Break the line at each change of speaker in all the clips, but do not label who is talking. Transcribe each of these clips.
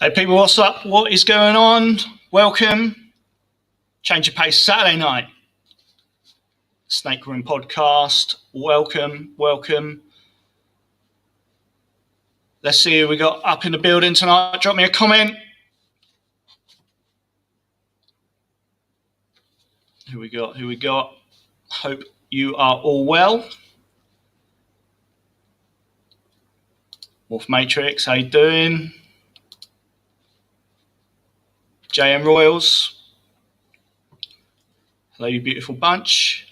Hey people, what's up? What is going on? Welcome. Change of Pace Saturday night. Snake Room podcast. Welcome. Let's see who we got up in the building tonight. Drop me a comment. Who we got? Hope you are all well. Wolf Matrix, how you doing? JM Royals. Hello, you beautiful bunch.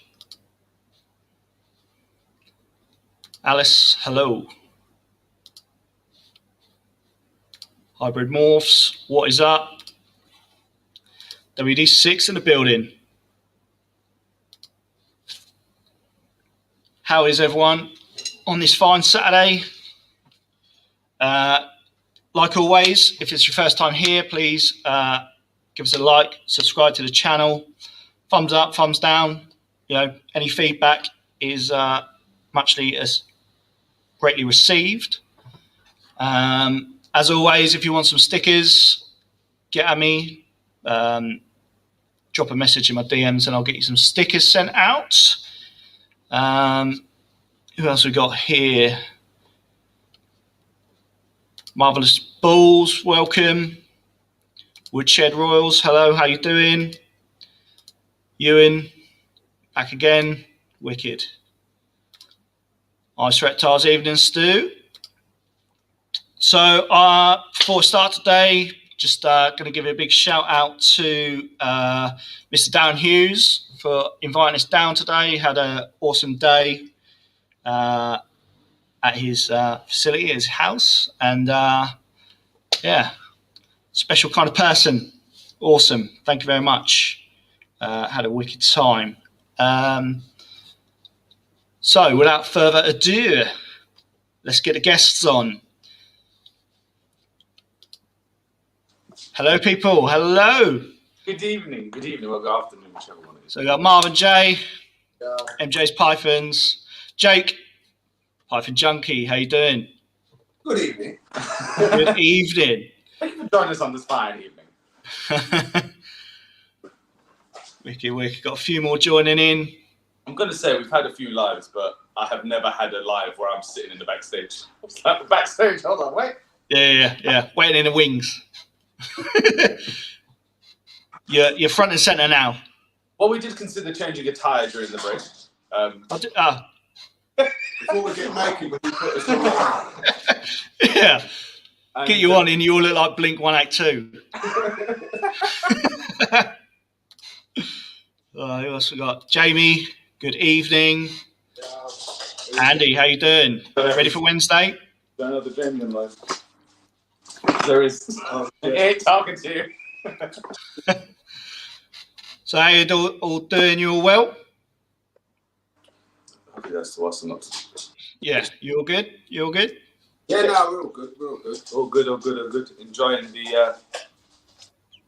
Alice, hello. Hybrid Morphs, what is up? WD6 in the building. How is everyone on this fine Saturday? Like always, if it's your first time here, please give us a like, subscribe to the channel, thumbs up, thumbs down. You know, any feedback is greatly received. As always, if you want some stickers, get at me. Drop a message in my DMs and I'll get you some stickers sent out. Who else we got here? Marvelous Bulls, welcome. Woodshed Royals, hello, how you doing? Ewan, back again, wicked. Ice Reptiles, evening stew. So before we start today, just going to give a big shout out to Mr. Darren Hughes for inviting us down today. He had an awesome day at his facility, his house, and yeah, special kind of person. Awesome. Thank you very much. Had a wicked time. So without further ado, let's get the guests on. Hello, people. Hello.
Good evening. Well, good afternoon, whichever one it is.
So we got Marvin J, MJ's Pythons, Jake, Python Junkie. How you doing?
Good evening.
Good evening.
Thank you for joining us on this fine evening.
Wicked. Got a few more joining in.
I'm going to say we've had a few lives, but I have never had a live where I'm sitting in the backstage. I was like, backstage? Hold on, wait.
Yeah. Waiting in the wings. You're front and center now.
Well, we did consider changing a tire during the break.
Before we get naked, when you put us on.
Yeah. And get you on and you all look like Blink 182. Who else we got? Jamie, good evening. Andy, how you doing? Ready for Wednesday?
Another Jamie in life. There is. I ain't talking to you.
So how you all doing? You all well?
I think that's to us and not to...
Yeah, you all good?
Yeah, no, we're all good.
All good. Enjoying the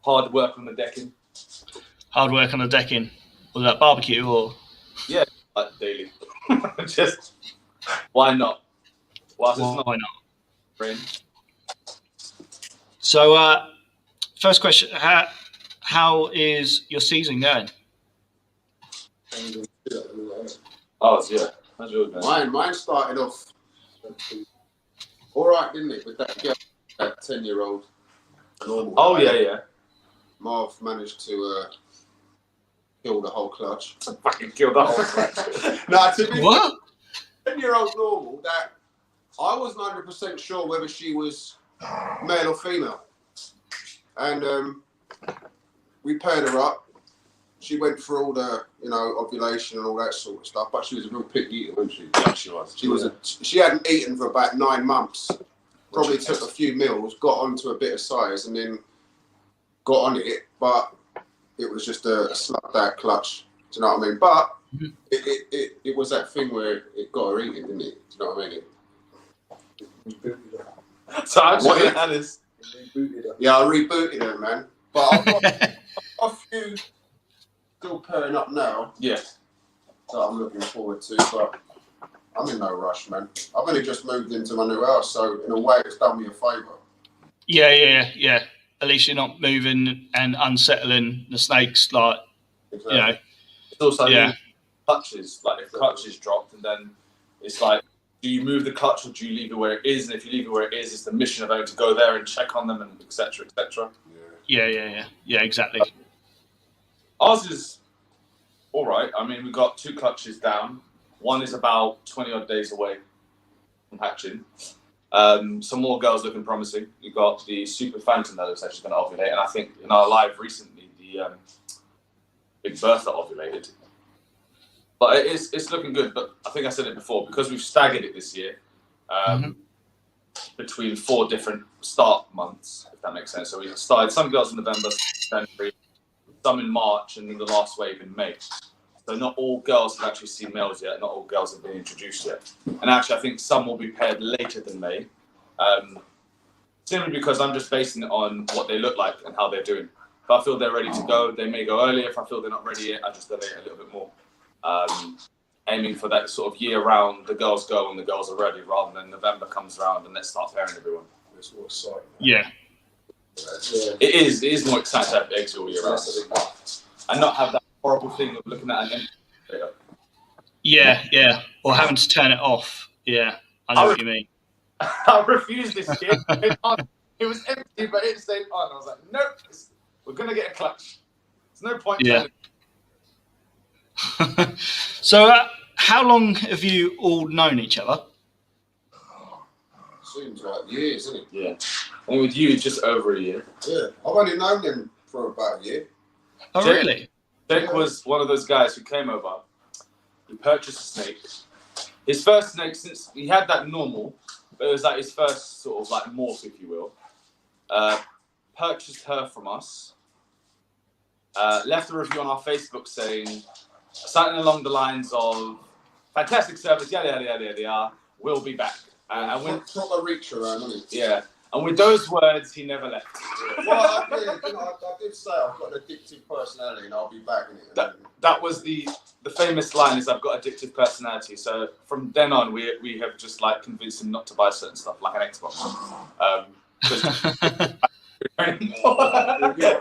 hard work on the decking.
Hard work on the decking. Was that barbecue or?
Yeah, like daily. Just why not?
Why not?
Rain.
So, first question: how is your season going?
Oh yeah, how's yours going?
Mine started off all right, didn't it? With that girl, that 10-year-old.
Oh yeah.
Marv managed to kill the whole clutch.
Fucking killed the whole clutch.
No, to be
What?
10-year-old normal. That I wasn't 100% sure whether she was male or female, and we paired her up. She went through all the, ovulation and all that sort of stuff, but she was a real picky eater, wasn't she?
Yeah, she was.
She hadn't eaten for about 9 months. Probably took a few meals, got onto a bit of size, and then got on it. But it was just a slugged out clutch. Do you know what I mean? But it was that thing where it got her eating, didn't it? Do you know what I mean?
So I'm sure Alice.
Yeah, I rebooted her, man. But I've got a few still pairing up now.
Yeah.
That I'm looking forward to, but I'm in no rush, man. I've only just moved into my new house, so in a way, it's done me a favour.
Yeah. At least you're not moving and unsettling the snakes, like,
Exactly.
you know.
It's also
Yeah.
clutches. Like if clutch is dropped, and then it's like, do you move the clutch or do you leave it where it is? And if you leave it where it is, it's the mission of having to go there and check on them and etc. etc.
Yeah, exactly.
Ours is all right. I mean, we've got 2 clutches down. One is about 20 odd days away from hatching. Some more girls looking promising. You've got the Super Phantom that looks like she's going to ovulate, and I think in our live recently, the Big Bertha ovulated. But it's looking good. But I think I said it before, because we've staggered it this year between 4 different start months, if that makes sense. So we started some girls in November, January, some in March, and then the last wave in May. So not all girls have actually seen males yet. Not all girls have been introduced yet. And actually, I think some will be paired later than May. Simply because I'm just basing it on what they look like and how they're doing. If I feel they're ready to go, they may go earlier. If I feel they're not ready yet, I just delay it a little bit more. Aiming for that sort of year-round, the girls go when the girls are ready, rather than November comes around and let's start pairing everyone.
It's more exciting.
Yeah.
It is more exciting to have eggs all year round. And not have that horrible thing of looking at an empty.
Yeah. Or having to turn it off. Yeah, I know what you mean.
I refused this year. It was empty, but it stayed on. I was like, nope, we're going to get a clutch. There's no point.
Yeah. So, how long have you all known each other?
Seems like years, isn't it?
Yeah. And with you, just over a year.
Yeah. I've only known them for about a year.
Oh,
Jake-
really?
Jake was one of those guys who came over. He purchased a snake. His first snake, since he had that normal, but it was like his first sort of like morph, if you will. Purchased her from us. Left a review on our Facebook saying something along the lines of "fantastic service, yada. We'll be back." And when
proper reach around, isn't it?
yeah, and with those words, he never left.
Well, I did say I've got an addictive personality and I'll be back in it.
That was the famous line is I've got addictive personality. So from then on, we have just like convinced him not to buy certain stuff like an Xbox.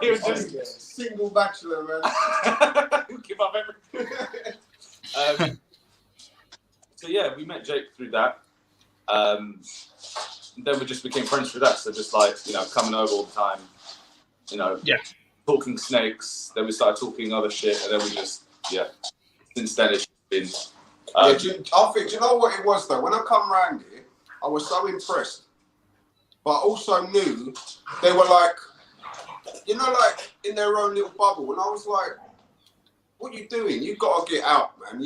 He was just
single bachelor, man.
Give up everything. So yeah, we met Jake through that. Then we just became friends through that. So just like, coming over all the time, talking snakes. Then we started talking other shit, and then we just, since then it's been.
I think, do you know what it was though? When I come round here, I was so impressed, but I also knew they were like, like in their own little bubble, and I was like, what are you doing? You've got to get out, man.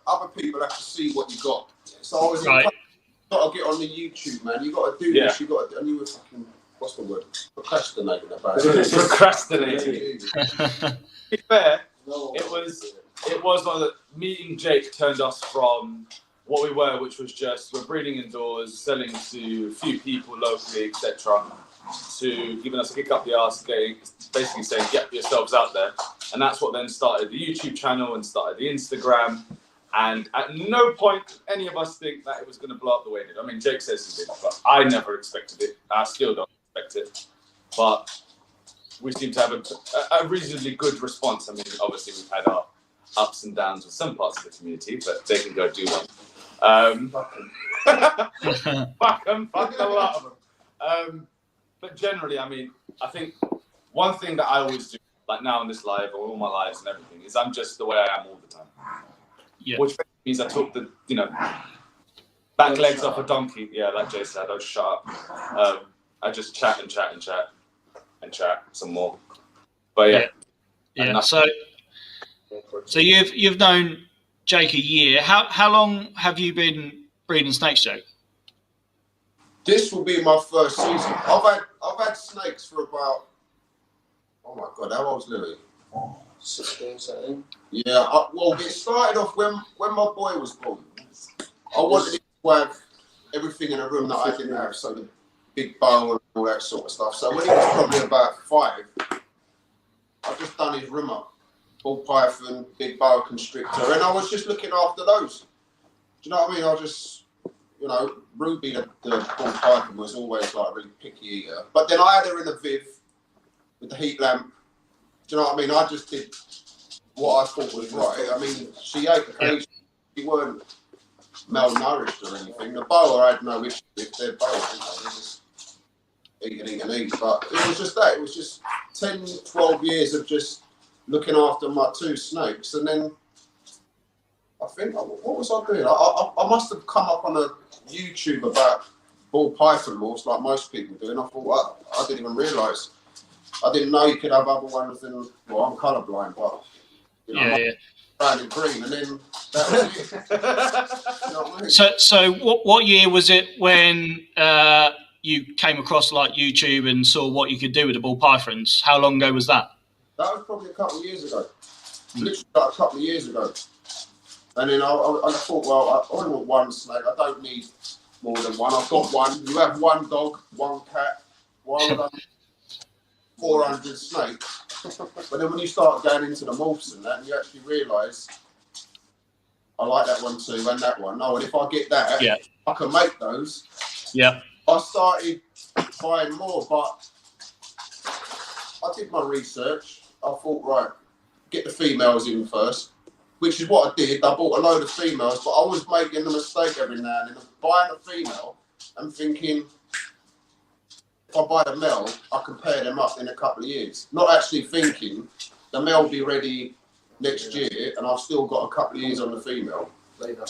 Other people have to see what you got. So I was like, you got to get on the YouTube, man. You got to do this. You got to, and you were fucking, what's the word? Procrastinating about it.
Procrastinating. To be fair, it was one of the meeting Jake turned us from what we were, which was just we're breeding indoors, selling to a few people locally, etc., to giving us a kick up the arse, basically saying get yourselves out there, and that's what then started the YouTube channel and started the Instagram. And at no point any of us think that it was going to blow up the way it did. I mean, Jake says he did, but I never expected it. I still don't expect it. But we seem to have a reasonably good response. I mean, obviously we've had our ups and downs with some parts of the community, but they can go do one. Fuck them, fuck a lot of them. But generally, I mean, I think one thing that I always do, like now in this live or all my lives and everything, is I'm just the way I am all the time.
Yeah.
Which means I took the, back legs off a donkey. Yeah, like Jay said, I was shut up. I just chat some more. But
yeah. So you've known Jake a year. How long have you been breeding snakes, Jake?
This will be my first season. I've had snakes for about, oh my God, how old's Louis? 16, 17. Yeah, well, it started off when my boy was born. I wanted to have everything in a room that I didn't have, so the big bowl and all that sort of stuff. So when he was probably about 5, I just done his room up. Ball python, big boa constrictor, and I was just looking after those. Do you know what I mean? I just you know, Ruby, the bull python, was always like a really picky eater. But then I had her in a Viv with the heat lamp. Do you know what I mean? I just did what I thought was right. I mean, she ate occasionally. She weren't malnourished or anything. The boa had no issue with their boa. You know, they just eat and eat. But it was just that. It was just 10, 12 years of just looking after my 2 snakes. And then I think, what was I doing? I must have come up on a YouTube about ball python morphs like most people do. And I thought, I didn't even realise. I didn't know you could have other ones than, well, I'm colourblind, but, you know, brown and green, and then that was it. You know what I mean?
So what year was it when you came across like YouTube and saw what you could do with the ball pythons? How long ago was that?
That was probably a couple of years ago. Literally like a couple of years ago. And then I thought, well, I only want one snake. I don't need more than one. I've got one. You have one dog, one cat. Why would I need 400 snakes? But then when you start going into the morphs and that, you actually realise, I like that one too, and that one. Oh, and if I get that, I can make those.
Yeah.
I started buying more, but I did my research. I thought, right, get the females in first, which is what I did. I bought a load of females, but I was making the mistake every now and then of buying a female and thinking, if I buy the male, I can pair them up in a couple of years. Not actually thinking the male will be ready next year and I've still got a couple of years on the female.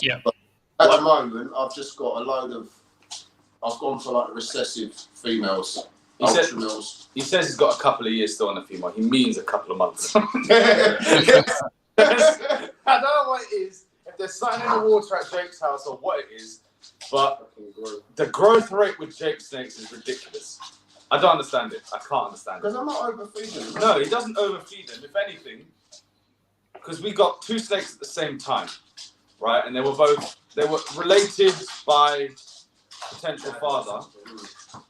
Yeah.
But at the moment, I've just got a load of, I've gone for like recessive females.
He says he's got a couple of years still on the female. He means a couple of months. I don't know what it is, if there's something in the water at Jake's house or what it is, but the growth rate with Jake snakes is ridiculous. I don't understand it. I can't understand it.
Because I'm not overfeeding them.
No, he doesn't overfeed them. If anything, because we got 2 snakes at the same time, right? And they were related by potential father.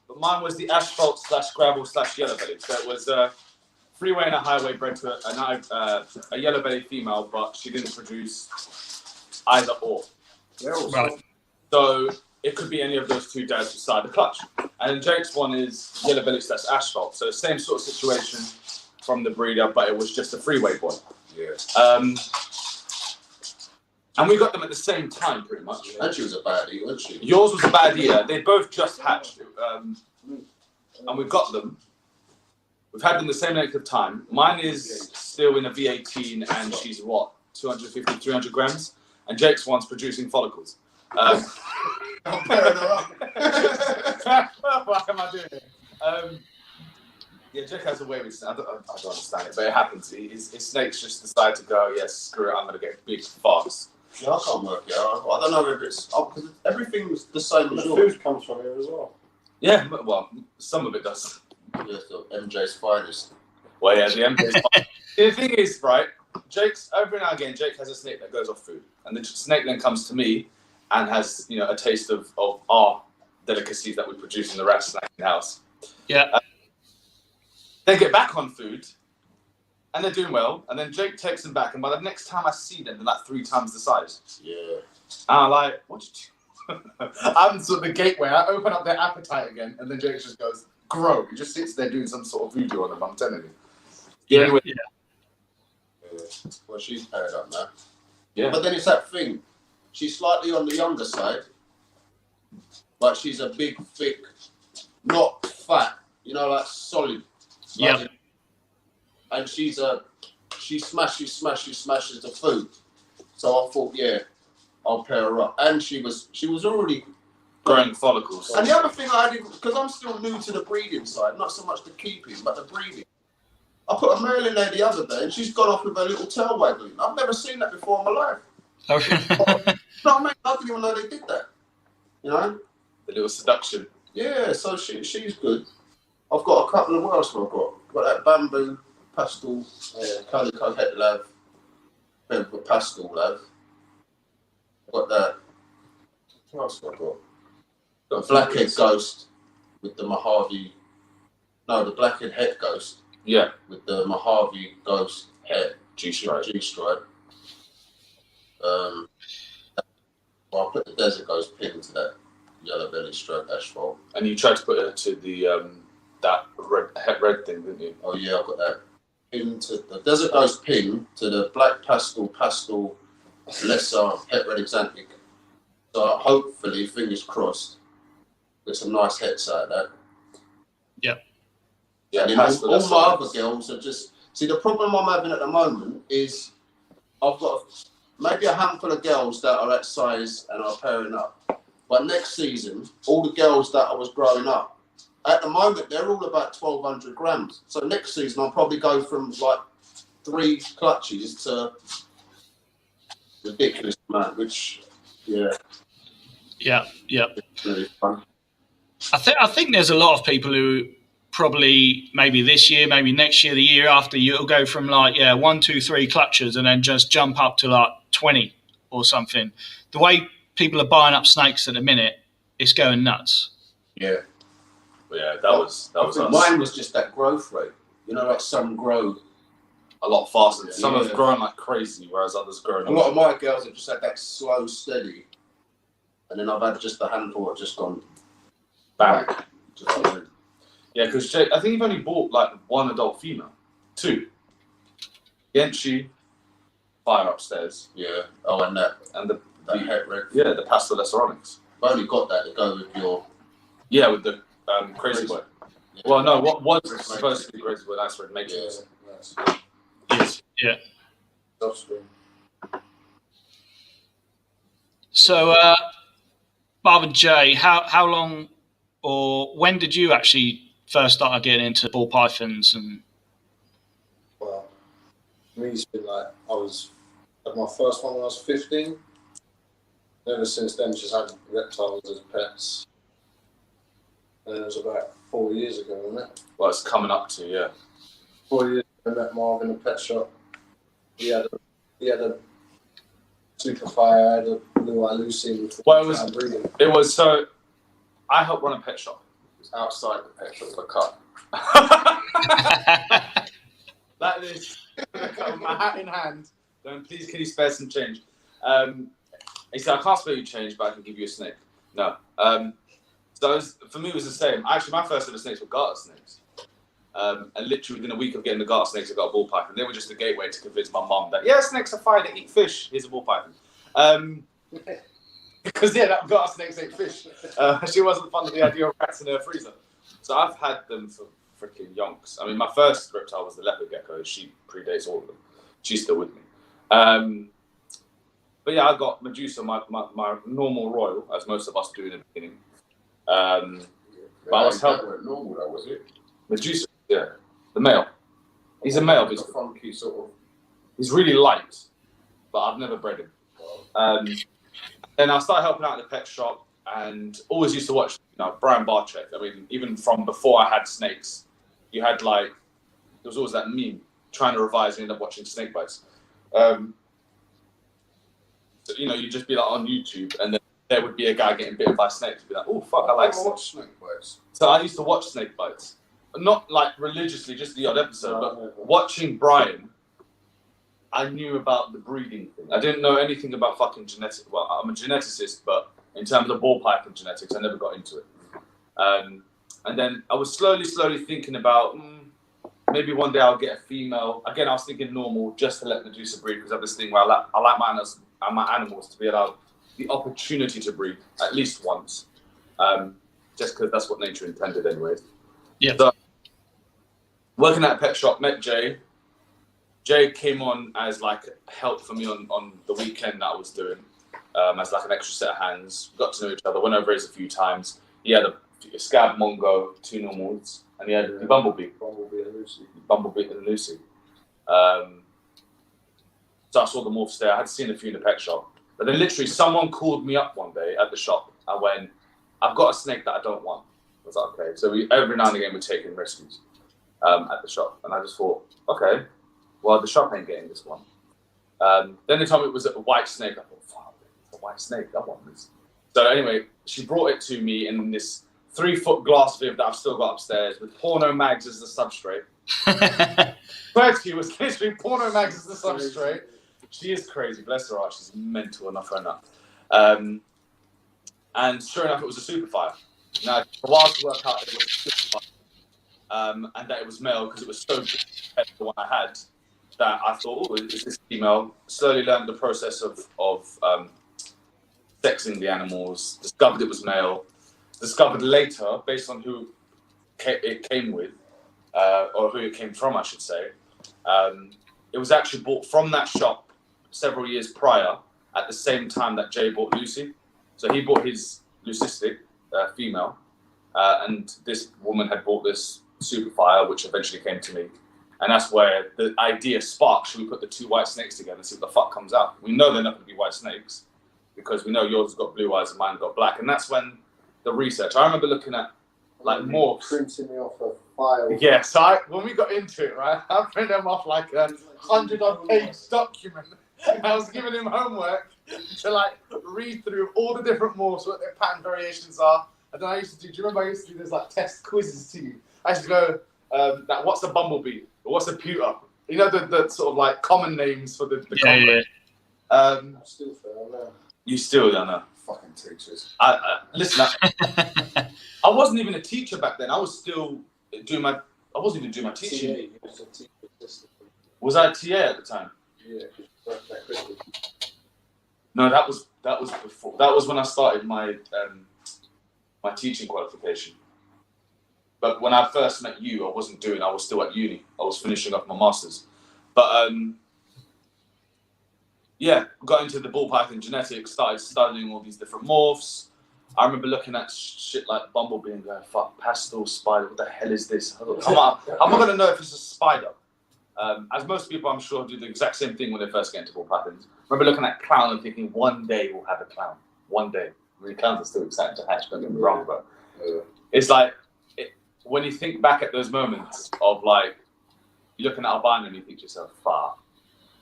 But mine was the asphalt / gravel / yellow belly. So it was a freeway and a highway bred to a yellow belly female, but she didn't produce either or.
Right.
So it could be any of those 2 dads beside the clutch. And then Jake's one is yellow belly / asphalt. So same sort of situation from the breeder, but it was just a freeway boy.
Yeah.
And we got them at the same time, pretty much.
And she was a baddie, wasn't she?
Yours was a bad year. They both just hatched. And we've got them. We've had them the same length of time. Mine is still in a V18 and she's what? 250, 300 grams? And Jake's one's producing follicles.
I'm pairing her up.
What am I doing? Yeah, Jake has a way with snakes. I don't understand it, but it happens. His snakes just decide to go, yes, screw it, I'm going to get big fast.
Yeah, I can't work it out. I don't know if it's because everything's the same as
The
yours.
food comes from here as well.
Yeah, well, some of it does.
Yeah, so MJ's finest.
Well, yeah, the MJ's fine. The thing is, right, Jake's, every now and again, Jake has a snake that goes off food. And the snake then comes to me and has, you know, a taste of our delicacies that we produce in the rat snack house.
Yeah.
They get back on food, and they're doing well, and then Jake takes them back, and by the next time I see them, they're like 3 times the size.
Yeah.
And I'm like, what did you do? I'm sort of the gateway. I open up their appetite again, and then Jake just goes, grow. He just sits there doing some sort of voodoo on them, I'm telling you.
Yeah.
Anyway,
Yeah. Well, she's paired up now.
Yeah.
But then it's that thing. She's slightly on the younger side, but she's a big, thick, not fat, you know, like solid.
Yeah.
And she smashes the food. So I thought, yeah, I'll pair her up. And she was already
growing follicles.
And the other thing I didn't, because I'm still new to the breeding side, not so much the keeping, but the breeding. I put a male in there the other day, and she's gone off with a little tail waggling. I've never seen that before in my life. No, I mean, I didn't even know they did that. You know?
The little seduction.
Yeah, so she's good. I've got a couple of, what else have I got? Got that bamboo pastel calico het lav, pastel lav. Got that. What else have I got? Got a blackhead ghost with the Mojave. No, the blackhead het ghost.
Yeah.
With the Mojave ghost het
G-stripe.
Well, I'll put the desert ghost pin into that. yellow belly stroke ashfall.
And you tried to put it to the that red thing, didn't you?
Oh yeah, I've got that. Pin to the Desert Ghost pin to the black pastel lesser het red exantic. So hopefully, fingers crossed, get some nice hets out of that.
Yep.
Yeah, and all my other girls are just see the problem I'm having at the moment is I've got maybe a handful of girls that are that size and are pairing up. But next season, all the girls that I was growing up, at the moment, they're all about 1,200 grams. So next season, I'll probably go from like 3 clutches to ridiculous amount, which, yeah.
Yeah.
Really fun.
I think there's a lot of people who probably maybe this year, maybe next year, the year after, you'll go from like 1, 2, 3 clutches and then just jump up to like 20 or something. The way people are buying up snakes at the minute, it's going nuts.
Yeah, that was
mine was just that growth rate. You know, like some grow
a lot faster. Some have grown like crazy, whereas others grown.
A lot of my girls have just had that slow, steady, and then I've had just a handful that have just gone bang.
Yeah, because Jake, I think you've only bought like 1 adult female, 2. Genchi, fire upstairs.
Yeah. Oh, and the het red.
Yeah, the pastel Lesseronics.
I've only got that to go with your.
Yeah, with the crazy boy. Yeah. Well, no, what was supposed to be crazy boy? Nice red matrix.
Yes. Yeah. So, Bob and Jay, how long or when did you actually first start getting into ball pythons? And
well, for me, it's been like I had my first one when I was 15. Ever since then, just had reptiles as pets. And it was about 4 years ago, wasn't it?
Well, it's coming up to
4 years ago, I met Marv in a pet shop. He had a super fire, I had a blue eye Lucy.
Well, it was so. I helped run a pet shop.
It was outside the pet shop, the cut.
Like this, my hat in hand. Going, please, can you spare some change? He said, I can't spare you change, but I can give you a snake. No. So for me, it was the same. Actually, my first ever snakes were garter snakes. And literally within a week of getting the garter snakes, I got a ball python. They were just a gateway to convince my mum that, snakes are fine, they eat fish. Here's a ball python. Because, that garter snakes ate fish. She wasn't fond of the idea of rats in her freezer. So I've had them for freaking yonks. I mean, my first reptile was the leopard gecko. She predates all of them. She's still with me. But yeah, I got Medusa, my normal royal, as most of us do in the beginning. But I was helping.
Normal though, was it?
Medusa, yeah, the male. He's a male, but
he's a funky sort of.
He's really light, but I've never bred him. Then I started helping out in the pet shop, and always used to watch, Brian Barczyk. I mean, even from before I had snakes, you had there was always that meme trying to revise and end up watching snake bites. So, you'd just be like on YouTube, and then there would be a guy getting bitten by snakes. You'd be like, oh fuck, I like
snake bites.
So I used to watch snake bites, not like religiously, just the odd episode, but watching Brian, I knew about the breeding thing. I didn't know anything about fucking genetics. Well, I'm a geneticist, but in terms of ball python genetics, I never got into it. And then I was slowly thinking about maybe one day I'll get a female. Again, I was thinking normal, just to let Medusa breed, because I have this thing where I like my animals to be allowed the opportunity to breed at least once, just because that's what nature intended anyways.
Yeah.
So, working at a pet shop, met Jay. Jay came on as help for me on the weekend that I was doing, as an extra set of hands. Got to know each other, went over his a few times. He had a scab mongo, 2 normals, and he had a bumblebee. Bumblebee and Lucy. So I saw the morphs there. I had seen a few in the pet shop. But then literally someone called me up one day at the shop and went, I've got a snake that I don't want. I was like, okay. So every now and again we're taking rescues at the shop. And I just thought, okay, well, the shop ain't getting this one. Then they told me it was a white snake. I thought, fuck, it's a white snake. I want this. So anyway, she brought it to me in this 3-foot glass viv that I've still got upstairs with porno mags as the substrate. Bertie was literally porno mags as the substrate. She is crazy, bless her heart. She's mental enough right now. And sure enough, it was a superfire. Now, it took a while to work out it was a superfire, and that it was male because it was so different compared to the one I had that I thought, oh, is this female? Slowly learned the process of sexing the animals, discovered it was male, discovered later, based on who it came with, or who it came from, I should say, it was actually bought from that shop several years prior at the same time that Jay bought Lucy. So he bought his leucistic female, and this woman had bought this superfire, which eventually came to me. And that's where the idea sparked, should we put the two white snakes together and see what the fuck comes out? We know they're not going to be white snakes because we know yours has got blue eyes and mine got black. And that's when the research, I remember looking at like morphs.
Printing me off a file.
Yeah, so when we got into it, right, I printed them off like a 100-odd page document. I was giving him homework to like read through all the different morphs, what their pattern variations are. And then I used to do you remember I used to do those like test quizzes to you? I used to go, what's a bumblebee? Or what's a pewter? You know, the sort of like common names for the
yeah.
I still fail now.
You still don't know.
Fucking teachers.
Listen, I wasn't even a teacher back then. I was still doing my. I wasn't even doing my teaching.
TA, you was a teacher assistant.
Was I a TA at the time?
Yeah, because you worked at Christmas.
No, that was before. That was when I started my my teaching qualification. But when I first met you, I was still at uni. I was finishing up my masters. But yeah, got into the ball python genetics, started studying all these different morphs. I remember looking at shit like bumblebee and going, fuck, pastel spider, what the hell is this? How am I going to know if it's a spider? As most people, I'm sure, do the exact same thing when they first get into ball pythons. I remember looking at clown and thinking, one day we'll have a clown. One day. I mean, clowns are still exciting to hatch, don't get me wrong, but it's like, when you think back at those moments of like, you're looking at albino and you think to yourself, fuck,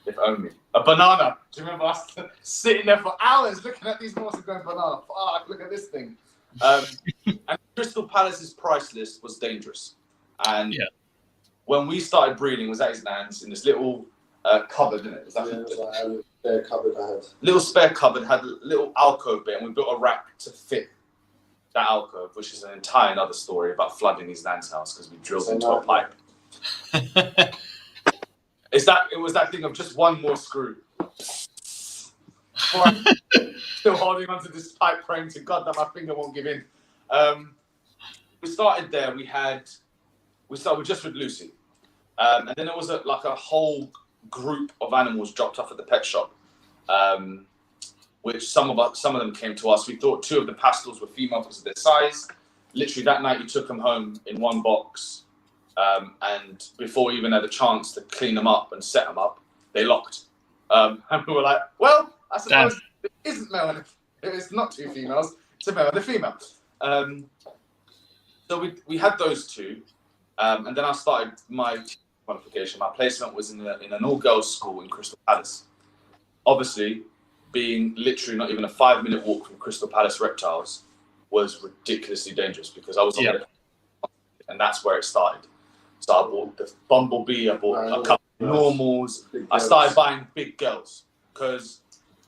if only. A banana. Do you remember us sitting there for hours looking at these morphs and going, banana, fuck, look at this thing. And Crystal Palace's price list was dangerous. And when we started breeding, was at his nan's in this little cupboard, didn't it? Was that
it was like a spare cupboard I had.
Little spare cupboard, had a little alcove bit, and we built a rack to fit that alcove, which is an entire another story about flooding his nan's house because we drilled into a pipe. It was that thing of just one more screw. Still holding onto this pipe, praying to God that my finger won't give in. We started there. We started just with Lucy, and then there was a whole group of animals dropped off at the pet shop. Which some of them came to us. We thought two of the pastels were female because of their size. Literally that night, you took them home in one box, and before we even had a chance to clean them up and set them up, they locked. And we were like, well, I suppose it isn't male and it's not two females, it's a male and a female. So we had those two, and then I started my qualification. My placement was in an all-girls school in Crystal Palace. Obviously, being literally not even a 5-minute walk from Crystal Palace Reptiles was ridiculously dangerous because I was on the, and that's where it started. So I bought the bumblebee, I bought a couple of normals. I started buying big girls because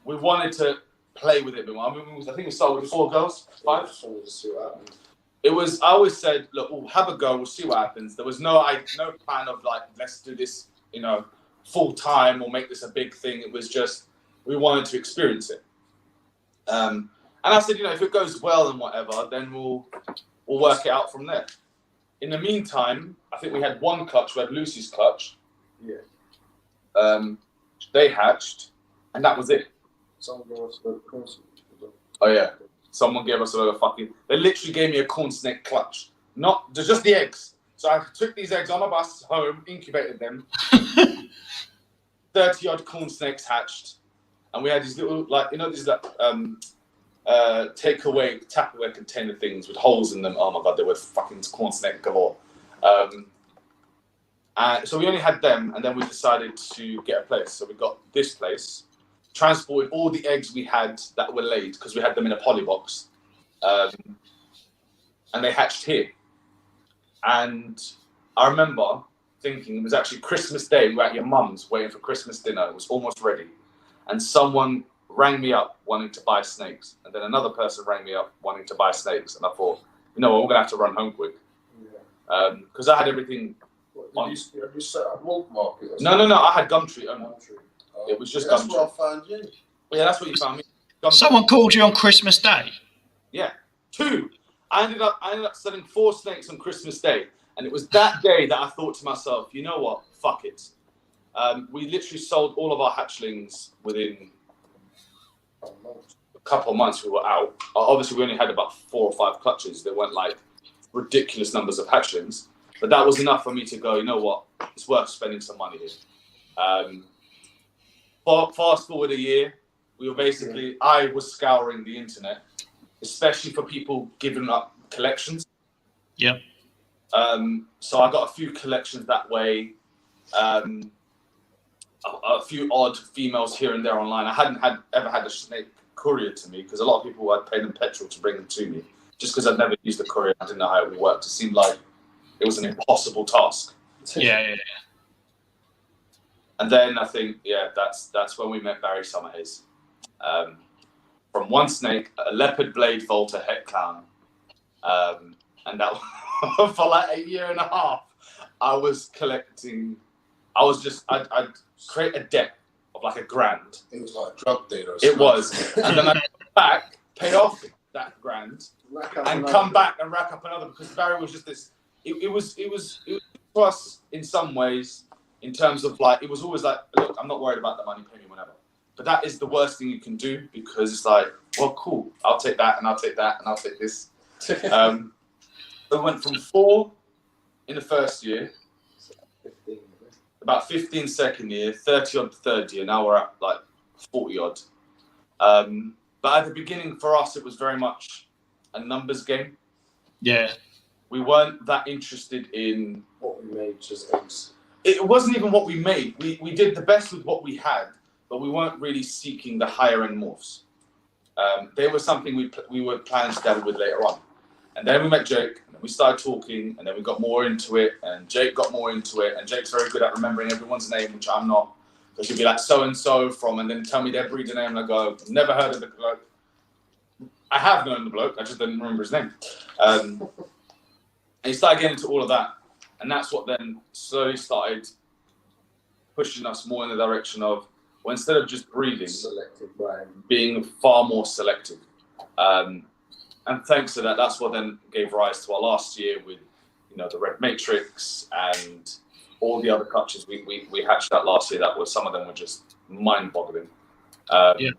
we wanted to play with it. I think we started with 4 girls, 5. It was, I always said, look, we'll have a go, we'll see what happens. There was no plan of like, let's do this, full time or make this a big thing. It was just, we wanted to experience it. And I said, if it goes well and whatever, then we'll work it out from there. In the meantime, I think we had one clutch. We had Lucy's clutch. Yeah. They hatched, and that was it.
Someone gave us a corn snake.
Oh yeah. Someone gave us a fucking. They literally gave me a corn snake clutch. Not just the eggs. So I took these eggs on a bus home, incubated them. 30-odd corn snakes hatched. And we had these little, these Tupperware container things with holes in them. Oh my God, they were fucking corn snake galore. So we only had them, and then we decided to get a place. So we got this place, transported all the eggs we had that were laid, because we had them in a poly box. And they hatched here. And I remember thinking, it was actually Christmas Day, we were at your mum's waiting for Christmas dinner. It was almost ready. And someone rang me up wanting to buy snakes, and then another person rang me up wanting to buy snakes, and I thought, you know what, we're gonna have to run home quick, because I had everything.
Have you set up Wolf Market? Or
No. I had Gumtree only.
Oh.
It was just
That's
Gumtree.
where I found you.
Yeah, that's what you found me. Gumtree.
Someone called you on Christmas Day.
Yeah, 2. I ended up selling 4 snakes on Christmas Day, and it was that day that I thought to myself, you know what, fuck it. We literally sold all of our hatchlings within a couple of months. We were out. Obviously, we only had about 4 or 5 clutches. They weren't like ridiculous numbers of hatchlings, but that was enough for me to go, you know what, it's worth spending some money here. Fast forward a year, we were basically, I was scouring the internet, especially for people giving up collections.
Yep.
So I got a few collections that way. A few odd females here and there online. I hadn't ever had a snake courier to me because a lot of people had paid them petrol to bring them to me. Just because I'd never used a courier, I didn't know how it worked. It seemed like it was an impossible task.
Yeah.
And then I think, that's when we met Barry Summerhays. From one snake, a leopard blade Volta het clown, and that for like a year and a half, I was collecting. I'd create a deck of like $1,000.
It was like a drug dealer.
It was, and then I come back, pay off that $1,000, and come back and rack up another, because Barry was just this. It was to us in some ways, in terms of like, it was always like, look, I'm not worried about the money, pay me whenever. But that is the worst thing you can do, because it's like, well, cool, I'll take that, and I'll take that, and I'll take this. We went from 4 in the first year, about 15 second year, 30 odd third year. Now we're at like 40 odd. But at the beginning for us, it was very much a numbers game.
Yeah.
We weren't that interested in
what we made.
It wasn't even what we made. We did the best with what we had, but we weren't really seeking the higher end morphs. They were something we were planning to dabble with later on. And then we met Jake, and then we started talking, and then we got more into it, and Jake got more into it, and Jake's very good at remembering everyone's name, which I'm not, because he'll be like, so-and-so from, and then tell me their breeder name, and I go, never heard of the bloke. I have known the bloke, I just didn't remember his name. And he started getting into all of that, and that's what then slowly started pushing us more in the direction of, well, instead of just breeding, being far more selective. And thanks to that, that's what then gave rise to our last year with, the Red Matrix and all the other clutches we hatched out last year. That was, some of them were just mind-boggling.
Yeah.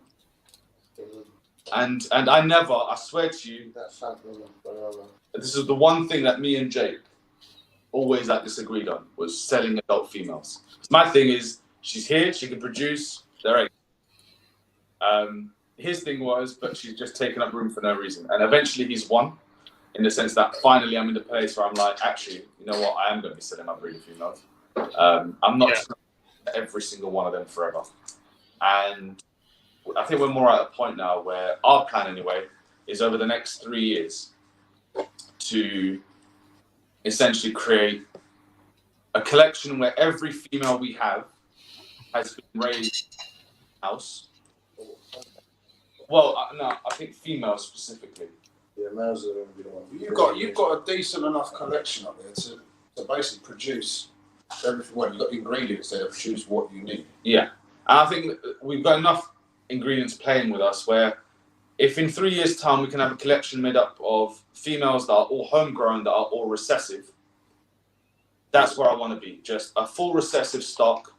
And I swear to you, this is the one thing that me and Jake always disagreed on, was selling adult females. My thing is, she's here, she can produce, they're eggs. His thing was, but she's just taken up room for no reason. And eventually he's won, in the sense that finally I'm in the place where I'm like, actually, you know what, I am going to be selling my breeding females. I'm not every single one of them forever. And I think we're more at a point now where our plan anyway is over the next 3 years to essentially create a collection where every female we have has been raised in-house. Well, no, I think females specifically.
Yeah, males are going to be the one. You've got a decent enough collection up there to basically produce everything. Well, you've got ingredients there to produce what you need.
Yeah, and I think we've got enough ingredients playing with us where, if in 3 years' time we can have a collection made up of females that are all homegrown, that are all recessive, that's where I want to be. Just a full recessive stock.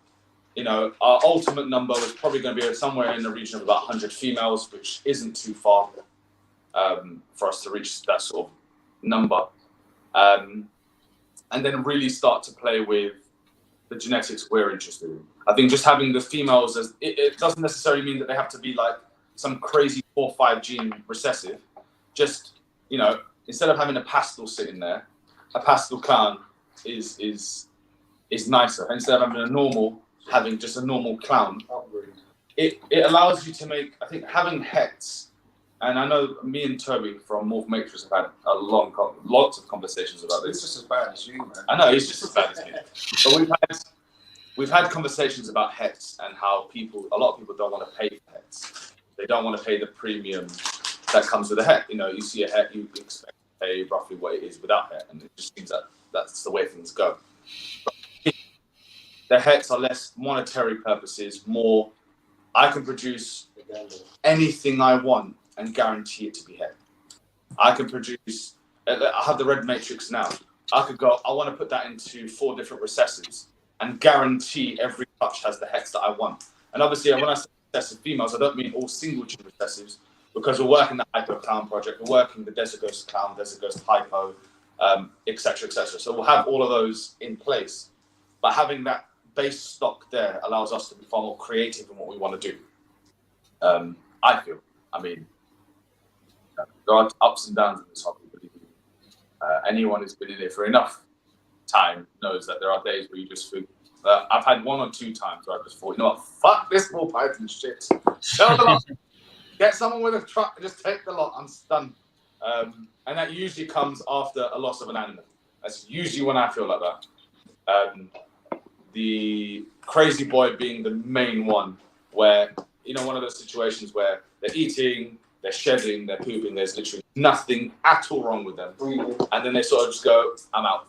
Our ultimate number was probably going to be somewhere in the region of about 100 females, which isn't too far for us to reach that sort of number. And then really start to play with the genetics we're interested in. I think just having the females, it doesn't necessarily mean that they have to be like some crazy 4 or 5 gene recessive. Just, instead of having a pastel sitting there, a pastel clown is nicer. Instead of having a normal, having just a normal clown, it allows you to make, I think, having hets, and I know me and Toby from Morph Matrix have had lots of conversations about this.
He's just as bad as you, man.
I know, he's just as bad as me. But we've had conversations about hets and how a lot of people don't want to pay for hets. They don't want to pay the premium that comes with a het. You know, you see a het, you expect to pay roughly what it is without het, and it just seems that that's the way things go. But the hets are less monetary purposes, more I can produce anything I want and guarantee it to be het. I can produce, I have the red matrix now. I could go, I want to put that into 4 different recessives and guarantee every clutch has the hets that I want. And obviously, when I say recessive females, I don't mean all single tube recessives, because we're working the Hypo Clown project, we're working the Desert Clown, Desert Hypo, etc., etc. So we'll have all of those in place. But having that base stock there allows us to be far more creative in what we want to do. I feel. I mean, there are ups and downs in this hobby. Anyone who's been in it for enough time knows that there are days where you just think. I've had 1 or 2 times where I just thought, you know what, fuck this ball python shit. Sell the lot. Get someone with a truck and just take the lot. I'm stunned. And that usually comes after a loss of an animal. That's usually when I feel like that. The crazy boy being the main one, where, you know, one of those situations where they're eating, they're shedding, they're pooping, there's literally nothing at all wrong with them. And then they sort of just go, I'm out.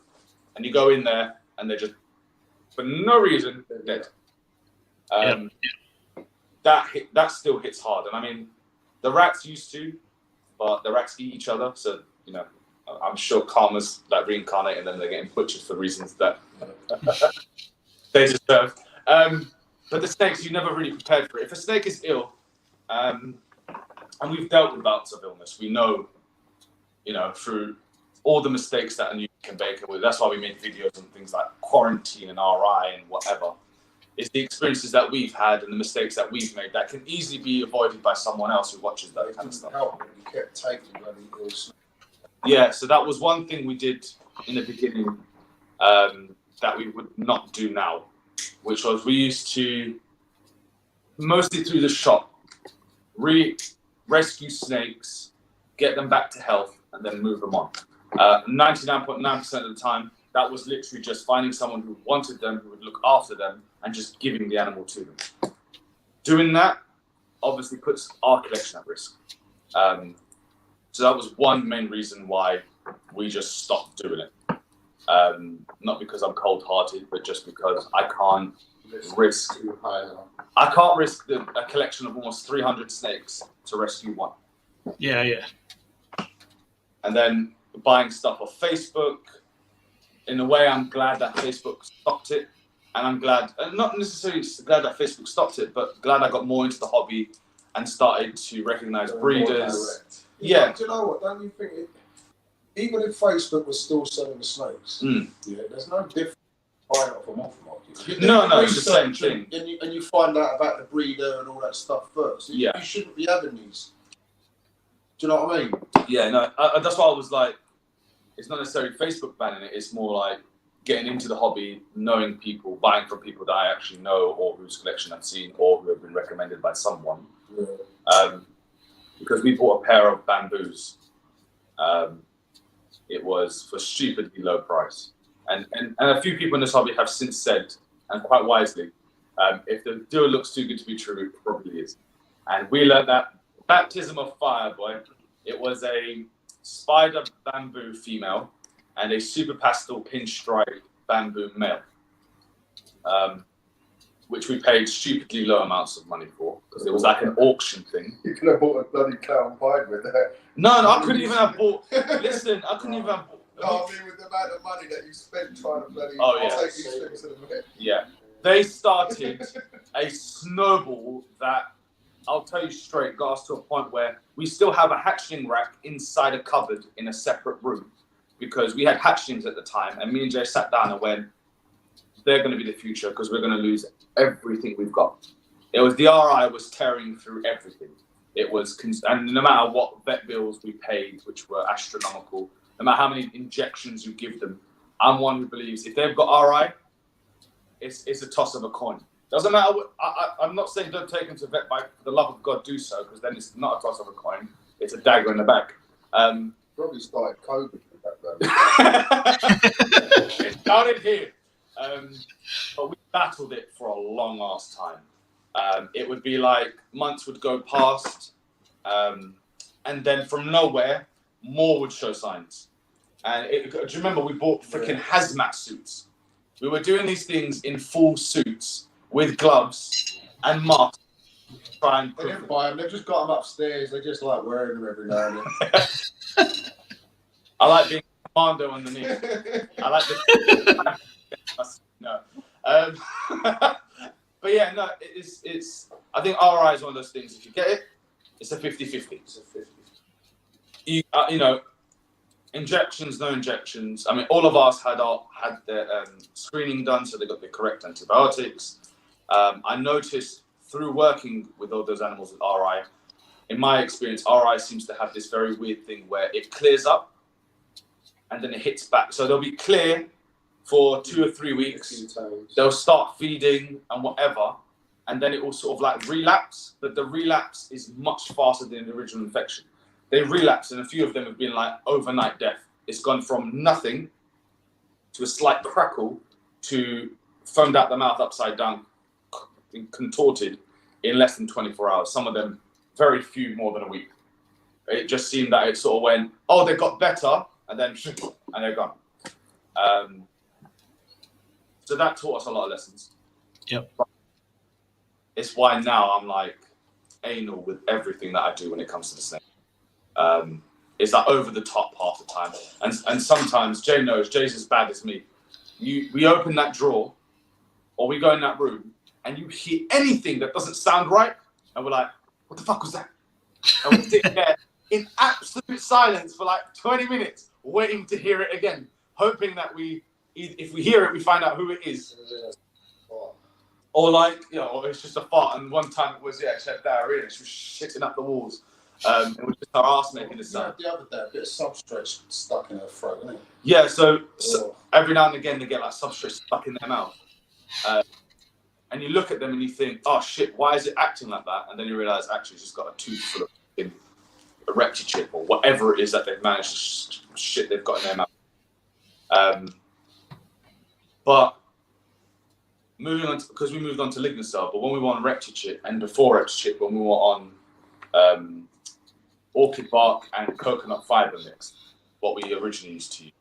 And you go in there and they're just, for no reason, they're dead. That still hits hard. And I mean, the rats used to, but the rats eat each other. So, you know, I'm sure karma's like reincarnating them. They're getting butchered for reasons that they deserve. But the snakes, you never really prepared for it. If a snake is ill, and we've dealt with bouts of illness, we know, you know, through all the mistakes that a new can bake with. That's why we make videos and things like quarantine and RI and whatever. It's the experiences that we've had and the mistakes that we've made that can easily be avoided by someone else who watches that kind of stuff.
You kept taking bloody ills.
Yeah, so that was one thing we did in the beginning that we would not do now, which was we used to, mostly through the shop, rescue snakes, get them back to health, and then move them on. 99.9% of the time, that was literally just finding someone who wanted them, who would look after them, and just giving the animal to them. Doing that obviously puts our collection at risk. So that was one main reason why we just stopped doing it. Not because I'm cold-hearted, but just because I can't risk a collection of almost 300 snakes to rescue one.
Yeah.
And then buying stuff off Facebook. In a way, I'm glad that Facebook stopped it. And I'm glad, and not necessarily glad that Facebook stopped it, but glad I got more into the hobby and started to recognize breeders.
Yeah. Do you know what? Don't you think even if Facebook was still selling the snakes, there's no difference buying it from off market.
No, it's the same thing.
And you find out about the breeder and all that stuff first. You shouldn't be having these. Do you know what I mean?
Yeah, no, that's why I was like, it's not necessarily Facebook banning it, it's more like getting into the hobby, knowing people, buying from people that I actually know or whose collection I've seen or who have been recommended by someone. Yeah. Because we bought a pair of bamboos. It was for stupidly low price. And a few people in this hobby have since said, and quite wisely, if the deal looks too good to be true, it probably is. And we learned that baptism of fire, boy. It was a spider bamboo female and a super pastel pinstripe bamboo male, which we paid stupidly low amounts of money for because it was like an auction thing.
You could have bought a bloody clown pied with that.
No, I couldn't even have bought. Listen, I couldn't even have bought.
No, I mean with the amount of money that you spent trying to bloody take these things to the vet.
Yeah, they started a snowball that, I'll tell you straight, got us to a point where we still have a hatchling rack inside a cupboard in a separate room because we had hatchlings at the time, and me and Jay sat down and went, they're going to be the future because we're going to lose everything we've got. It was the RI was tearing through everything. It was, and no matter what vet bills we paid, which were astronomical, no matter how many injections you give them, I'm one who believes if they've got RI, it's a toss of a coin. Doesn't matter. I'm not saying don't take them to vet by for the love of God, do so, because then it's not a toss of a coin. It's a dagger in the back.
Probably started COVID with that,
It started here. But we battled it for a long ass time. It would be like months would go past, and then from nowhere, more would show signs. And do you remember we bought freaking hazmat suits? We were doing these things in full suits with gloves and masks.
They didn't buy them. They've just got them upstairs. They just like wearing them every now and then.
I like being a commando underneath. I like the no. But yeah, no, it's. I think RI is one of those things. If you get it, it's a 50-50. It's a 50. You know, injections, no injections. I mean, all of us had their screening done, so they got the correct antibiotics. I noticed through working with all those animals with RI, in my experience, RI seems to have this very weird thing where it clears up and then it hits back. So they'll be clear for 2 or 3 weeks. They'll start feeding and whatever, and then it will sort of like relapse, but the relapse is much faster than the original infection. They relapse, and a few of them have been like overnight death. It's gone from nothing to a slight crackle to foamed out the mouth upside down, contorted in less than 24 hours. Some of them, very few more than a week. It just seemed that it sort of went, oh, they got better, and then and they're gone. So that taught us a lot of lessons.
Yep.
It's why now I'm like anal with everything that I do when it comes to the snake. It's like over the top half the time, and sometimes Jay knows. Jay's as bad as me. We open that drawer, or we go in that room, and you hear anything that doesn't sound right, and we're like, "What the fuck was that?" And we sit there in absolute silence for like 20 minutes, waiting to hear it again, hoping that if we hear it, we find out who it is. Or like, you know, or it's just a fart. And one time it was, she had diarrhea and she was shitting up the walls. It was just her ass making the sound.
The other day, a bit of substrate stuck in her throat, isn't it?
Yeah, so every now and again they get like substrate stuck in their mouth. And you look at them and you think, oh shit, why is it acting like that? And then you realise actually it's just got a tooth full of a recti chip or whatever it is that they've managed to shit they've got in their mouth. But moving on, because we moved on to Lignocell, but when we were on recti chip and before recti chip, when we were on orchid bark and coconut fibre mix, what we originally used to use.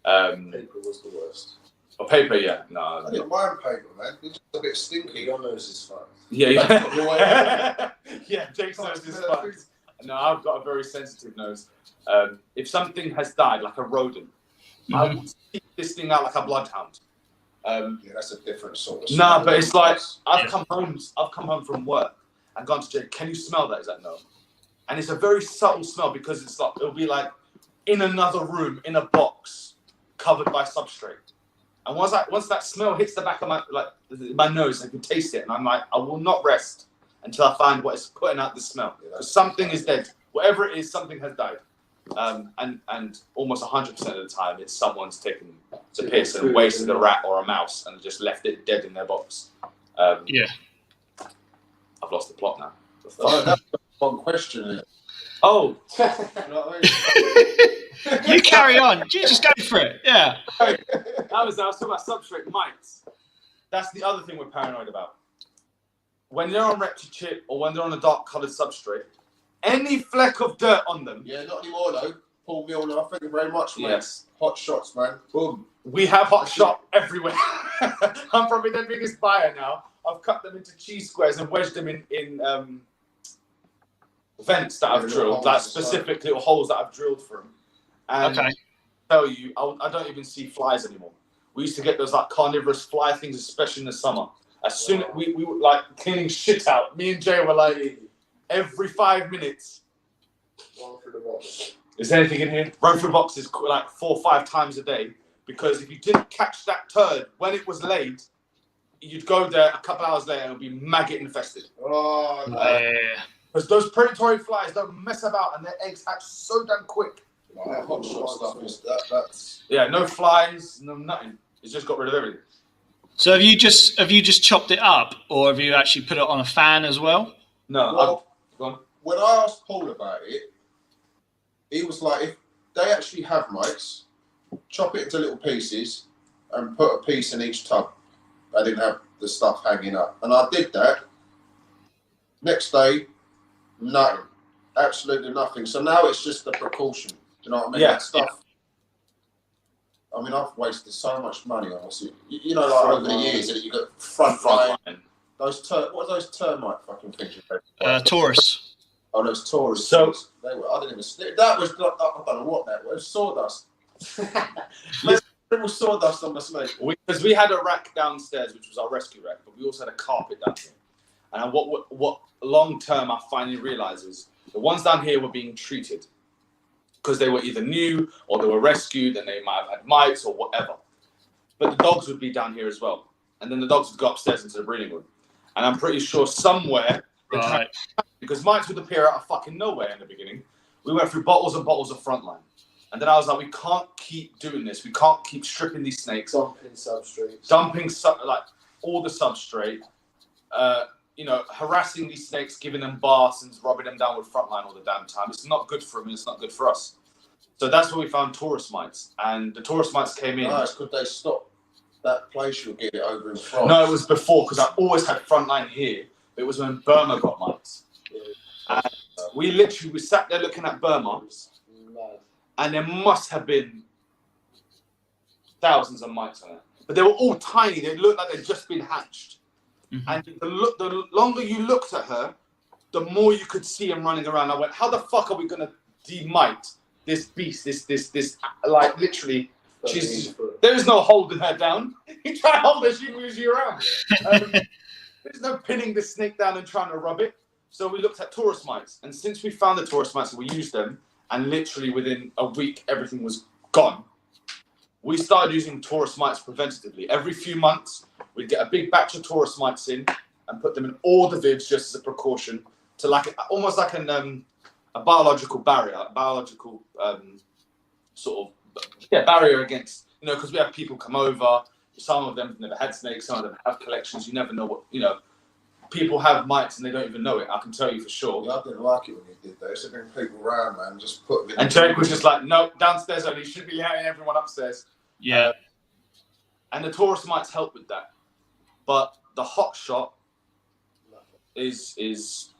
Paper was the worst.
Or paper, yeah. No,
I didn't mind paper, man. It's just a bit stinky.
Your nose is fine.
Yeah. Yeah, Jake's nose is fine. No, I've got a very sensitive nose. If something has died, like a rodent, I will seek this thing out like a bloodhound.
Yeah, that's a different sort of.
No, but it's like I've come home from work and gone to Jake. Can you smell that? He's like, no. And it's a very subtle smell because it's like it'll be like in another room in a box covered by substrate. And once that smell hits the back of my nose, I can taste it, and I'm like, I will not rest until I find what is putting out the smell. Because something is dead. Whatever it is, something has died. And almost 100% of the time, it's someone's taken the piss and wasted a rat or a mouse and just left it dead in their box.
Yeah.
I've lost the plot now.
That's one question.
Oh.
You know what I mean?
You carry on. You just go for it. Yeah.
I was talking about substrate mites. That's the other thing we're paranoid about. When they're on recti chip or when they're on a dark coloured substrate, any fleck of dirt on them.
Yeah, not anymore though. Paul Milner, thank you very much, man.
Yes.
Hot shots, man. Boom.
We have hot shot everywhere. I'm probably their biggest buyer now. I've cut them into cheese squares and wedged them in vents that I've drilled, like specific little holes that I've drilled for them. And I tell you, I don't even see flies anymore. We used to get those like carnivorous fly things, especially in the summer. As soon as we were like cleaning shit out, me and Jay were like, every 5 minutes.
Run through the box.
Is there anything in here? Run through boxes like 4 or 5 times a day. Because if you didn't catch that turd when it was laid, you'd go there a couple hours later and it would be maggot infested.
Oh, no.
Because those predatory flies don't mess about and their eggs hatch so damn quick.
That hot shot stuff is that's.
Yeah, no flies, no nothing. It's just got rid of everything.
So have you just chopped it up, or have you actually put it on a fan as well?
No.
Well,
go on.
when I asked Paul about it, he was like, if they actually have mites, chop it into little pieces and put a piece in each tub. I didn't have the stuff hanging up. And I did that, Next day, nothing. Absolutely nothing. So now it's just the precaution. You know what I mean?
Yeah.
That stuff. I mean, I've wasted so much money on this. You know, like over the years, that you got front line. Those what are those termite fucking things?
Taurus.
Oh, those Taurus.
So
they were. I didn't even. That was. I don't know what that was. Sawdust. Little sawdust on the snake.
Because we had a rack downstairs, which was our rescue rack, but we also had a carpet down here. And what long term I finally realized is the ones down here were being treated because they were either new or they were rescued and they might have had mites or whatever. But the dogs would be down here as well. And then the dogs would go upstairs into the breeding room. And I'm pretty sure somewhere, because mites would appear out of fucking nowhere in the beginning, we went through bottles and bottles of Frontline. And then I was like, we can't keep doing this. We can't keep stripping these snakes.
Dumping substrates.
Like all the substrate. Harassing these snakes, giving them baths and rubbing them down with Frontline all the damn time. It's not good for them. It's not good for us. So that's where we found Taurus mites. And the Taurus mites came in.
Nice. Could they stop that place you'll get it over in France?
No, it was before, because I always had Frontline here. But it was when Burma got mites. And we sat there looking at Burma. And there must have been thousands of mites on it. But they were all tiny. They looked like they'd just been hatched. Mm-hmm. And the longer you looked at her, the more you could see him running around. I went, how the fuck are we going to demite this beast? This like literally, there is no holding her down. You try to hold her, she moves you around. There's no pinning the snake down and trying to rub it. So we looked at Taurus mites. And since we found the Taurus mites, we used them. And literally within a week, everything was gone. We started using Taurus mites preventatively. Every few months, we'd get a big batch of Taurus mites in and put them in all the vids just as a precaution to almost like a biological barrier, a biological barrier against, because we have people come over. Some of them have never had snakes. Some of them have collections. You never know what, people have mites and they don't even know it. I can tell you for sure.
Yeah, I didn't like it when you did that. It's bring people around, man. Just put them in.
And Jake was just like, no, downstairs only. You should be letting everyone upstairs.
Yeah.
And the Taurus mites help with that. But the hot shot is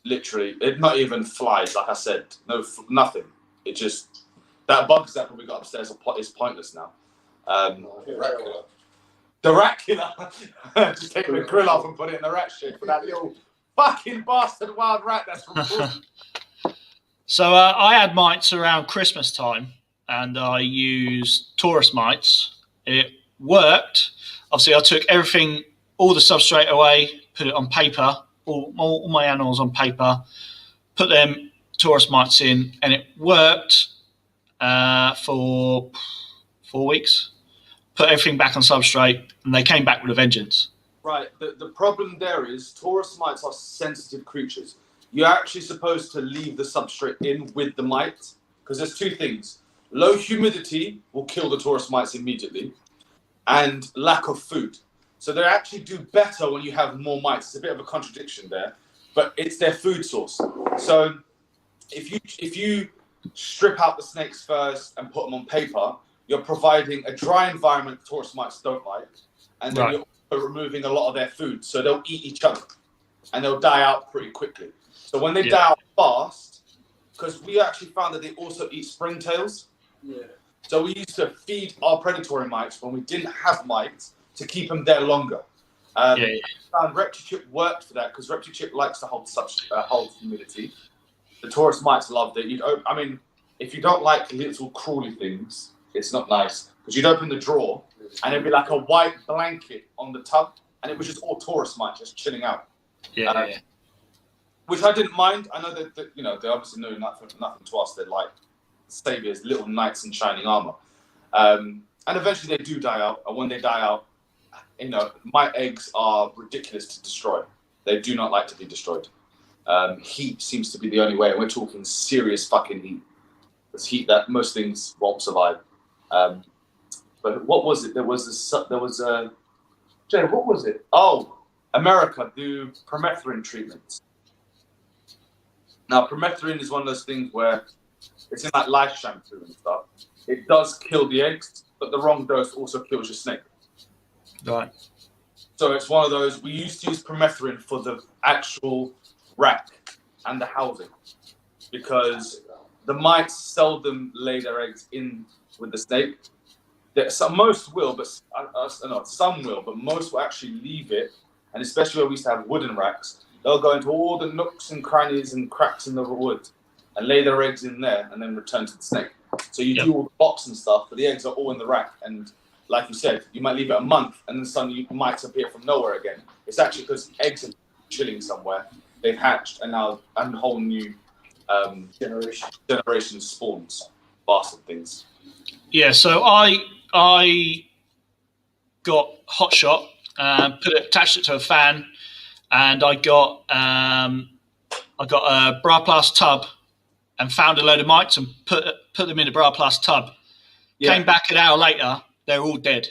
literally, it not even flies, like I said. No, nothing. It just, that bug zapper we got upstairs is pointless now. The rat killer. Just take the grill off and put it in the rat shit for that little fucking bastard wild rat that's from Brooklyn.
So I had mites around Christmas time and I used Taurus mites. It worked. Obviously, I took everything, all the substrate away, put it on paper, all my animals on paper, put them Taurus mites in, and it worked for 4 weeks. Put everything back on substrate, and they came back with a vengeance.
Right. The problem there is Taurus mites are sensitive creatures. You're actually supposed to leave the substrate in with the mite, because there's two things. Low humidity will kill the Taurus mites immediately, and lack of food. So they actually do better when you have more mites. It's a bit of a contradiction there, but it's their food source. So if you strip out the snakes first and put them on paper, you're providing a dry environment Taurus mites don't like, and then you're also removing a lot of their food. So they'll eat each other, and they'll die out pretty quickly. So when they die out fast, because we actually found that they also eat springtails. Yeah. So we used to feed our predatory mites when we didn't have mites to keep them there longer. Found ReptiChip worked for that because ReptiChip likes to hold humidity. The Taurus mites loved it. If you don't like little crawly things, it's not nice because you'd open the drawer and it'd be like a white blanket on the tub, and it was just all Taurus mites just chilling out. Which I didn't mind. I know that they obviously know nothing to us. They're like saviors, little knights in shining armor, and eventually they do die out. And when they die out, mite eggs are ridiculous to destroy. They do not like to be destroyed. Heat seems to be the only way, and we're talking serious fucking heat. There's heat that most things won't survive. But what was it? There was a Jay, what was it? Oh, America do permethrin treatments. Now, permethrin is one of those things where it's in like lice shampoo and stuff. It does kill the eggs, but the wrong dose also kills your snake.
Right.
So it's one of those, we used to use permethrin for the actual rack and the housing because the mites seldom lay their eggs in with the snake. Most will, but some will, but most will actually leave it. And especially where we used to have wooden racks, they'll go into all the nooks and crannies and cracks in the wood and lay their eggs in there and then return to the snake. So you do all the box and stuff, but the eggs are all in the rack. And like you said, you might leave it a month and then suddenly mites appear from nowhere again. It's actually because eggs are chilling somewhere. They've hatched and now a whole new generation spawns. Bastard things.
Yeah, so I got hot shot, attached it to a fan, and I got a Bra Plus tub and found a load of mites and put them in a Bra Plus tub. Yeah. Came back an hour later, they're all dead.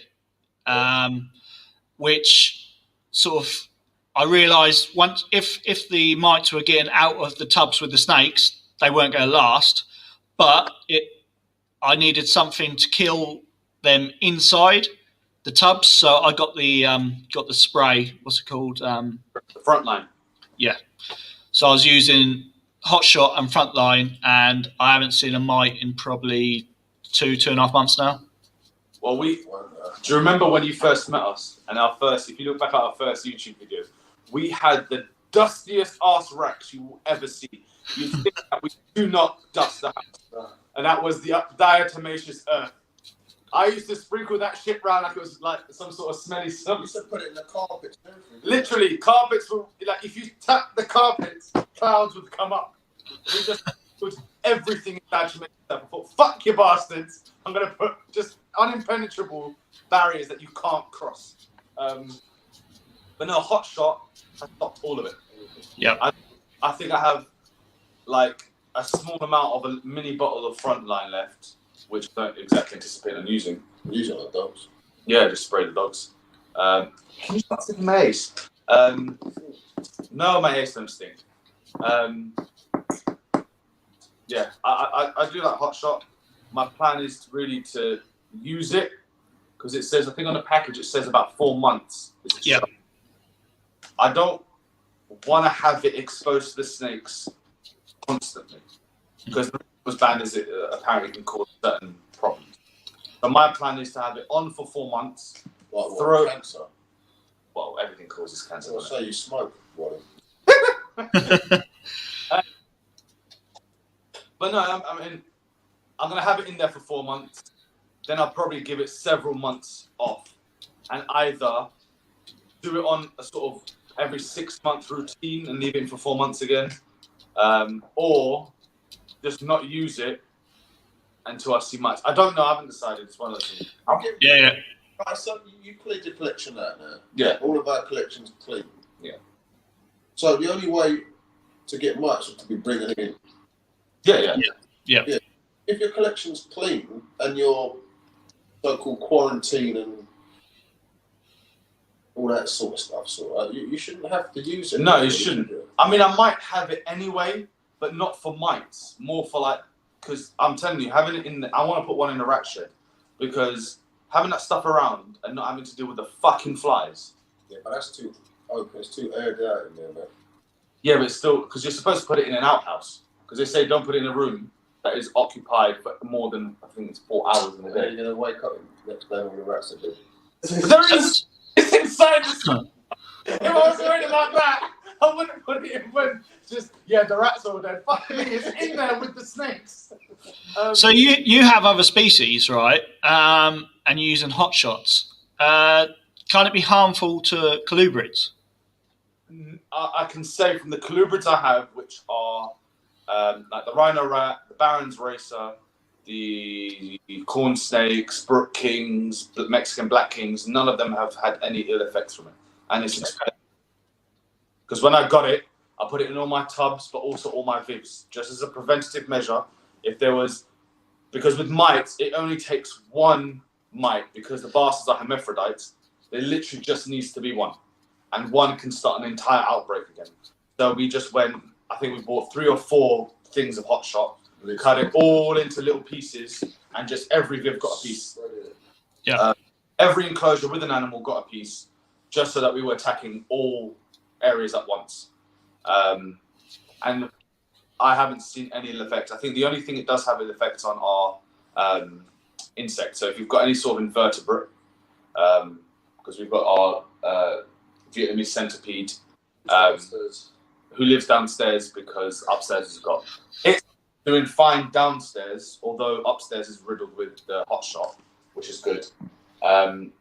Which sort of I realised once if the mites were getting out of the tubs with the snakes, they weren't going to last. But I needed something to kill them inside the tubs, so I got the spray. What's it called?
The Frontline.
Yeah. So I was using Hot Shot and Frontline, and I haven't seen a mite in probably 2.5 months now.
Well, do you remember when you first met us? And if you look back at our first YouTube video, we had the dustiest ass racks you will ever see. You think that we do not dust the house, and that was the diatomaceous earth. I used to sprinkle that shit around like it was like some sort of smelly stuff.
You used to put it in the carpets.
Literally, carpets were like if you tap the carpets, clouds would come up. We just put everything in diatomaceous earth. I thought, fuck you bastards! I'm gonna put just unimpenetrable barriers that you can't cross. But no, Hot Shot has stopped all of it.
Yeah,
I think I have like a small amount of a mini bottle of Frontline left, which I don't exactly anticipate on using.
Use it on the dogs.
Yeah, just spray the dogs. Can you start sticking my ace? No, my ace don't stink. Yeah, I do like Hot Shot. My plan is to use it because it says, I think on the package it says about 4 months.
Yeah.
I don't want to have it exposed to the snakes constantly because the was banned as it apparently can cause certain problems. So my plan is to have it on for 4 months.
What cancer?
Well, everything causes cancer.
Well, say you smoke, Wally.
But no, I mean, I'm going to have it in there for 4 months. Then I'll probably give it several months off and either do it on a sort of every 6 month routine and leave it in for 4 months again, or just not use it until I see mites. I don't know. I haven't decided. It's one of those things.
Yeah.
Right, so you cleared your collection out now.
Yeah.
All of our collections clean.
Yeah.
So the only way to get mites is to be bringing it in.
Yeah.
If your collection's clean and your so-called quarantine and all that sort of stuff, you shouldn't have to use it.
No, you shouldn't. I mean, I might have it anyway, but not for mites. More for like, because I'm telling you, having it I want to put one in the rack shed because having that stuff around and not having to deal with the fucking flies.
Yeah, but that's too open. It's too aired out in there, man.
Yeah, but still, because you're supposed to put it in an outhouse. Because they say don't put it in a room that is occupied for more than, I think it's 4 hours in a day.
You're going to wake up next day when the rats are dead.
There is, it's inside the sun. If I was doing it like that, I wouldn't put it in when the rats are all dead. Fuck me, it's in there with the snakes.
So you have other species, right? And you're using Hot Shots. Can it be harmful to colubrids?
I can say from the colubrids I have, which are like the rhino rat, the Baron's racer, the corn snakes, brook kings, the Mexican black kings, none of them have had any ill effects from it. And it's expensive. Because when I got it, I put it in all my tubs, but also all my vivs, just as a preventative measure. Because with mites, it only takes one mite, because the bastards are hermaphrodites. There literally just needs to be one. And one can start an entire outbreak again. So we just went, I think we bought 3 or 4 things of Hot Shot, cut it all into little pieces, and just every viv got a piece.
Yeah.
Every enclosure with an animal got a piece. just so that we were attacking all areas at once. And I haven't seen any ill effects. I think the only thing it does have ill effects on are insects. So if you've got any sort of invertebrate, because we've got our Vietnamese centipede who lives downstairs because upstairs has got. It's doing fine downstairs, although upstairs is riddled with the hot shot, which is good. And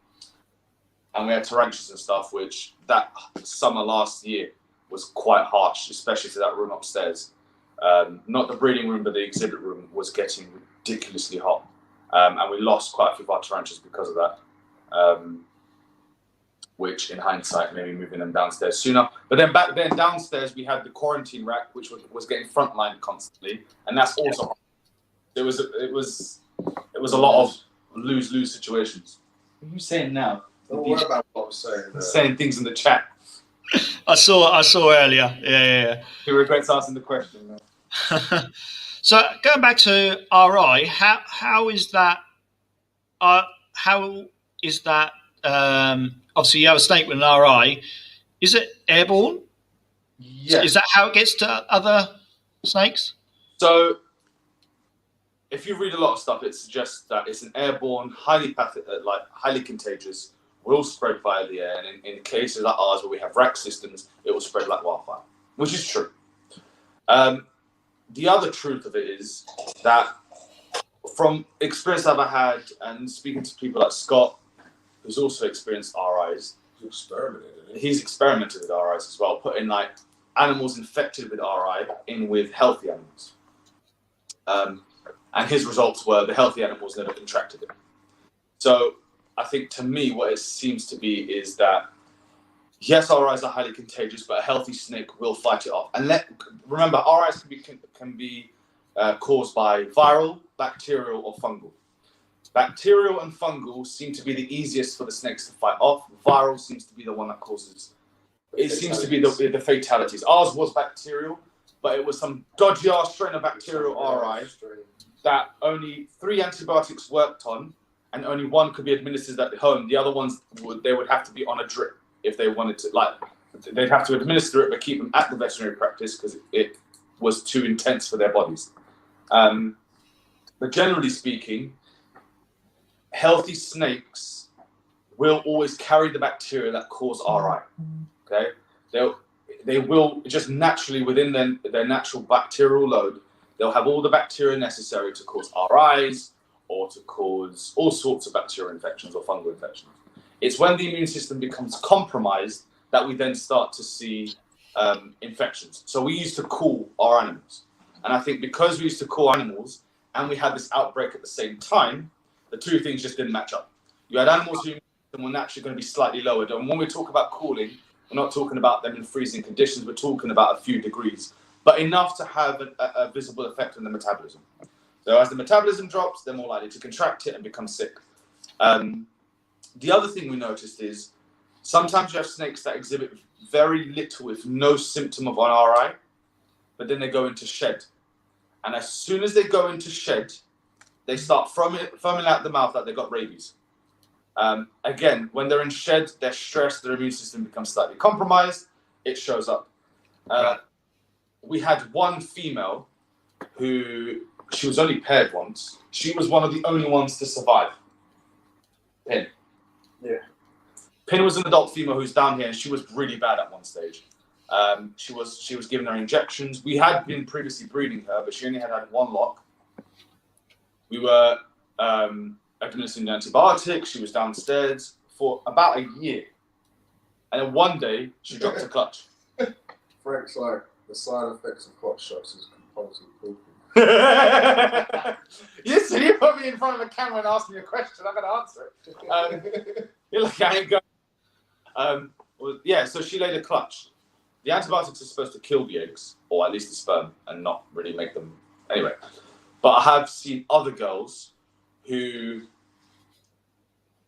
we had tarantulas and stuff, which that summer last year was quite harsh, especially to that room upstairs. Not the breeding room, but the exhibit room was getting ridiculously hot. And we lost quite a few of our tarantulas because of that. Which in hindsight, maybe moving them downstairs sooner. But then back then downstairs, we had the quarantine rack, which was getting frontlined constantly. And that's also hot. It was a lot of lose-lose situations. What are you saying now?
Don't worry about what I'm saying.
Saying things in the chat.
I saw earlier. Yeah.
He regrets asking the question.
So going back to RI, how is that? How is that? Obviously, you have a snake with an RI. Is it airborne?
Yes.
Is that how it gets to other snakes?
So, if you read a lot of stuff, it suggests that it's an airborne, highly contagious, will spread via the air. And in cases like ours, where we have rack systems, it will spread like wildfire, which is true. The other truth of it is that, from experience I've had and speaking to people like Scott, who's also experienced RIs, he's experimented with RIs as well, putting like animals infected with RI in with healthy animals. And his results were the healthy animals never contracted it. So I think to me, what it seems to be is that, yes, RIs are highly contagious, but a healthy snake will fight it off. And remember, RIs can be caused by viral, bacterial, or fungal. Bacterial and fungal seem to be the easiest for the snakes to fight off. Viral seems to be the one that causes. It seems to be the fatalities. Ours was bacterial, but it was some dodgy ass strain of bacterial RI that only 3 antibiotics worked on, and only 1 could be administered at home. The other ones they would have to be on a drip if they wanted to. Like, they'd have to administer it, but keep them at the veterinary practice because it was too intense for their bodies. But generally speaking, healthy snakes will always carry the bacteria that cause RI. Okay, they will just naturally within their natural bacterial load, they'll have all the bacteria necessary to cause RIs or to cause all sorts of bacterial infections or fungal infections. It's when the immune system becomes compromised that we then start to see infections. So we used to cool our animals, and I think because we used to cool animals and we had this outbreak at the same time, the two things just didn't match up. You had animals who were naturally going to be slightly lowered. And when we talk about cooling, we're not talking about them in freezing conditions. We're talking about a few degrees, but enough to have a visible effect on the metabolism. So as the metabolism drops, they're more likely to contract it and become sick. The other thing we noticed is sometimes you have snakes that exhibit very little, if no symptom of an RI, but then they go into shed. And as soon as they go into shed, they start foaming out the mouth like they got rabies. Again, when they're in shed, they're stressed, their immune system becomes slightly compromised, it shows up. We had one female who, she was only paired once. She was one of the only ones to survive. Pin.
Yeah.
Pin was an adult female who's down here, and she was really bad at one stage. She was giving her injections. We had been previously breeding her, but she only had 1 lock. We were administering antibiotics. She was downstairs for about a year. And then one day, she dropped her clutch.
Frank's like, the side effects of hot shots is compulsive pooping.
Listen, you put me in front of a camera and asked me a question, I'm going to answer it. You're like, I ain't going. Yeah, so she laid a clutch. The antibiotics are supposed to kill the eggs, or at least the sperm, and not really make them. Anyway. But I have seen other girls who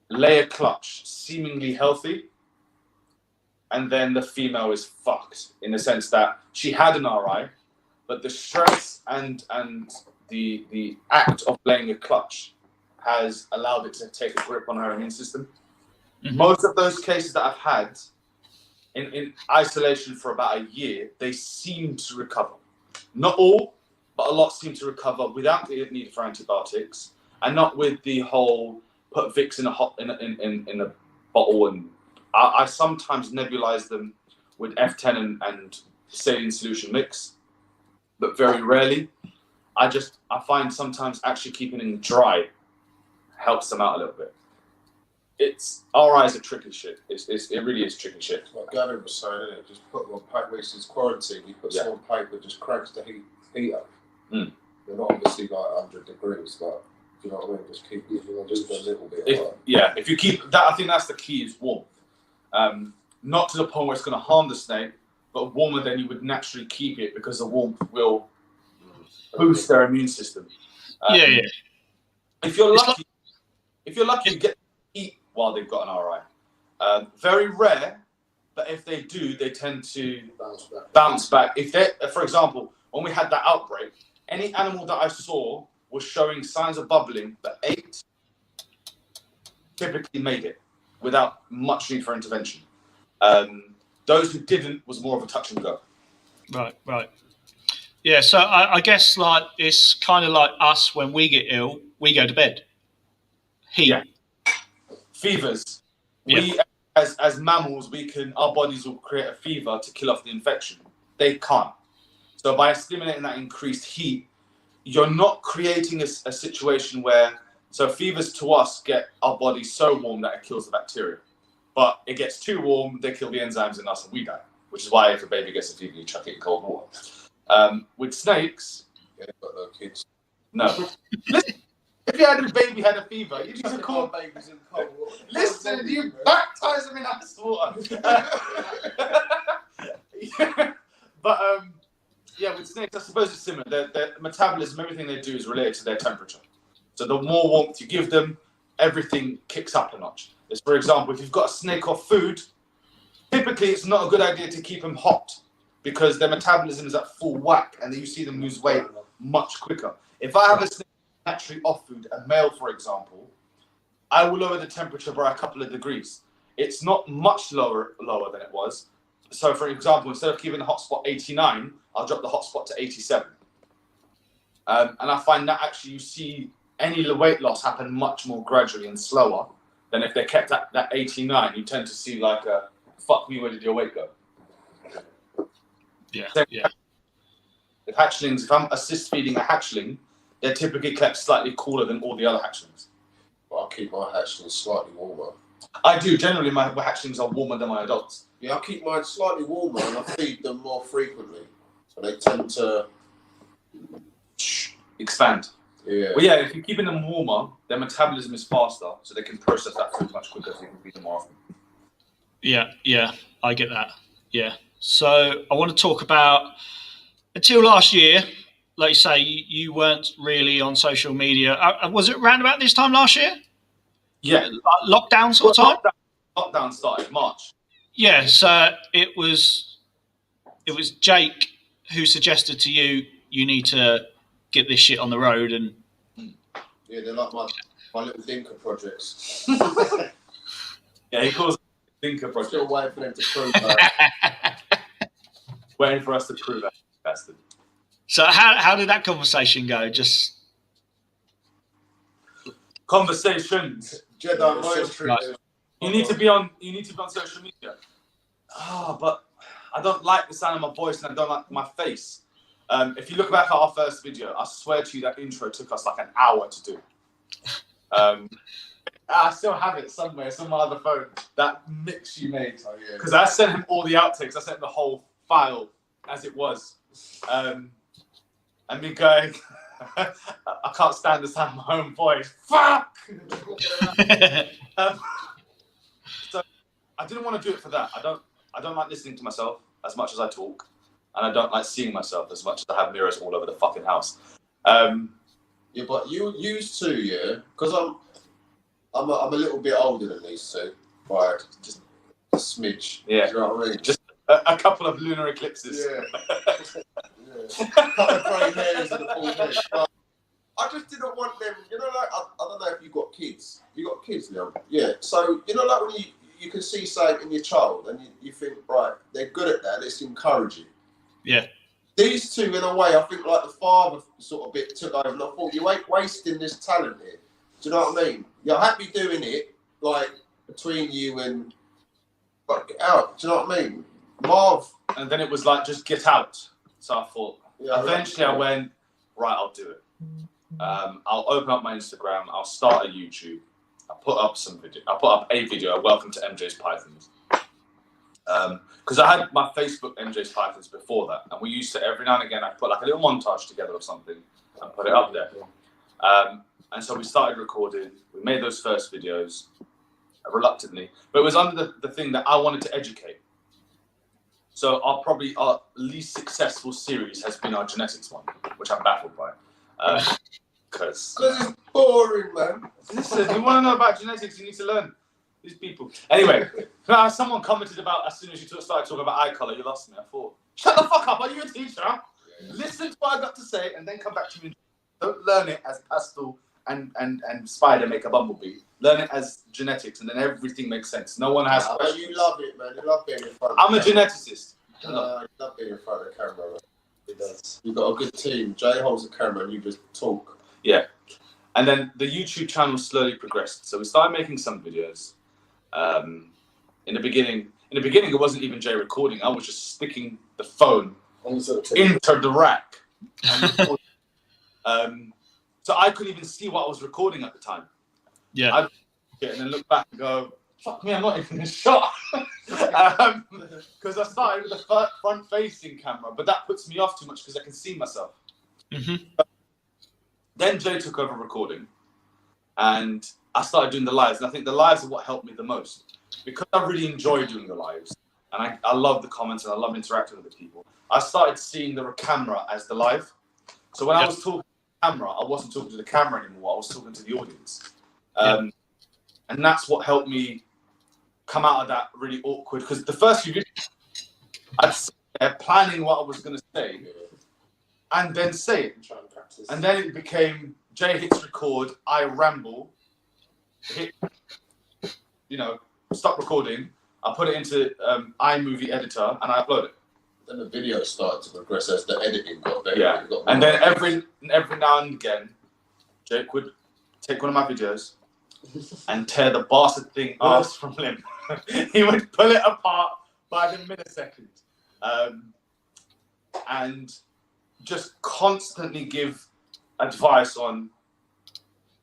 lay a clutch seemingly healthy, and then the female is fucked in the sense that she had an RI, but the stress and the act of laying a clutch has allowed it to take a grip on her immune system.
Mhm.
Most of those cases that I've had in isolation for about a year, they seem to recover. Not all, but a lot seem to recover without the need for antibiotics, and not with the whole put Vicks in a bottle. And I sometimes nebulize them with F10 and saline solution mix, but very rarely. I find sometimes actually keeping them dry helps them out a little bit. RI is a tricky shit. It really is tricky shit.
Like Gavin was saying, isn't it? Just put them on paper. When he's quarantine, you put some on paper, just cranks the heat up.
Mm.
They're not obviously like 100 degrees, but you know what I mean? Just keep it just a little bit.
If you keep that, I think that's the key is warmth. Not to the point where it's going to harm the snake, but warmer than you would naturally keep it because the warmth will boost their immune system. If you're lucky, you get heat while they've got an RI. Very rare, but if they do, they tend to bounce back. If they, for example, when we had that outbreak, any animal that I saw was showing signs of bubbling, but 8 typically made it without much need for intervention. Those who didn't was more of a touch and go.
Right. Yeah, so I guess like it's kind of like us when we get ill, we go to bed. Heat.
Yeah. Fevers. We, as mammals, our bodies will create a fever to kill off the infection. They can't. So by stimulating that increased heat, you're not creating a situation where, so fevers to us get our body so warm that it kills the bacteria. But it gets too warm, they kill the enzymes in us and we die. Which is why if a baby gets a fever, you chuck it in cold water. With snakes,
but no kids.
No. Listen, if you had a baby had a fever, you just call
babies in cold water.
Listen, you baptize them in ice water. But with snakes, I suppose it's similar. Their metabolism, everything they do is related to their temperature. So the more warmth you give them, everything kicks up a notch. As for example, if you've got a snake off food, typically it's not a good idea to keep them hot because their metabolism is at full whack and you see them lose weight much quicker. If I have a snake naturally off food, a male for example, I will lower the temperature by a couple of degrees. It's not much lower than it was. So for example, instead of keeping the hotspot 89, I'll drop the hotspot to 87. And I find that actually you see any weight loss happen much more gradually and slower than if they're kept at that 89. You tend to see like a, fuck me, where did your weight go?
Yeah.
If hatchlings, if I'm assist feeding a hatchling, they're typically kept slightly cooler than all the other hatchlings.
But I keep my hatchlings slightly warmer.
I do. Generally, my hatchlings are warmer than my adults.
Yeah, I keep mine slightly warmer and I feed them more frequently. So they tend to
expand.
Yeah.
Well, yeah, if you're keeping them warmer, their metabolism is faster, so they can process that food much quicker, so you can feed them more often.
Yeah, I get that. Yeah. So I want to talk about, until last year, like you say, you weren't really on social media. Was it around about this time last year?
Yeah.
Lockdown sort of time?
Lockdown started March.
Yeah, so it was Jake who suggested to you, you need to get this shit on the road. And
yeah, they're like my little Dinker projects.
Yeah, he calls it Dinker project.
Still waiting for them to prove that.
Waiting for us to prove that. Bastard.
So how did that conversation go? Just
conversations.
Jedi mind trick.
Right.
You need to be on social media. But I don't like the sound of my voice and I don't like my face. If you look back at our first video, I swear to you that intro took us like an hour to do. I still have it somewhere. It's on my other phone. That mix you made. Because I sent him all the outtakes. I sent him the whole file as it was. And me going, I can't stand the sound of my own voice. Fuck! So I didn't want to do it for that. I don't like listening to myself as much as I talk. And I don't like seeing myself as much as I have mirrors all over the fucking house.
Yeah, but you used to, yeah? Because I'm a little bit older than these two. By just a smidge.
Yeah.
Do you know what I mean?
Just a couple of lunar eclipses.
Yeah. A couple of grey hairs and a bald head. But I just didn't want them. You know, like I don't know if you got kids. You got kids, Leon? Yeah. So you know, like when you can see something in your child and you think, right, they're good at that. Let's encourage it.
Yeah.
These two, in a way, I think like the father sort of bit took over, and I thought you ain't wasting this talent here. Do you know what I mean? You're happy doing it, like between you and like get out. Do you know what I mean? Marv.
And then it was like, just get out. So I thought,
Yeah,
eventually I went, right, I'll do it. I'll open up my Instagram. I'll start a YouTube. I'll put up some video. I'll put up a video. Welcome to MJ's Pythons. Because I had my Facebook MJ's Pythons before that, and we used to every now and again I put like a little montage together or something and put it up there. And so we started recording. We made those first videos reluctantly, but it was under the thing that I wanted to educate. So our least successful series has been our genetics one, which I'm baffled by. Because
it's boring, man.
Listen, you want to know about genetics, you need to learn these people. Anyway, someone commented about as soon as you started talking about eye colour, you lost me. I thought, shut the fuck up, are you a teacher? Listen to what I got to say and then come back to me. Don't learn it as pastel and spider make a bumblebee. Learn it as genetics and then everything makes sense. No one has questions.
You love it, man. You love being in front of
I'm a geneticist.
You love being in front of the camera, man. He does. You've got a good team. Jay holds the camera and you just talk.
Yeah. And then the YouTube channel slowly progressed. So we started making some videos. In the beginning, it wasn't even Jay recording. I was just sticking the phone into the rack. So I couldn't even see what I was recording at the time.
Yeah.
I'd and then look back and go, fuck me, I'm not even in shot. Because I started with a front-facing camera, but that puts me off too much because I can see myself.
Mm-hmm.
Then Jay took over recording, and I started doing the lives. And I think the lives are what helped me the most because I really enjoy doing the lives, and I love the comments and I love interacting with the people. I started seeing the camera as the live. So when I was talking to the camera, I wasn't talking to the camera anymore. I was talking to the audience. And that's what helped me come out of that really awkward, because the first few videos, I'd sit there planning what I was going to say and then say it. And then it became Jay hits record, I ramble, hit, stop recording, I put it into iMovie editor and I upload it.
Then the video started to progress as the editing got better.
Yeah, and then every now and again, Jake would take one of my videos and tear the bastard thing ass from limb. He would pull it apart by the millisecond. And just constantly give advice on,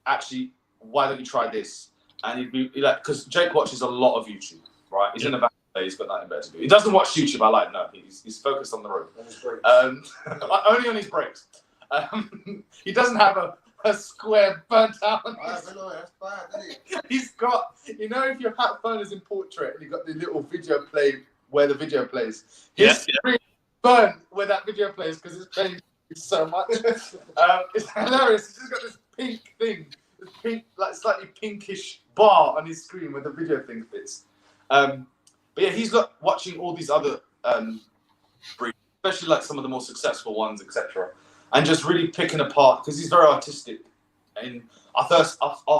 actually, why don't you try this? And he'd be like, because Jake watches a lot of YouTube, right? He's in a bad day, he's got nothing better to do. He doesn't watch YouTube, I like, no, he's focused on the road. Only on his breaks. He doesn't have a square burnt out.
That's bad, isn't it?
He's got, if your phone is in portrait and you've got the little video play where the video plays, his screen burnt where that video plays because it's playing so much. It's hilarious. He's just got this pink thing, this pink, like slightly pinkish bar on his screen where the video thing fits. But yeah, he's watching all these other breeds, especially like some of the more successful ones, etc. And just really picking apart, because he's very artistic. And our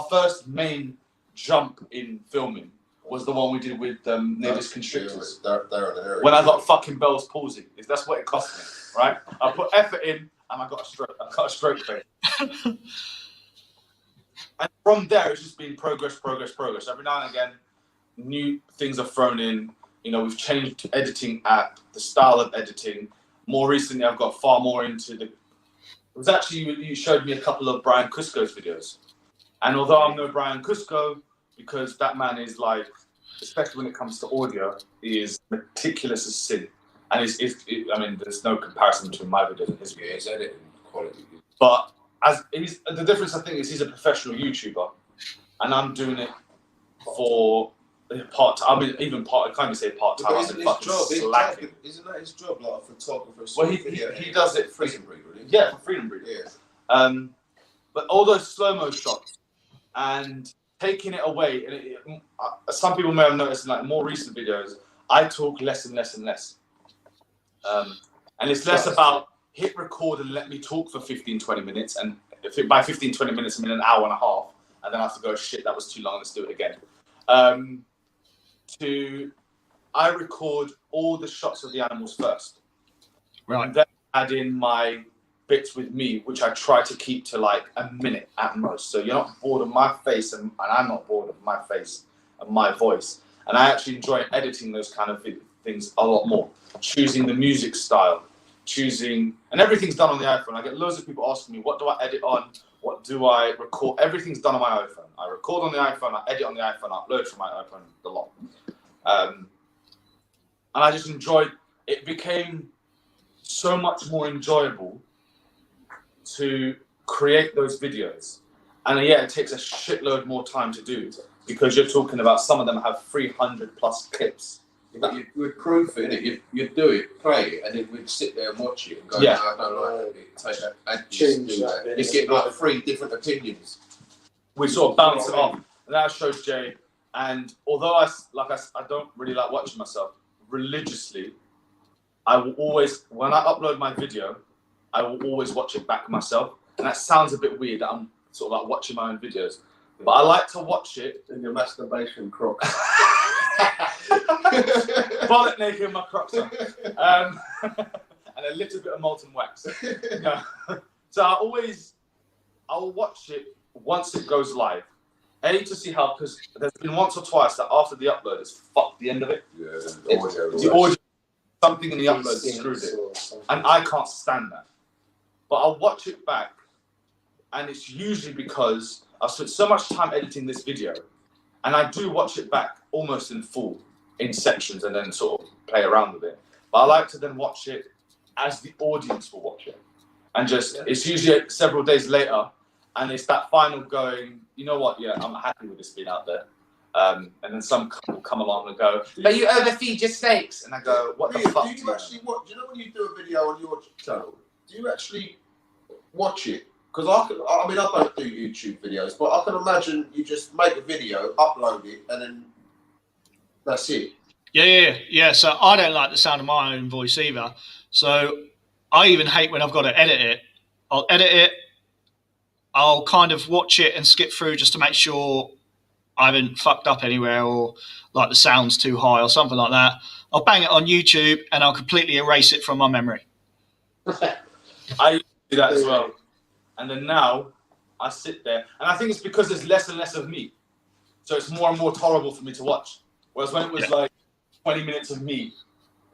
first main jump in filming was the one we did with Neighbours Constrictors. When I got fucking Bell's palsy. That's what it cost me, right? I put effort in and I got a stroke face. And from there, it's just been progress. Every now and again, new things are thrown in. We've changed editing app, the style of editing. More recently, I've got far more into the... It was actually, you showed me a couple of Brian Cusco's videos. And although I'm no Brian Cusco, because that man is like, especially when it comes to audio, he is meticulous as sin. And there's no comparison between my videos and his videos.
His editing quality.
But the difference, I think, is he's a professional YouTuber. And I'm doing it for part-time. I can't even say part-time.
Isn't that his job, like a photographer?
Well, he does it for
Freedom Breed, really?
Yeah, for Freedom Breed.
Yeah.
But all those slow-mo shots and taking it away, and some people may have noticed in like more recent videos, I talk less and less and less. And it's less about hit record and let me talk for 15, 20 minutes and by 15, 20 minutes, I mean an hour and a half, and then I have to go, shit, that was too long, let's do it again. I record all the shots of the animals first.
Right.
And then add in my bits with me, which I try to keep to like a minute at most. So you're not bored of my face, and I'm not bored of my face and my voice. And I actually enjoy editing those kind of things a lot more. Choosing the music style, and everything's done on the iPhone. I get loads of people asking me, what do I edit on? What do I record? Everything's done on my iPhone. I record on the iPhone, I edit on the iPhone, I upload from my iPhone a lot. And I just enjoyed it. Became so much more enjoyable to create those videos. And yeah, it takes a shitload more time to do because you're talking about some of them have 300 plus clips.
But you would proof it, innit? You'd do it, play it, and then we'd sit there and watch it and go,
Yeah.
no, I don't like it. Take that and
Change
do
that.
that. You get like 3 different opinions.
We sort of bounce it off. And that shows Jay. And although I don't really like watching myself religiously, I will always, when I upload my video, I will always watch it back myself. And that sounds a bit weird that I'm sort of like watching my own videos. But I like to watch it.
In your masturbation crocs.
Bonnet naked in my crocs on. And a little bit of molten wax. Yeah. So I'll watch it once it goes live. To see how, because there's been once or twice that after the upload, it's fucked the end of it.
Yeah,
The audio, something in the upload screwed it. And I can't stand that. But I'll watch it back, and it's usually because I've spent so much time editing this video, and I do watch it back almost in full, in sections, and then sort of play around with it. But I like to then watch it as the audience will watch it. And just, it's usually several days later, and it's that final going, you know what, yeah, I'm happy with this being out there. And then some will come along and go, but you overfeed your snakes. And I go, what the fuck?
Do you actually watch? Do you know when you do a video on your channel? Do you actually watch it? Because I don't do YouTube videos, but I can imagine you just make a video, upload it, and then that's it.
Yeah. So I don't like the sound of my own voice either. So I even hate when I've got to edit it. I'll edit it. I'll kind of watch it and skip through just to make sure I haven't fucked up anywhere or like the sound's too high or something like that. I'll bang it on YouTube and I'll completely erase it from my memory.
I do that as well. And then now I sit there, and I think it's because there's less and less of me. So it's more and more tolerable for me to watch. Whereas when it was like 20 minutes of me,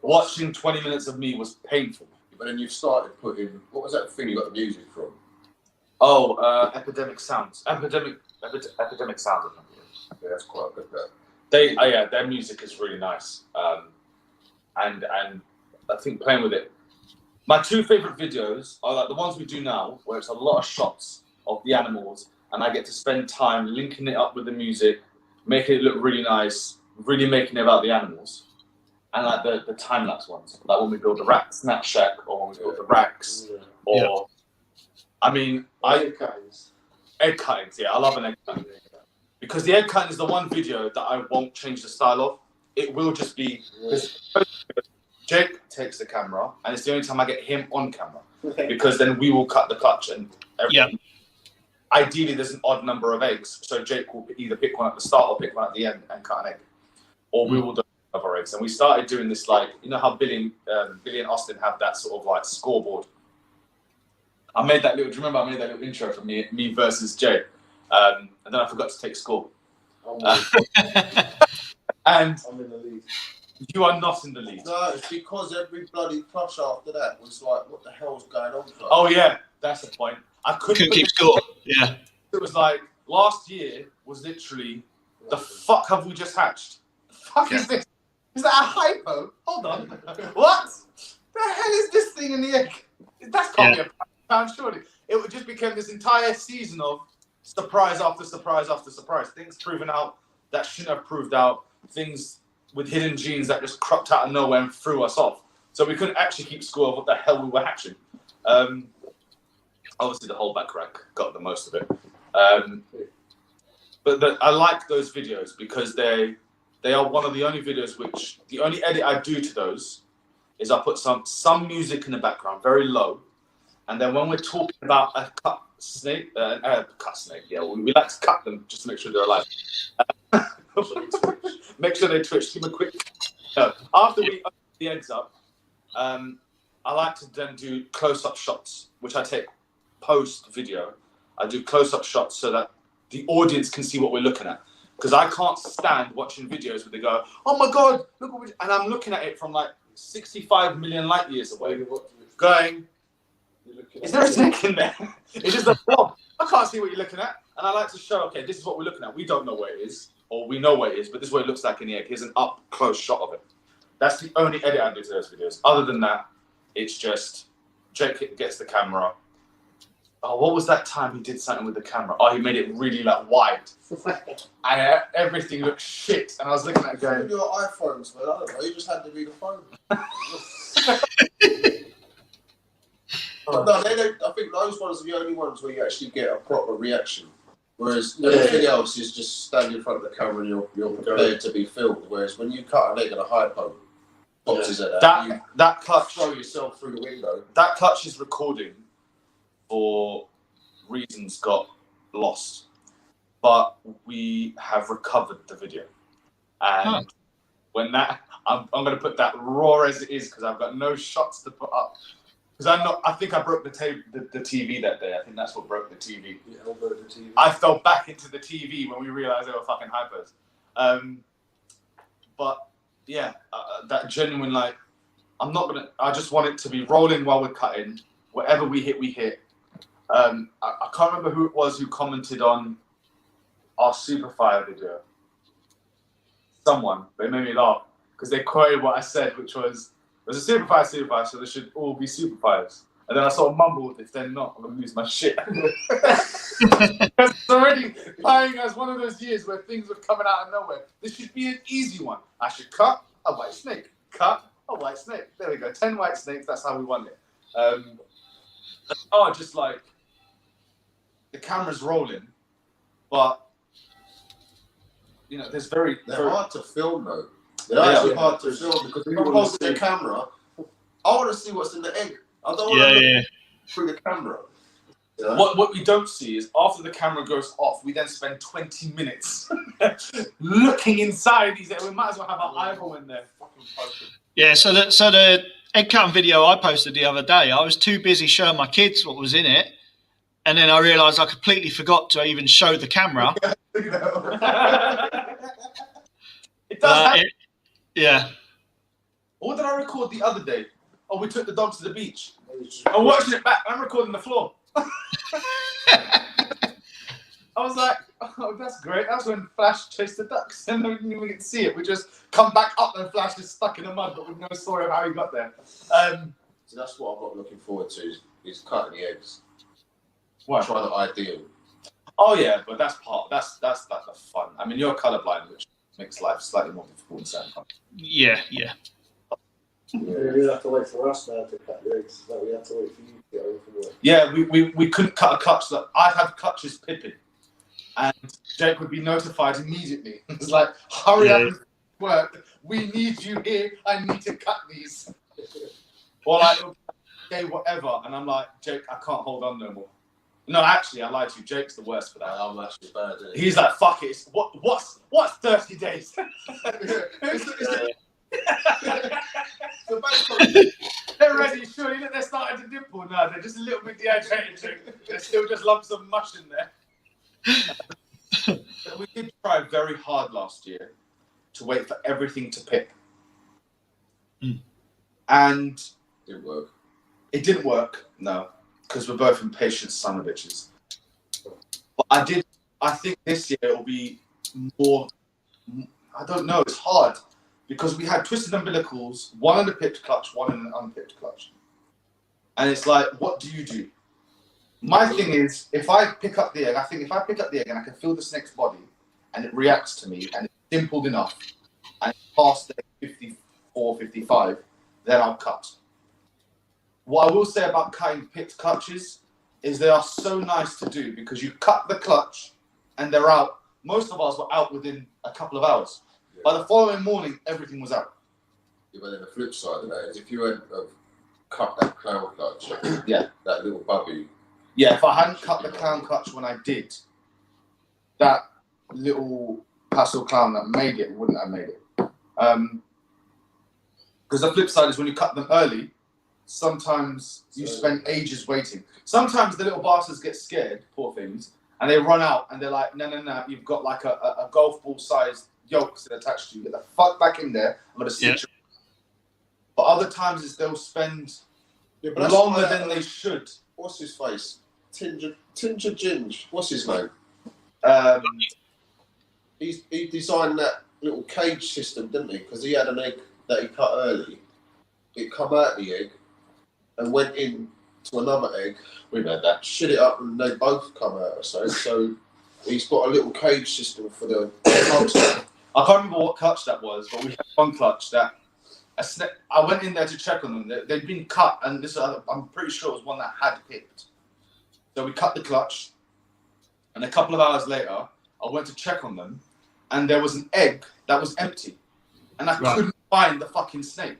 watching 20 minutes of me was painful.
But then you've started putting, what was that thing you got the music from?
Oh, Epidemic Sounds. Epidemic Sounds, I think it is.
Yeah, that's quite good. That.
Their music is really nice. And I think playing with it. My 2 favorite videos are like the ones we do now, where it's a lot of shots of the animals, and I get to spend time linking it up with the music, making it look really nice, really making it about the animals. And like the time-lapse ones, like when we build the Snap Shack, or when we build the racks, or I mean, egg cuttings. Yeah, I love an egg cutting because the egg cutting is the one video that I won't change the style of. It will just be Jake takes the camera, and it's the only time I get him on camera because then we will cut the clutch and everything. Ideally, there's an odd number of eggs, so Jake will either pick one at the start or pick one at the end and cut an egg, or we will do other eggs. And we started doing this, like, you know how Billy and Austin have that sort of like scoreboard. I made that little. Do you remember I made that little intro for me versus Jay, and then I forgot to take score. And
I'm in the lead.
You are not in the lead.
No, it's because every bloody clutch after that was like, what the hell's going on?
Oh yeah, that's the point. I couldn't
keep score. Yeah.
It was like last year was literally the fuck have we just hatched? The fuck is this? Is that a hypo? Hold on. What? The hell is this thing in the egg? That can't be a pound, surely. It would just become this entire season of surprise after surprise after surprise. Things proven out that shouldn't have proved out. Things with hidden genes that just cropped out of nowhere and threw us off. So we couldn't actually keep score of what the hell we were hatching. Obviously, the whole back rack got the most of it. But I like those videos because they are one of the only videos which, the only edit I do to those is I put some music in the background, very low, And then when we're talking about a cut snake, yeah, we like to cut them just to make sure they're alive. Make sure they twitch. Give them a quick. No, after we open the eggs up, I like to then do close-up shots, which I take post-video. I do close-up shots so that the audience can see what we're looking at. Because I can't stand watching videos where they go, "Oh my God, look what we..." And I'm looking at it from like 65 million light years away, going, "Is there a snake in there?" It's just a blob. I can't see what you're looking at. And I like to show, okay, this is what we're looking at. We don't know where it is, or we know where it is, but this is what it looks like in the egg. Here's an up-close shot of it. That's the only edit I do to those videos. Other than that, it's just Jake gets the camera. Oh, what was that time he did something with the camera? Oh, he made it really like wide, and everything looked shit. And I was looking at it going,
your iPhones, man. I don't know. You just had to be the phone. No, they don't. I think those ones are the only ones where you actually get a proper reaction. Whereas everything else is just standing in front of the camera and you're prepared to be filmed. Whereas when you cut an egg on a hypo, boxes at
that clutch,
throw yourself through the window.
That clutch is recording for reasons got lost, but we have recovered the video. And when that, I'm going to put that raw as it is because I've got no shots to put up. Because I think I broke the TV that day. I think that's what broke the TV.
You elbowed the TV.
I fell back into the TV when we realised they were fucking hypers. But yeah, that genuine, like, I just want it to be rolling while we're cutting. Whatever we hit, we hit. I can't remember who it was who commented on our Superfire video. Someone, they made me laugh because they quoted what I said, which was, "There's a Superfire, so they should all be Superfires." And then I sort of mumbled, "If they're not, I'm going to lose my shit." It's already playing as one of those years where things are coming out of nowhere. This should be an easy one. I should cut a white snake. Cut a white snake. There we go. 10 white snakes. That's how we want it. Just like the camera's rolling, but you know,
They're hard to film though. They're actually hard to film because if I'm holding the camera, I want to see what's in the egg. I don't want to look through the camera. Yeah.
What we don't see is after the camera goes off, we then spend 20 minutes looking inside these eggs. We might as well have our eyeball in there.
Yeah, so the egg cutting video I posted the other day, I was too busy showing my kids what was in it, and then I realised I completely forgot to even show the camera.
It does happen.
Yeah.
What did I record the other day? Oh, we took the dogs to the beach. I'm watching it back. I'm recording the floor. I was like, "Oh, that's great." That's when Flash chased the ducks, and we didn't even get to see it. We just come back up, and Flash is stuck in the mud, but with no story of how he got there.
So that's what I'm not looking forward to is cutting the eggs.
What?
Try the ideal.
Oh yeah, but that's like the fun. I mean, you're colorblind, which makes life slightly more difficult in certain times.
Yeah.
Yeah, you have to wait for us now to cut the eggs. So we have to wait for you to get over from work.
Yeah, we couldn't cut a clutch. That I'd had clutches pipping, and Jake would be notified immediately. It's like, "Hurry up and work. We need you here. I need to cut these." Or like, "Okay, whatever," and I'm like, "Jake, I can't hold on no more." No, actually, I lied to you. Jake's the worst for that.
I'm actually bad at it.
He's like, "Fuck it. What's 30 days?"
So basically,
They're ready, surely. Look, they're starting to dimple now. They're just a little bit dehydrated. There's still just lumps of mush in there. We did try very hard last year to wait for everything to pick. And
didn't work.
It didn't work, no, because we're both impatient son of bitches. But I think this year it will be more, I don't know, it's hard. Because we had twisted umbilicals, one in a pipped clutch, one in an unpipped clutch. And it's like, what do you do? My thing is, if I pick up the egg, I think if I pick up the egg and I can feel the snake's body and it reacts to me and it's dimpled enough and it's past day 54, 55, then I'll cut. What I will say about cutting pipped clutches is they are so nice to do because you cut the clutch and they're out. Most of ours were out within a couple of hours. By the following morning, everything was out.
Yeah, but then the flip side of that is if you had cut that clown clutch.
Yeah.
That little bubby.
Yeah, if I hadn't cut the clown clutch when I did, that little pastel clown that made it wouldn't have made it. Because the flip side is when you cut them early, sometimes you spend ages waiting. Sometimes the little bastards get scared, poor things, and they run out and they're like, no, you've got like a golf ball sized yoke still attached to you. Get the fuck back in there. I'm going to stitch you. But other times is they'll spend longer than they should.
What's his face? Tinger Ginge. What's his name? He designed that little cage system, didn't he? Because he had an egg that he cut early. It come out the egg and went in to another egg.
We've had that.
Shit it up and they both come out. So he's got a little cage system for the clutch.
I can't remember what clutch that was, but we had one clutch that I went in there to check on them. They'd been cut, and I'm pretty sure it was one that had picked. So we cut the clutch, and a couple of hours later, I went to check on them, and there was an egg that was empty, and I couldn't find the fucking snake.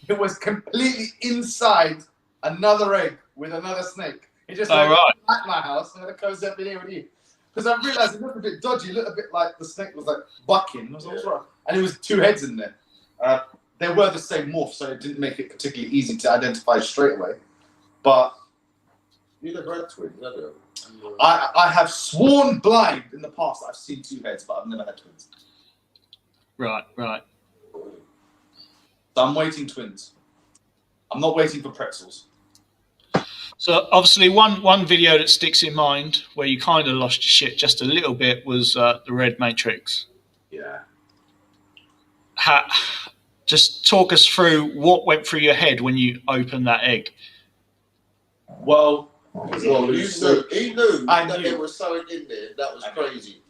It was completely inside another egg with another snake. It just at my house, and it goes up in here with you. Because I realised it looked a bit dodgy, a little bit like the snake was like bucking. I was like, what's wrong? And it was two heads in there. They were the same morph, so it didn't make it particularly easy to identify straight away. But
you never had twins, have you?
I have sworn blind in the past that I've seen two heads, but I've never had twins.
Right.
So I'm waiting twins. I'm not waiting for pretzels.
So obviously one video that sticks in mind where you kind of lost your shit just a little bit was the Red Matrix.
Yeah.
Just talk us through what went through your head when you opened that egg.
Well, he knew
I
that
knew.
there was something in there that was crazy.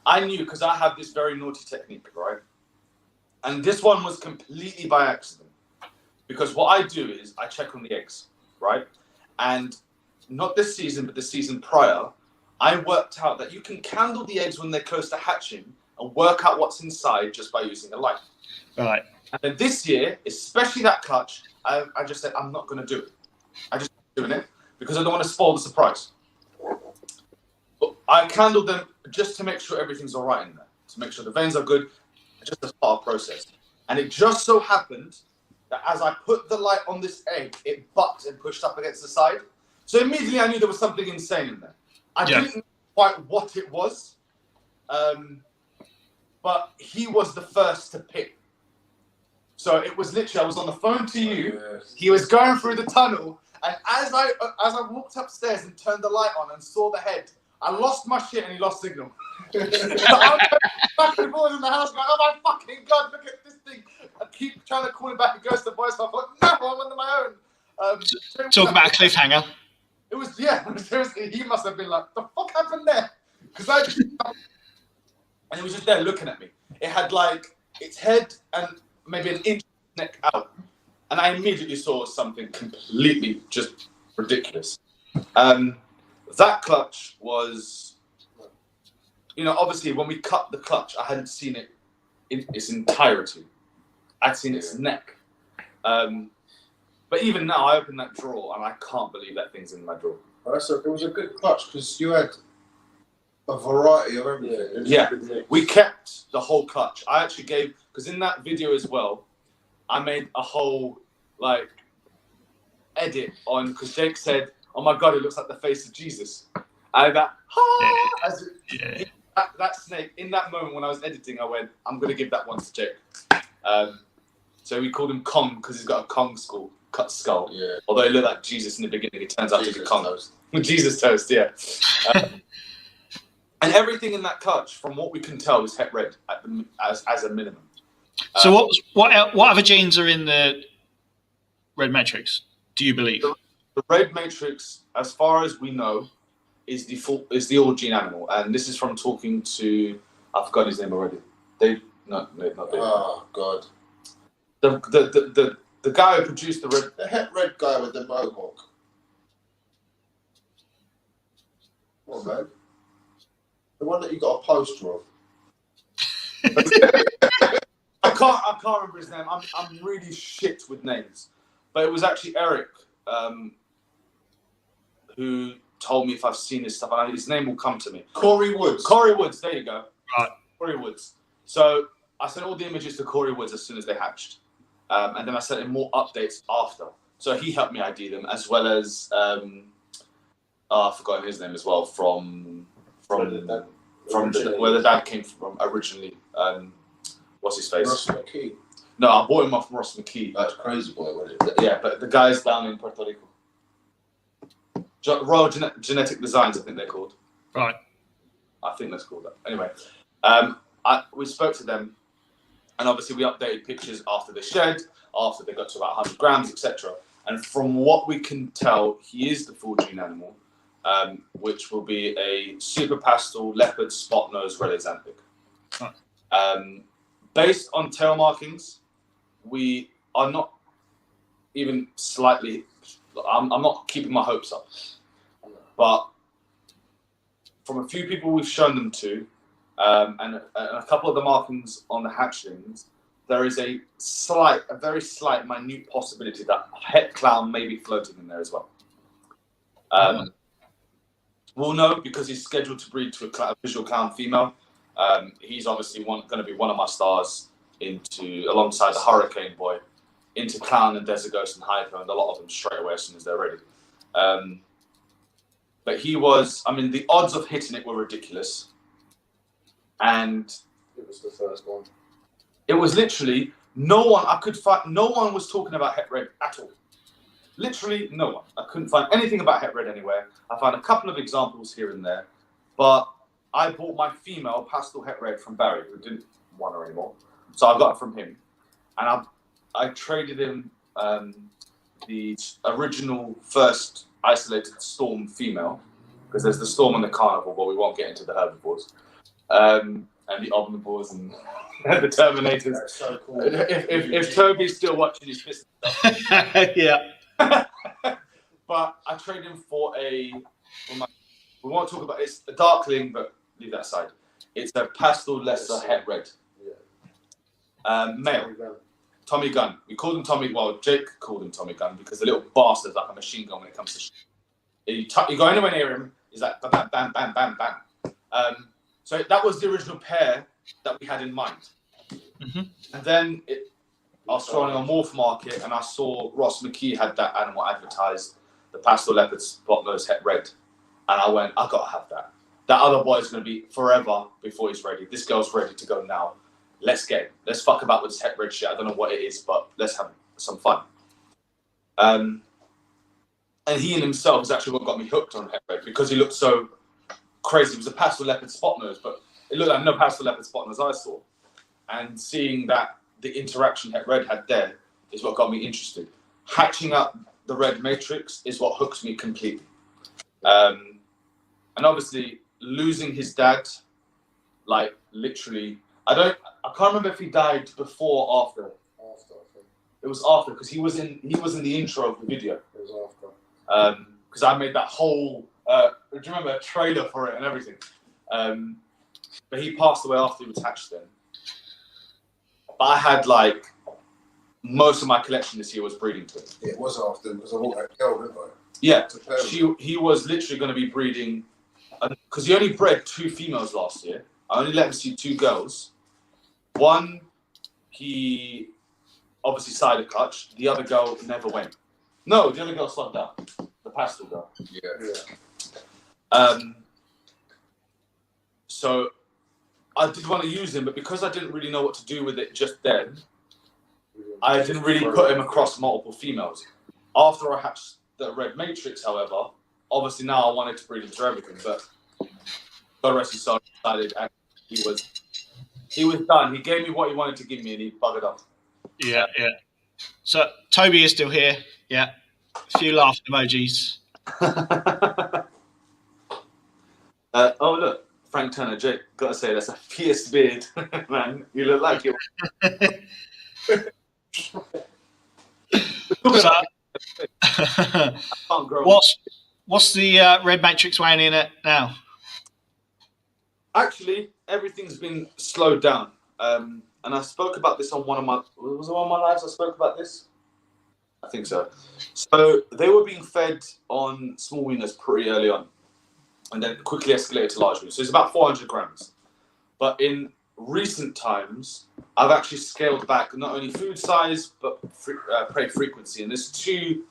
I knew because I have this very naughty technique, right? And this one was completely by accident. Because what I do is I check on the eggs, right? And not this season, but the season prior, I worked out that you can candle the eggs when they're close to hatching and work out what's inside just by using a light.
Right.
And then this year, especially that clutch, I just said, I'm not going to do it. I just doing it because I don't want to spoil the surprise. But I candled them just to make sure everything's all right in there, to make sure the veins are good, just as part of the process. And it just so happened that as I put the light on this egg, it bucked and pushed up against the side. So immediately I knew there was something insane in there. I didn't know quite what it was, but he was the first to pick. So it was literally, I was on the phone to you, he was going through the tunnel, and as I walked upstairs and turned the light on and saw the head, I lost my shit and he lost signal. So I'm back and forth in the house going, oh my fucking God, look at this thing. I keep trying to call him back, it goes to voice, I thought, no, I'm under my own.
Talk about a cliffhanger.
It was, seriously, he must have been like, the fuck happened there? And he was just there looking at me. It had like its head and maybe an inch neck out. And I immediately saw something completely just ridiculous. That clutch was, obviously when we cut the clutch, I hadn't seen it in its entirety. I'd seen its neck. But even now, I open that drawer and I can't believe that thing's in my drawer.
It was a good clutch because you had a variety of everything.
Yeah, we kept the whole clutch. I actually gave, because in that video as well, I made a whole edit on, because Jake said, oh my God, it looks like the face of Jesus. And that snake, in that moment when I was editing, I went, I'm going to give that one to Jake. So we called him Kong because he's got a Kong cut skull. Yeah. Although it looked like Jesus in the beginning, it turns out to be Kong. Toast. Jesus toast, yeah. And everything in that clutch, from what we can tell, is het red as a minimum.
So what other genes are in the Red Matrix, do you believe?
The Red Matrix, as far as we know, is the all gene animal. And this is from talking to, I forgot his name already. Not Dave.
Oh God.
The guy who produced the
het red guy with the mohawk. Come on, man. The one that you got a poster of.
I can't remember his name. I'm really shit with names. But it was actually Eric who told me if I've seen his stuff. And his name will come to me.
Corey Woods.
Corey Woods, there you go.
Right.
Corey Woods. So I sent all the images to Corey Woods as soon as they hatched. And then I sent him more updates after. So he helped me ID them, as well as, I've forgotten his name as well, from where the dad came from originally. What's his face?
Ross McKee.
No, I bought him off from Ross McKee.
That's crazy boy, wasn't it?
Yeah, but the guys down in Puerto Rico. Royal Genetic Designs, I think they're called.
Right.
I think that's called that. Anyway, we spoke to them, and obviously we updated pictures after they shed, after they got to about 100 grams, etc. And from what we can tell, he is the full gene animal, which will be a super pastel leopard spot nose red xanthic.
Right.
Based on tail markings, we are not even slightly. I'm not keeping my hopes up, but from a few people we've shown them to, and a couple of the markings on the hatchlings, there is a very slight, minute possibility that het clown may be floating in there as well. We'll know because he's scheduled to breed to a visual clown female. He's obviously going to be one of my stars alongside the Hurricane Boy, into Clown and Desert Ghost and Hyper, and a lot of them straight away as soon as they're ready. But he was, the odds of hitting it were ridiculous. And
It was the first one.
it was literally no one was talking about het red at all. Literally no one. I couldn't find anything about het red anywhere. I found a couple of examples here and there, but I bought my female pastel het red from Barry, who didn't want her anymore. So I got it from him. And I traded him the original first isolated Storm female, because there's the Storm and the Carnival, but we won't get into the herbivores. And the omnivores and the Terminators.
That's so cool.
If Toby's still watching his fist.
Yeah.
But I traded him for we won't talk about it's a darkling, but leave that aside. It's a pastel lesser het red. Male. Tommy Gun. We called him Tommy. Well, Jake called him Tommy Gun because the little bastard's like a machine gun when it comes to shit. You go anywhere near him, he's like bam, bam, bam, bam, bam. So that was the original pair that we had in mind.
Mm-hmm.
And then I was scrolling on Morph Market and I saw Ross McKee had that animal advertised, the pastel leopard spot nose het red. And I went, I gotta have that. That other boy's gonna be forever before he's ready. This girl's ready to go now. Let's get him. Let's fuck about with this het red shit. I don't know what it is, but let's have some fun. And he in himself is actually what got me hooked on het red because he looked so crazy. It was a pastel leopard spot nose, but it looked like no pastel leopard spot nose I saw. And seeing that the interaction het red had there is what got me interested. Hatching up the red matrix is what hooks me completely. And obviously losing his dad, like literally, I can't remember if he died before or after.
After, I think.
It was after because he was in the intro of the video.
It was after.
Because I made that whole do you remember a trailer for it and everything. But he passed away after he was hatched then. But I had like most of my collection this year was breeding to him.
Yeah, it was after because I bought that girl, didn't I?
Yeah, he was literally going to be breeding because he only bred 2 females last year. I only let him see 2 girls. One, he obviously sided clutch. The other girl never went. No, the other girl slugged out. The pastel girl.
Yeah.
So I did want to use him, but because I didn't really know what to do with it just then, I didn't really put him across multiple females. After I hatched the red matrix, however, obviously now I wanted to breed him to everything, but God rest his soul, decided he was done. He gave me what he wanted to give me and he buggered off.
Yeah, yeah. So Toby is still here. Yeah. A few laugh emojis.
Oh look, Frank Turner, Jake, gotta say that's a fierce beard, man. You look like you. Can't grow.
What's the red matrix weighing in at now?
Actually, everything's been slowed down. And I spoke about this on one of my lives. I spoke about this. I think so. So they were being fed on small weaners pretty early on, and then quickly escalated to large weaners. So it's about 400 grams. But in recent times, I've actually scaled back not only food size but prey frequency, and there's two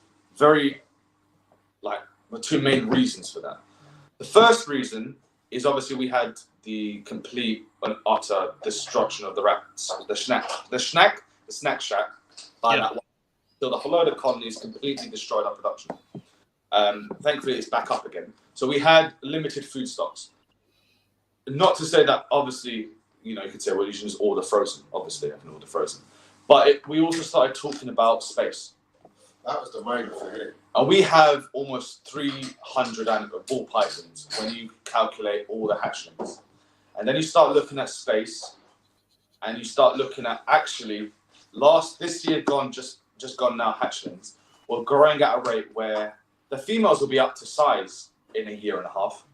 main reasons for that. The first reason is obviously we had the complete and utter destruction of the rats, the snack shack by that one. So the whole load of colonies completely destroyed our production. Thankfully, it's back up again. So we had limited food stocks. Not to say that, obviously, you could say, well, you should just order frozen. Obviously, I can order frozen. But we also started talking about space.
That was the main thing.
And we have almost 300 ball pythons when you calculate all the hatchlings. And then you start looking at space, and you start looking at actually this year just gone now, hatchlings were growing at a rate where the females will be up to size in a year and a half.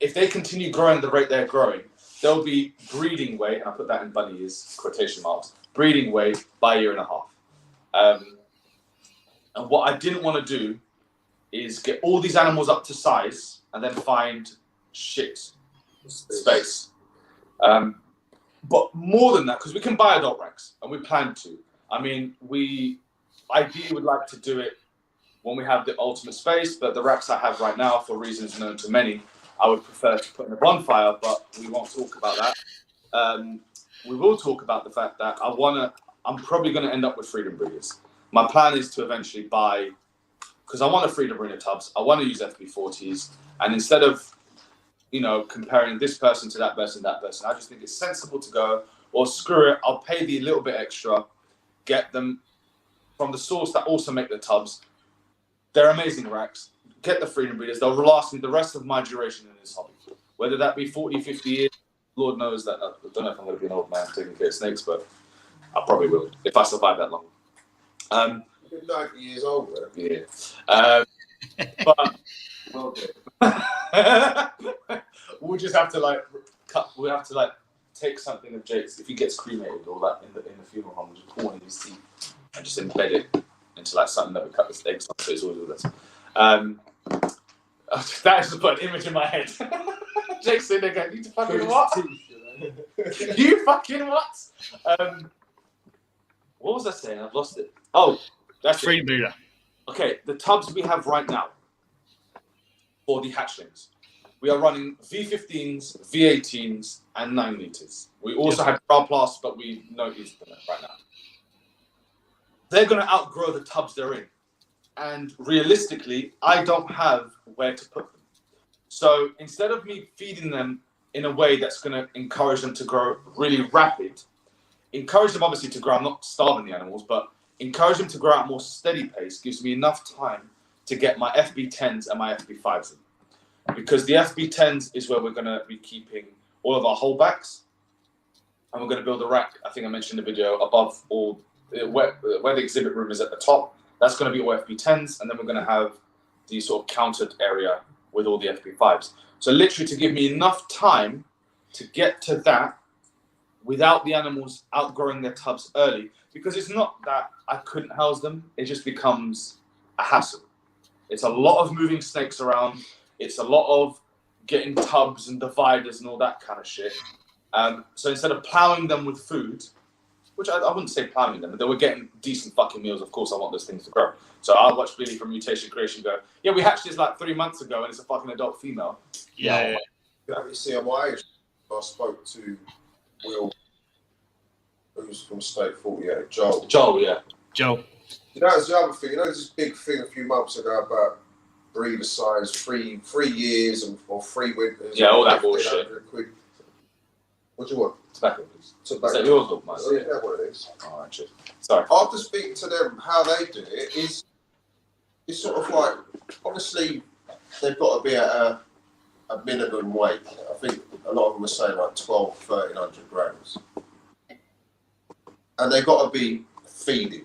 If they continue growing the rate they're growing, they'll be breeding weight, and I put that in bunny ears, quotation marks, breeding weight by a year and a half. And what I didn't want to do is get all these animals up to size and then find shit space. But more than that, because we can buy adult racks, and we plan to. I mean, we ideally would like to do it when we have the ultimate space, but the racks I have right now, for reasons known to many, I would prefer to put in a bonfire, but we won't talk about that. We will talk about the fact that I'm probably going to end up with freedom breeders. My plan is to eventually buy, because I want a freedom breeder tubs, I want to use FB40s, and instead of, comparing this person to that person, I just think it's sensible to go, or screw it, I'll pay the little bit extra, get them from the source that also make the tubs. They're amazing racks. Get the freedom breeders. They'll last me the rest of my duration in this hobby. Whether that be 40, 50 years, Lord knows that. I don't know if I'm going to be an old man taking care of snakes, but I probably will if I survive that long.
You're 90 years old, bro.
Yeah. But well, we'll just have to we'll have to take something of Jake's if he gets cremated or that in the funeral home, just pour in his teeth and just embed it into something that would cut his legs off. So it's always with us. That just put an image in my head. Jake's sitting there going, "You fucking what? You fucking what?" What was I saying? I've lost it. Oh, that's
Free breeder.
Okay, the tubs we have right now for the hatchlings. We are running V15s, V18s, and 9 liters. We also have brown plus, but we no use them right now. They're going to outgrow the tubs they're in. And realistically, I don't have where to put them. So instead of me feeding them in a way that's going to encourage them to grow really rapid, encourage them obviously to grow, I'm not starving the animals, but encourage them to grow at a more steady pace gives me enough time to get my FB10s and my FB5s in. Because the FB10s is where we're going to be keeping all of our holdbacks. And we're going to build a rack, I think I mentioned in the video, above all, where the exhibit room is at the top. That's going to be all FB10s. And then we're going to have the sort of countered area with all the FB5s. So literally to give me enough time to get to that without the animals outgrowing their tubs early. Because it's not that I couldn't house them. It just becomes a hassle. It's a lot of moving snakes around. It's a lot of getting tubs and dividers and all that kind of shit. So instead of plowing them with food, which I wouldn't say plowing them, but they were getting decent fucking meals. Of course, I want those things to grow. So I watched Billy from Mutation Creation go, yeah, we hatched this 3 months ago and it's a fucking adult female.
Yeah.
You see, at my age, I spoke to Will, who's from State 48, Joel.
Joe.
That's the other thing. There's this big thing a few months ago about breeder size, 3 years or 3 winters.
Yeah, all that bullshit.
Quid. What do you want?
Tobacco, please.
Tobacco.
Is that yours or mine?
Yeah, that's what it is.
All right, shit. Sorry.
After speaking to them, how they do it is it's sort of obviously, they've got to be at a minimum weight. I think a lot of them are saying 1,300 grams. And they've got to be feeding. Do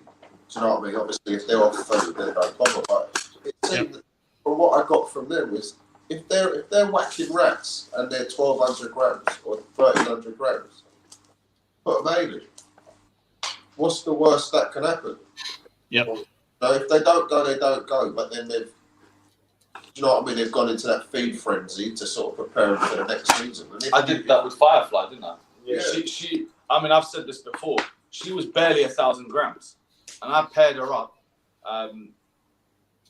you know what I mean? Obviously, if they're off food, then no problem. But it seemed that from what I got from them is if they're whacking rats and they're 1,200 grams or 1,300 grams, put a baby. What's the worst that can happen?
Yep.
So if they don't go, they don't go. But then do you know what I mean? They've gone into that feed frenzy to sort of prepare them for the next season. And
I did that with Firefly, didn't I?
Yeah.
She. I mean, I've said this before. She was barely 1,000 grams, and I paired her up.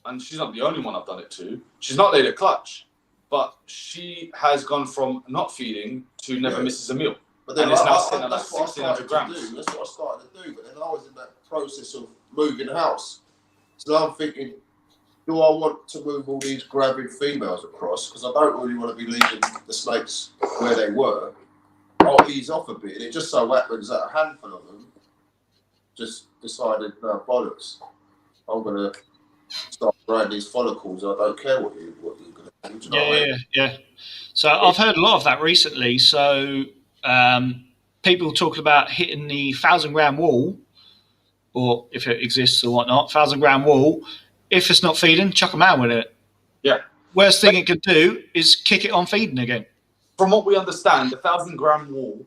And she's not the only one I've done it to. She's not laid a clutch, but she has gone from not feeding to never misses a meal.
But then
and it's now sitting at like
that's what
1,600 grams.
That's what I started to do. But then I was in that process of moving house. So I'm thinking, do I want to move all these gravid females across? Because I don't really want to be leaving the snakes where they were. I'll ease off a bit. And it just so happens that a handful of them just decided, no, bollocks. I'm going to start growing these follicles. I don't care what you're going to do. Do you know what I mean?
Yeah. So I've heard a lot of that recently. So people talking about hitting the 1,000-gram wall, or if it exists or whatnot, 1,000-gram wall. If it's not feeding, chuck them out with it.
Yeah.
Worst thing it could do is kick it on feeding again.
From what we understand, the 1,000-gram wall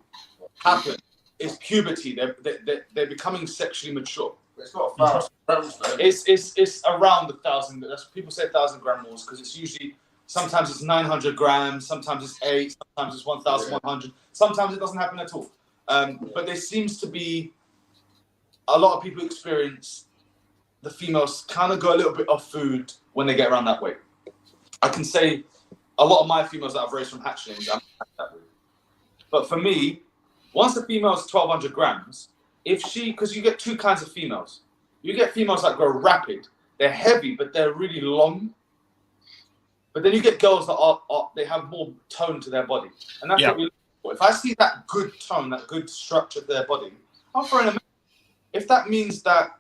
happens. It's puberty. They're becoming sexually mature.
It's not 1,000 grams, though.
It's around 1,000. That's people say 1,000-gram walls because it's usually sometimes it's 900 grams, sometimes it's 8, sometimes it's 1,100. Sometimes it doesn't happen at all. But there seems to be a lot of people experience the females kind of go a little bit off food when they get around that weight. I can say a lot of my females that I've raised from hatchlings, I'm that way. But for me, once the female's 1,200 grams, because you get two kinds of females. You get females that grow rapid. They're heavy, but they're really long. But then you get girls that they have more tone to their body. And that's what we look for. If I see that good tone, that good structure to their body, I'm throwing them. If that means that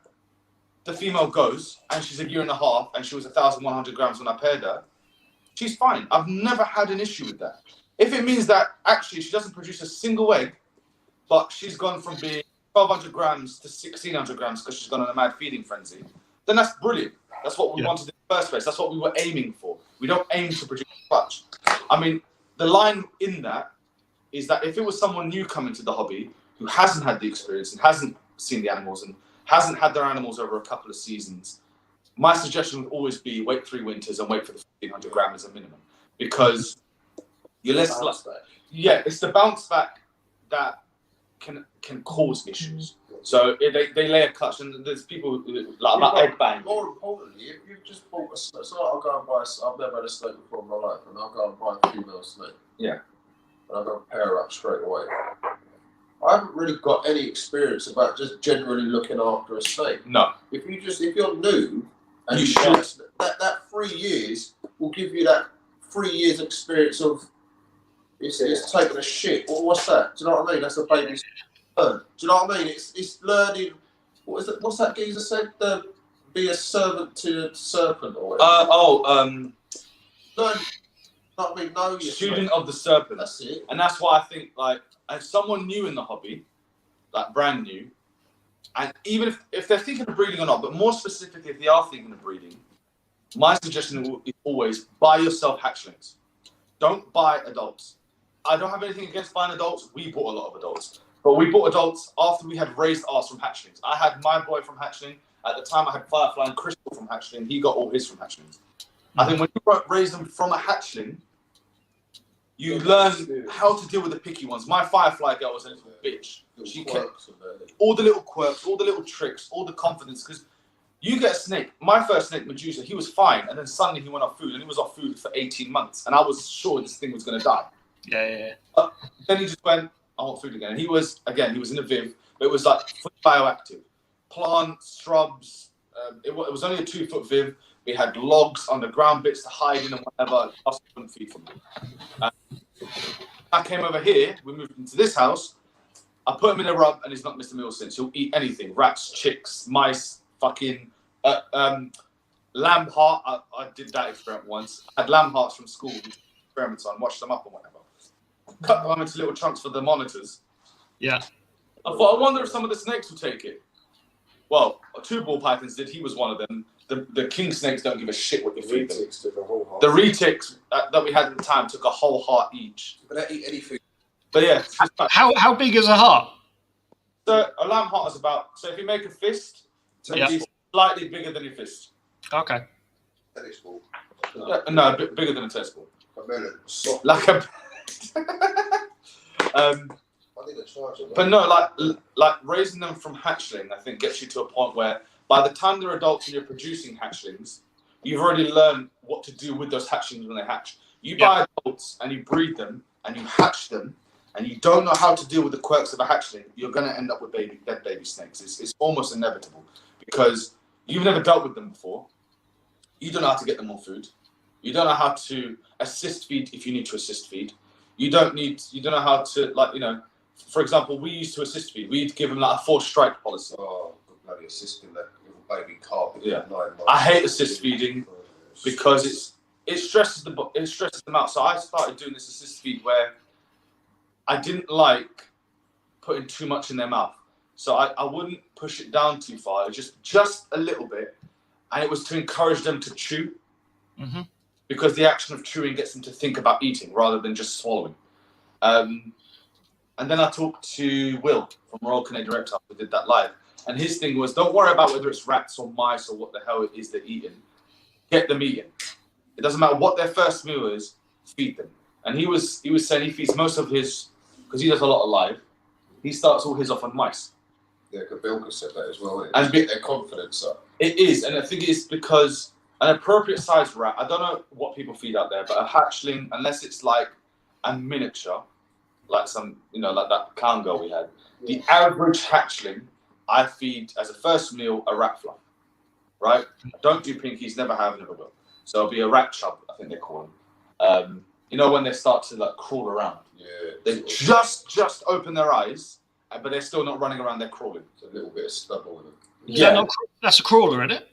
the female goes and she's 1.5 years and she was 1,100 grams when I paired her, she's fine. I've never had an issue with that. If it means that actually she doesn't produce a single egg, but she's gone from being 1,200 grams to 1,600 grams because she's gone on a mad feeding frenzy, then that's brilliant. That's what we wanted in the first place. That's what we were aiming for. We don't aim to produce a clutch. I mean, the line in that is that if it was someone new coming to the hobby who hasn't had the experience and hasn't seen the animals and hasn't had their animals over a couple of seasons, my suggestion would always be wait 3 winters and wait for the 1,500 gram as a minimum, because you're less it's the bounce back that can cause issues. So they lay a clutch, and there's people like egg bang.
More importantly, if you've just bought a snake, so I'll go and buy. I've never had a snake before in my life, and I'll go and buy a female snake.
Yeah.
And I'll go and pair her up straight away. I haven't really got any experience about just generally looking after a snake.
No.
If you're new, and
you should.
That 3 years will give you that 3 years experience of it's taking a shit. What's that? Do you know what I mean? That's a baby's learn. Do you know what I mean? It's learning. What's that geezer said? Be a servant to a serpent or whatever. Learn. Know your
Student of the serpent.
That's it.
And that's why I think, like, if someone new in the hobby, like brand new, and even if they're thinking of breeding or not, but more specifically if they are thinking of breeding, my suggestion is always buy yourself hatchlings. Don't buy adults. I don't have anything against buying adults. We bought a lot of adults. But we bought adults after we had raised ours from hatchlings. I had my boy from hatchling. At the time, I had Firefly and Crystal from hatchling. He got all his from hatchlings. I think when you raise them from a hatchling, you learn how to deal with the picky ones. My Firefly girl was a little bitch. She kept all the little quirks, all the little tricks, all the confidence. Because you get a snake. My first snake, Medusa, he was fine. And then suddenly he went off food. And he was off food for 18 months. And I was sure this thing was going to die.
Yeah.
Then he just went, I want food again. And he was in a viv. But it was like fully bioactive. Plants, shrubs. It was only a 2-foot viv. We had logs, underground bits to hide in and whatever. I couldn't feed from them. I came over here. We moved into this house. I put him in a rub, and he's not missed a meal since. He'll eat anything: rats, chicks, mice, fucking lamb heart. I did that experiment once. I had lamb hearts from school. Experiments on, washed them up and whatever. Cut them into little chunks for the monitors.
Yeah.
I thought, I wonder if some of the snakes will take it. Well, 2 ball pythons did. He was one of them. The king snakes don't give a shit what you feed them. The retics that we had at the time took a whole heart each.
But they eat anything.
But yeah.
How big is a heart?
So a lamb heart is about. So if you make a fist, maybe slightly bigger than your fist.
Okay.
Tennis ball.
No, a bit bigger than a tennis ball.
A melon.
Like a.
I need a charger.
But no, like raising them from hatchling, I think gets you to a point where by the time they're adults and you're producing hatchlings, you've already learned what to do with those hatchlings when they hatch. You buy adults and you breed them and you hatch them, and you don't know how to deal with the quirks of a hatchling, you're going to end up with dead baby snakes. It's almost inevitable because you've never dealt with them before. You don't know how to get them on food. You don't know how to assist feed if you need to assist feed. You don't know how to, like, you know, for example, we used to assist feed. We'd give them like a 4-strike policy.
Oh, bloody assisting that little baby carpet.
Yeah.
9 months.
I hate assist feeding because it stresses them out. So I started doing this assist feed where I didn't like putting too much in their mouth. So I wouldn't push it down too far, just a little bit. And it was to encourage them to chew.
Mm-hmm.
Because the action of chewing gets them to think about eating rather than just swallowing. And then I talked to Will from Royal Canadian Reptiles, who did that live. And his thing was, don't worry about whether it's rats or mice or what the hell it is they're eating. Get them eating. It doesn't matter what their first meal is, feed them. And he was saying he feeds most of his, because he does a lot of live, he starts all his off on mice.
Yeah, Kabilka said that as well.
And
get their confidence up.
It is, and I think it's because an appropriate sized rat, I don't know what people feed out there, but a hatchling, unless it's like a miniature, like some, you know, like that clown girl we had, the average hatchling, I feed as a first meal a rat fluff, right? I don't do pinkies, never have, never will. So it'll be a rat chub, I think they call them. You know, when they start to like crawl around.
Yeah.
They just open their eyes, but they're still not running around, they're crawling.
It's a little bit of stubble with them.
Yeah, that's a crawler, isn't it?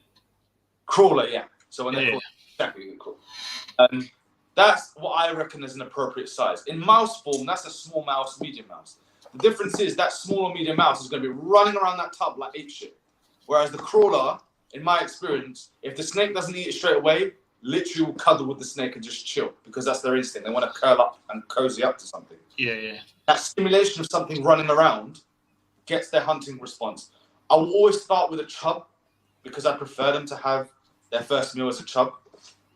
Crawler, yeah. So when they crawl, exactly, crawl. That's what I reckon is an appropriate size. In mouse form, that's a small mouse, medium mouse. The difference is that small or medium mouse is going to be running around that tub like ape shit. Whereas the crawler, in my experience, if the snake doesn't eat it straight away, literally will cuddle with the snake and just chill because that's their instinct. They want to curl up and cozy up to something.
Yeah.
That stimulation of something running around gets their hunting response. I will always start with a chub because I prefer them to have their first meal as a chub.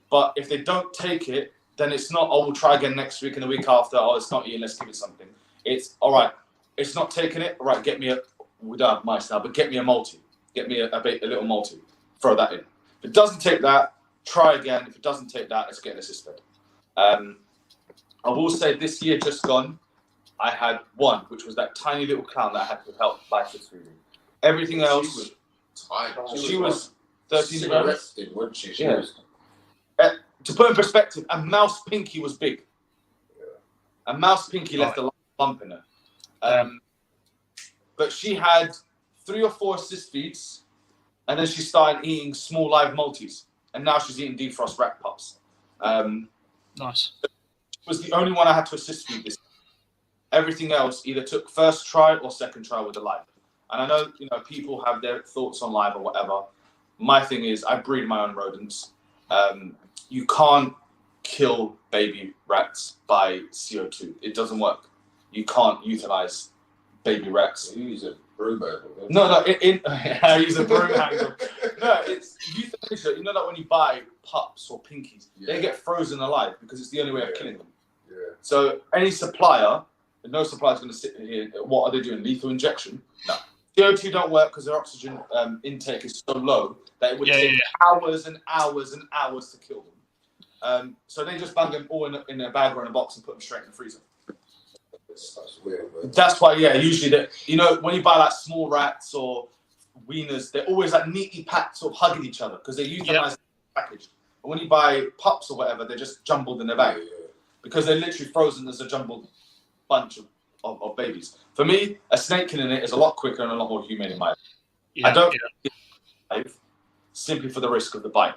But if they don't take it, then it's not, oh, we'll try again next week and the week after, oh, it's not eating, let's give it something. It's, all right, it's not taking it, all right, get me we don't have mice now, but get me a multi. Get me a little multi. Throw that in. If it doesn't take that, try again. If it doesn't take that, let's get an assist fed. I will say this year just gone, I had one, which was that tiny little clown that I had to help by feeding. Everything else, she was 13 grams.
Wasn't she?
Yeah. To put in perspective, a mouse pinky was big. Yeah. A mouse pinky left a lump in her. But she had 3 or 4 assist feeds, and then she started eating small live multis, and now she's eating defrost rat pups.
Nice.
It was the only one I had to assist feed this. Everything else either took first try or second try with the live. And I know, you know, people have their thoughts on live or whatever. My thing is, I breed my own rodents. You can't kill baby rats by CO2. It doesn't work. You can't euthanize baby rats.
You use a broom handle.
No, I use a broom handle. No, it's euthanasia. You know that when you buy pups or pinkies, they get frozen alive because it's the only way of killing them.
Yeah.
So any supplier, no supplier is going to sit here. What are they doing? Lethal injection? No. CO2 don't work because their oxygen intake is so low that it would take hours and hours and hours to kill them. So they just bang them all in a bag or in a box and put them straight in the freezer.
That's weird, man.
That's why, usually, when you buy like small rats or wieners, they're always like neatly packed, sort of hugging each other because they euthanize the package. But when you buy pups or whatever, they're just jumbled in a bag because they're literally frozen as a jumbled bunch of babies. For me, a snake killing it is a lot quicker and a lot more humane in my opinion. I don't live simply for the risk of the bite.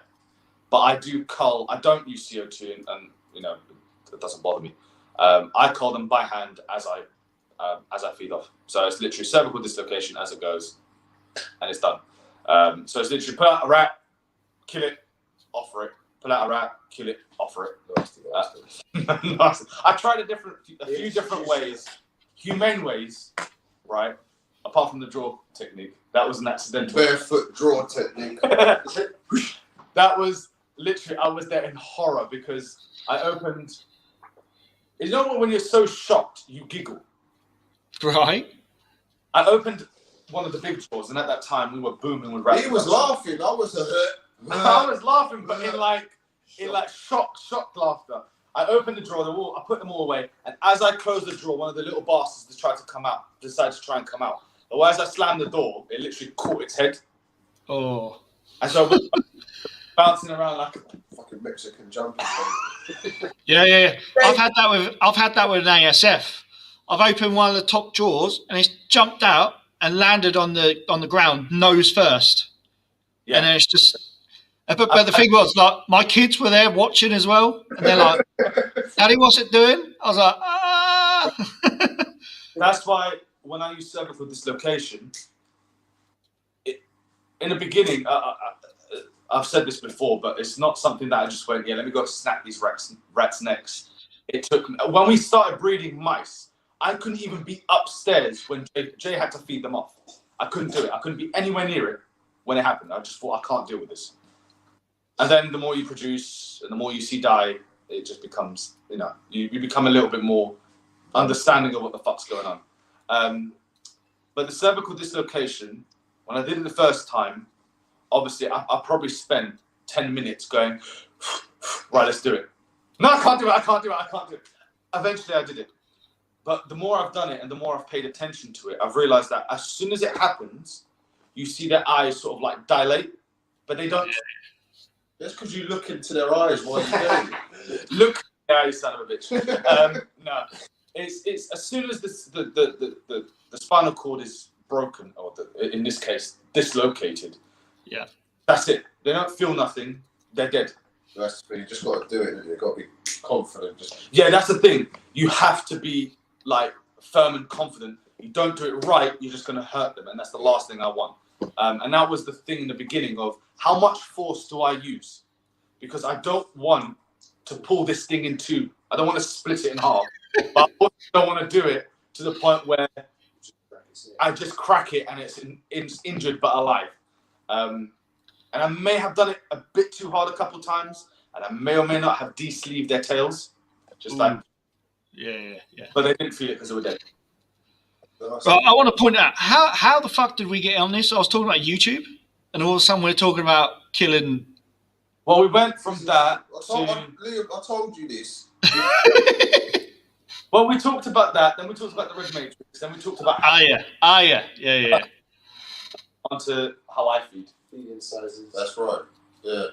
But I do cull, I don't use CO2 and it doesn't bother me. I cull them by hand as I feed off. So it's literally cervical dislocation as it goes and it's done. So it's literally pull out a rat, kill it, offer it. Pull out a rat, kill it, offer it. I tried a few different ways, humane ways, right? apart from the draw technique. That was an accidental.
Barefoot draw technique.
That was literally, I was there in horror because I opened. You know when you're so shocked, you giggle.
Right.
I opened one of the big drawers, and at that time we were booming with rap.
He was laughing. I was
I was laughing, but in like shocked laughter. I opened the drawer, I put them all away, and as I closed the drawer, one of the little bastards decided to try and come out. But as I slammed the door, it literally caught its head.
Oh.
And so I was bouncing around like a
fucking Mexican jumping.
Yeah. I've had that with an ASF. I've opened one of the top drawers and it's jumped out and landed on the ground nose first. Yeah. And then it's just. But the thing was, like, my kids were there watching as well, and they're like, "Daddy, what's it doing?" I was like, "Ah."
That's why when I use cervical dislocation, in the beginning, I've said this before, but it's not something that I just went, "Yeah, let me go snap these rats' necks." It took me, when we started breeding mice, I couldn't even be upstairs when Jay had to feed them off. I couldn't do it. I couldn't be anywhere near it when it happened. I just thought, I can't deal with this. And then the more you produce and the more you see die, it just becomes, you become a little bit more understanding of what the fuck's going on. But the cervical dislocation, when I did it the first time, obviously I probably spent 10 minutes going, right, let's do it. No, I can't do it. Eventually I did it. But the more I've done it and the more I've paid attention to it, I've realized that as soon as it happens, you see their eyes sort of like dilate, but they don't.
That's because you look into their eyes while you're doing it.
Look, you son of a bitch. No, it's as soon as the spinal cord is broken, or in this case, dislocated.
Yeah,
that's it. They don't feel nothing. They're dead.
That's the thing. You just got to do it. You've got to be confident.
Yeah, that's the thing. You have to be like firm and confident. You don't do it right, you're just going to hurt them, and that's the last thing I want. And that was the thing in the beginning of how much force do I use? Because I don't want to pull this thing in two. I don't want to split it in half. But I also don't want to do it to the point where I just crack it and it's injured but alive. And I may have done it a bit too hard a couple of times, and I may or may not have de-sleeved their tails. Just like,
yeah.
But they didn't feel it because they were dead.
Well, I want to point out how the fuck did we get on this? I was talking about YouTube, and all of a sudden we're talking about killing.
Well, we went from that
Liam, I told you this.
Well, we talked about that. Then we talked about the Red Matrix. Then we talked about
yeah.
Onto how I feed.
Feeding sizes.
That's right. Yeah.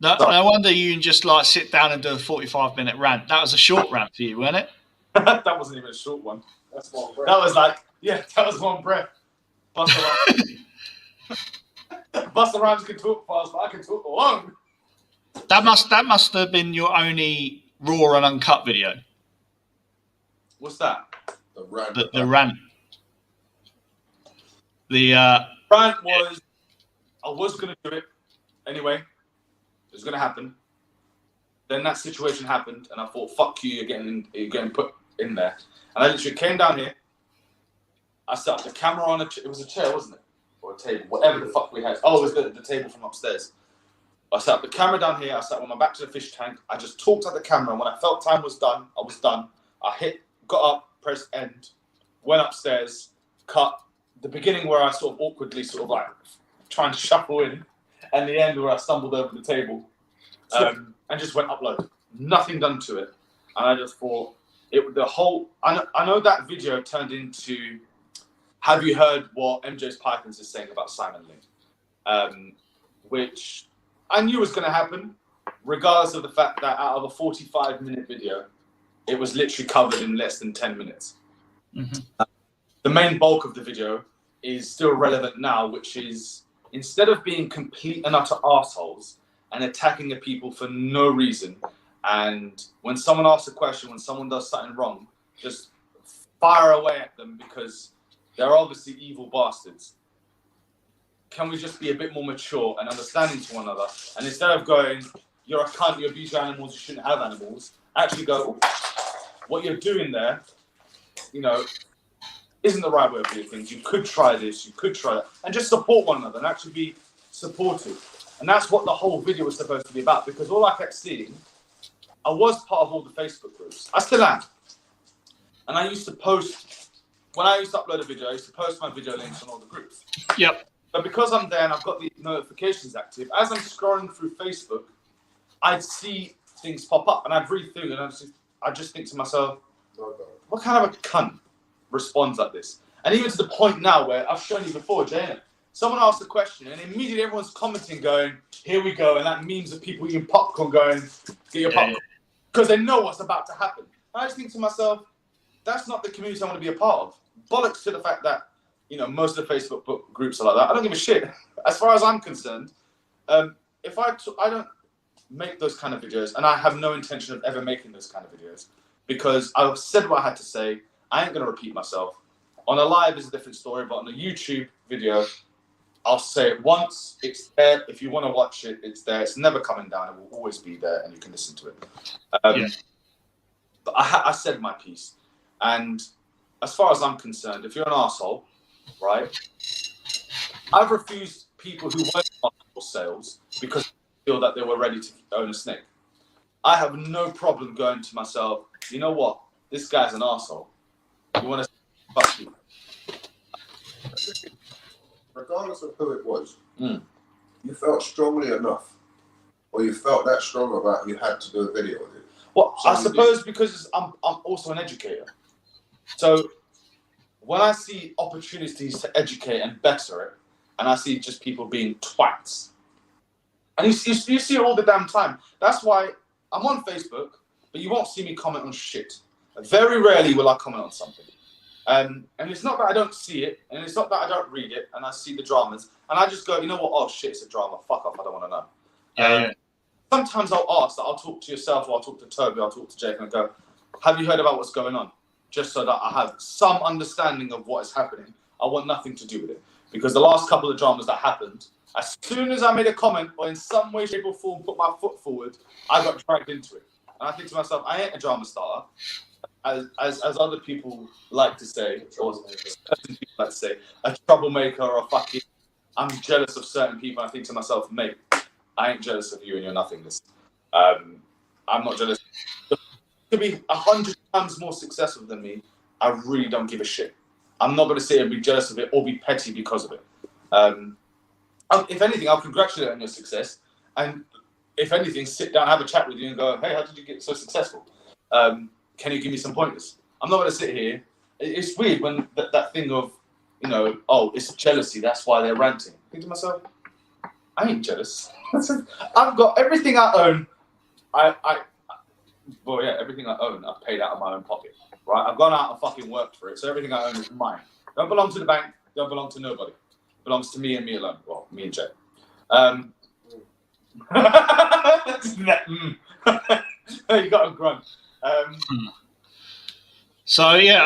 No wonder you can just like sit down and do a 45-minute rant. That was a short rant for you, wasn't it?
That wasn't even a short one.
That's one breath.
That was like, that was one breath. Busta Rhymes can talk fast, but I can talk long.
That must have been your only raw and uncut video.
What's that?
The rant.
The rant. The
rant was, I was going to do it anyway. It was going to happen. Then that situation happened, and I thought, fuck you, you're getting put in there. And I literally came down here. I set up the camera on it was a chair, wasn't it? Or a table, whatever the fuck we had. Oh, it was the table from upstairs. I set up the camera down here. I sat with my back to the fish tank. I just talked at the camera, and when I felt time was done, I was done. I got up, pressed end, went upstairs, cut the beginning where I sort of awkwardly sort of like trying to shuffle in, and the end where I stumbled over the table, and just went upload. Nothing done to it, and I just thought I know that video turned into. Have you heard what MJ's Pythons is saying about Simon Ling? Which I knew was going to happen, regardless of the fact that out of a 45-minute video, it was literally covered in less than 10 minutes. Mm-hmm. The main bulk of the video is still relevant now, which is instead of being complete and utter arseholes and attacking the people for no reason, and when someone asks a question, when someone does something wrong, just fire away at them because they're obviously evil bastards. Can we just be a bit more mature and understanding to one another? And instead of going, you're a cunt, you abuse your animals, you shouldn't have animals, actually go, what you're doing there, isn't the right way of doing things. You could try this, you could try that, and just support one another and actually be supportive. And that's what the whole video was supposed to be about, because all I kept seeing, I was part of all the Facebook groups. I still am. And I used to post, when I used to upload a video, I used to post my video links on all the groups.
Yep.
But because I'm there and I've got the notifications active, as I'm scrolling through Facebook, I'd see things pop up and I'd read through and I'd just think to myself, what kind of a cunt responds like this? And even to the point now where I've shown you before, Jay, someone asked a question and immediately everyone's commenting going, here we go. And that memes of people eating popcorn going, get your popcorn. Because they know what's about to happen. I just think to myself, that's not the community I want to be a part of. Bollocks to the fact that, you know, most of the Facebook groups are like that. I don't give a shit. As far as I'm concerned, if I don't make those kind of videos, and I have no intention of ever making those kind of videos, because I've said what I had to say. I ain't going to repeat myself. On a live is a different story, but on a YouTube video, I'll say it once. It's there. If you want to watch it, it's there. It's never coming down. It will always be there, and you can listen to it. But I said my piece. And as far as I'm concerned, if you're an arsehole, right, I've refused people who weren't for sales because they feel that they were ready to own a snake. I have no problem going to myself, you know what, this guy's an arsehole. You want to fuck you.
Regardless of who it was, you felt strongly enough, or you felt that strong about you had to do a video with it.
Well, I suppose because I'm also an educator. So when I see opportunities to educate and better it, and I see just people being twats, and you see it all the damn time. That's why I'm on Facebook, but you won't see me comment on shit. Very rarely will I comment on something. And it's not that I don't see it, and it's not that I don't read it, and I see the dramas, and I just go, you know what? Oh shit, it's a drama. Fuck off. I don't want to know.
Yeah.
Sometimes I'll ask that I'll talk to yourself, or I'll talk to Toby, I'll talk to Jake, and I go, have you heard about what's going on? Just so that I have some understanding of what is happening. I want nothing to do with it. Because the last couple of dramas that happened, as soon as I made a comment or in some way, shape or form put my foot forward, I got dragged into it. And I think to myself, I ain't a drama starter. As other people like to say, or certain people like to say, a troublemaker or a fucking, I'm jealous of certain people. I think to myself, mate, I ain't jealous of you and your nothingness. I'm not jealous. To be 100 times more successful than me, I really don't give a shit. I'm not going to sit and be jealous of it or be petty because of it. If anything, I'll congratulate you on your success. And if anything, sit down, have a chat with you and go, hey, how did you get so successful? Can you give me some pointers? I'm not going to sit here. It's weird when that thing of, you know, oh, it's jealousy. That's why they're ranting. I think to myself, I ain't jealous. I've got everything I own. Everything I own, I've paid out of my own pocket, right? I've gone out and fucking worked for it, so everything I own is mine. Don't belong to the bank, don't belong to nobody. It belongs to me and me alone. Well, me and Jay. You got a grunt.
So yeah,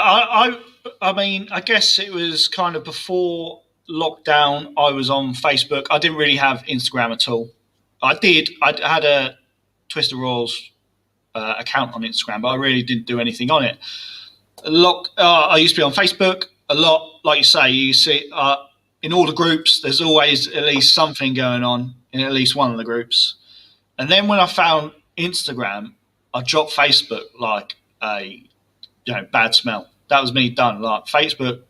I mean, I guess it was kind of before lockdown. I was on Facebook. I didn't really have Instagram at all. I had a Twister Royals account on Instagram, but I really didn't do anything on it. I used to be on Facebook a lot. Like you say, you see in all the groups, there's always at least something going on in at least one of the groups. And then when I found Instagram, I dropped Facebook like a bad smell. That was me done. Like Facebook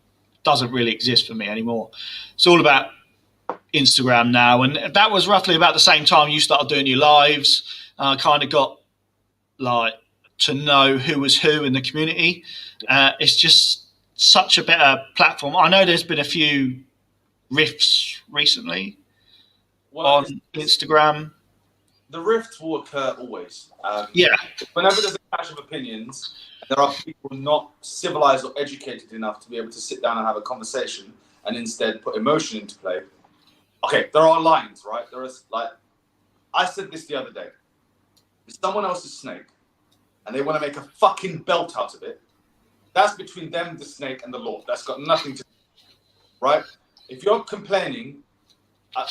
doesn't really exist for me anymore. It's all about Instagram now, and that was roughly about the same time you started doing your lives. I kind of got like to know who was who in the community. It's just such a better platform. I know there's been a few rifts recently on Instagram.
The rifts will occur always. Whenever there's a clash of opinions, there are people not civilized or educated enough to be able to sit down and have a conversation and instead put emotion into play. Okay, there are lines, right? There is, like, I said this the other day. If someone else's snake and they want to make a fucking belt out of it, that's between them, the snake, and the Lord. That's got nothing to do, right? If you're complaining, I'm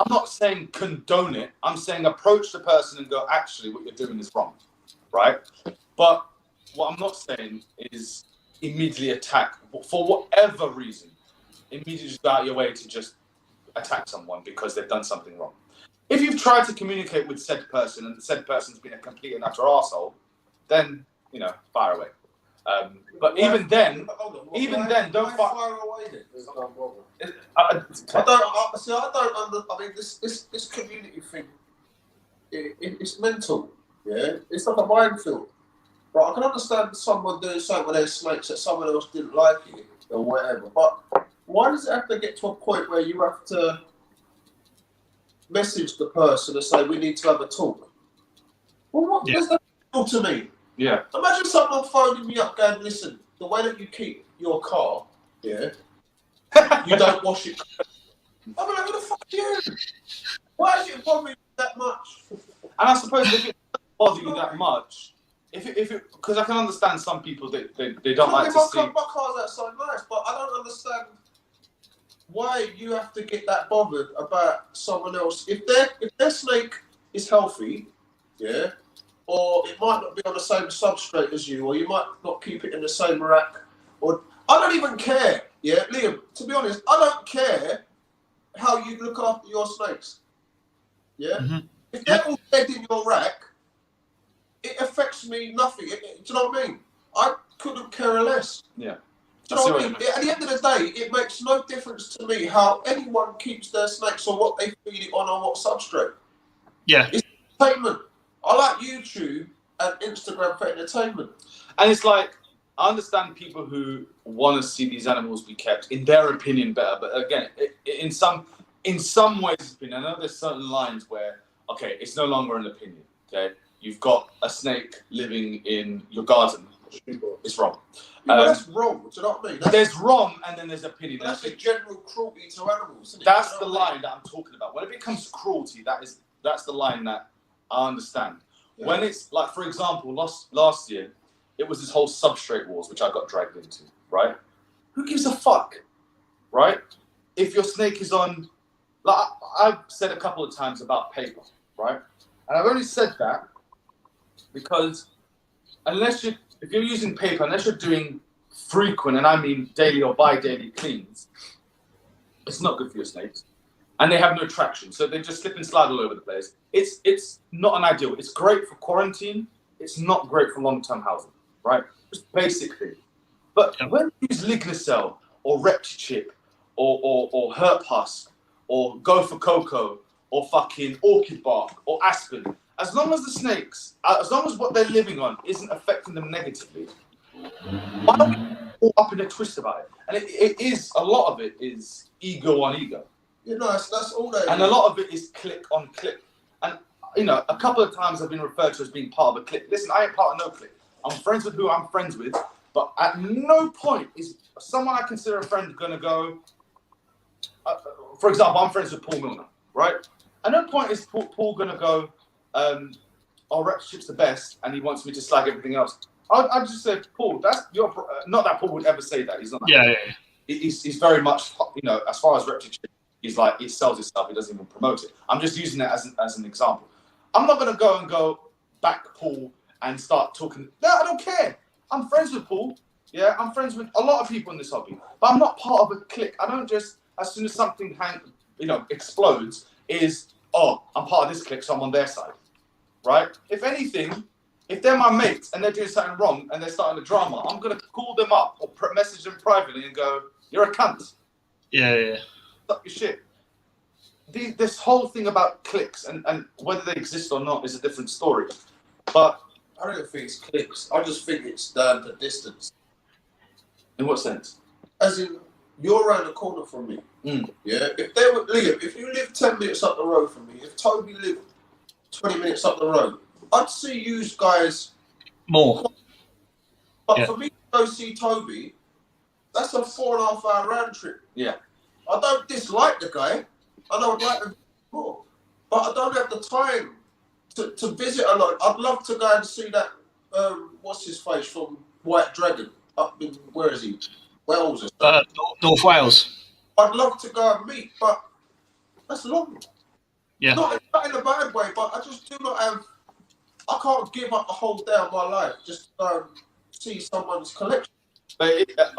not saying condone it. I'm saying approach the person and go, actually, what you're doing is wrong, right? But what I'm not saying is immediately attack for whatever reason. Immediately just go out your way to just attack someone because they've done something wrong. If you've tried to communicate with said person and said person's been a complete and utter arsehole, then, you know, fire away. But even then, don't fire away then.
I mean, this community thing, it's mental, yeah? It's like a minefield. Right, I can understand someone doing something with their snakes that someone else didn't like it or whatever, but why does it have to get to a point where you have to message the person and say, we need to have a talk? Well, what does that do to me?
Yeah.
Imagine someone phoning me up going, listen, the way that you keep your car, yeah, you don't wash it. I'm like, who the fuck are you? Why is it bothering you that much?
And I suppose if it doesn't bother you that much, because I can understand some people that they don't like to see.
My car's outside nice, but I don't understand why you have to get that bothered about someone else. If their snake is healthy, yeah, or it might not be on the same substrate as you, or you might not keep it in the same rack, or I don't even care, yeah, Liam, to be honest, I don't care how you look after your snakes, yeah? Mm-hmm. If they're all dead in your rack, it affects me nothing, do you know what I mean? I couldn't care less.
Yeah.
Do you know what I mean? At the end of the day, it makes no difference to me how anyone keeps their snakes or what they feed it on or what substrate.
Yeah.
It's entertainment. I like YouTube and Instagram for entertainment.
And it's like, I understand people who want to see these animals be kept, in their opinion, better. But again, in some ways, I know there's certain lines where, okay, it's no longer an opinion. Okay, you've got a snake living in your garden. It's wrong.
That's wrong. Do you know what I mean?
There's wrong, and then there's opinion.
That's a general cruelty to animals. Isn't it?
That's the line that I'm talking about. When it becomes cruelty, that's the line that I understand. Yeah. When it's like, for example, last year, it was this whole substrate wars, which I got dragged into, right? Who gives a fuck, right? If your snake is on, like I've said a couple of times about paper, right? And I've only said that because if you're using paper, unless you're doing frequent, and I mean daily or bi-daily cleans, it's not good for your snakes. And they have no traction, so they just slip and slide all over the place. It's not an ideal. It's great for quarantine. It's not great for long-term housing, right? Just basic thing. But when you use Lignocell or Reptichip or Herp Husk or Go for Cocoa or fucking Orchid Bark or Aspen, as long as the snakes, as long as what they're living on isn't affecting them negatively, why are we all up in a twist about it? And it is, a lot of it is ego on ego.
You know, that's all that.
And a lot of it is click on click. And, you know, a couple of times I've been referred to as being part of a clique. Listen, I ain't part of no clique. I'm friends with who I'm friends with, but at no point is someone I consider a friend going to go, for example, I'm friends with Paul Milner, right? At no point is Paul going to go, our Reptichip's the best, and he wants me to slag everything else. I just said, Paul, that's your... not that Paul would ever say that. He's not.
Yeah.
He's very much, you know, as far as Reptichip, he's like, it sells itself. He doesn't even promote it. I'm just using that as an example. I'm not going to go back Paul and start talking. No, I don't care. I'm friends with Paul. Yeah, I'm friends with a lot of people in this hobby, but I'm not part of a clique. I don't just, as soon as something explodes, I'm part of this clique, so I'm on their side, right? If anything, if they're my mates and they're doing something wrong and they're starting a drama, I'm going to call them up or message them privately and go, you're a cunt.
Yeah.
Stop your shit. This whole thing about cliques and whether they exist or not is a different story. But
I don't think it's cliques. I just think it's down to distance.
In what sense?
As in, you're around the corner from me. Yeah. If you live 10 minutes up the road from me, if Toby lived 20 minutes up the road, I'd see you guys
more.
But for me to go see Toby, that's a 4.5 hour round trip.
Yeah.
I don't dislike the guy. I know I'd like him more, but I don't have the time to visit a lot. I'd love to go and see that. What's his face from White Dragon up in, where is he? Wales or something.
North Wales.
I'd love to go and meet, but that's long.
Yeah.
Not in a bad way, but I just do not have. I can't give up a whole day of my life just to go and see someone's collection.
But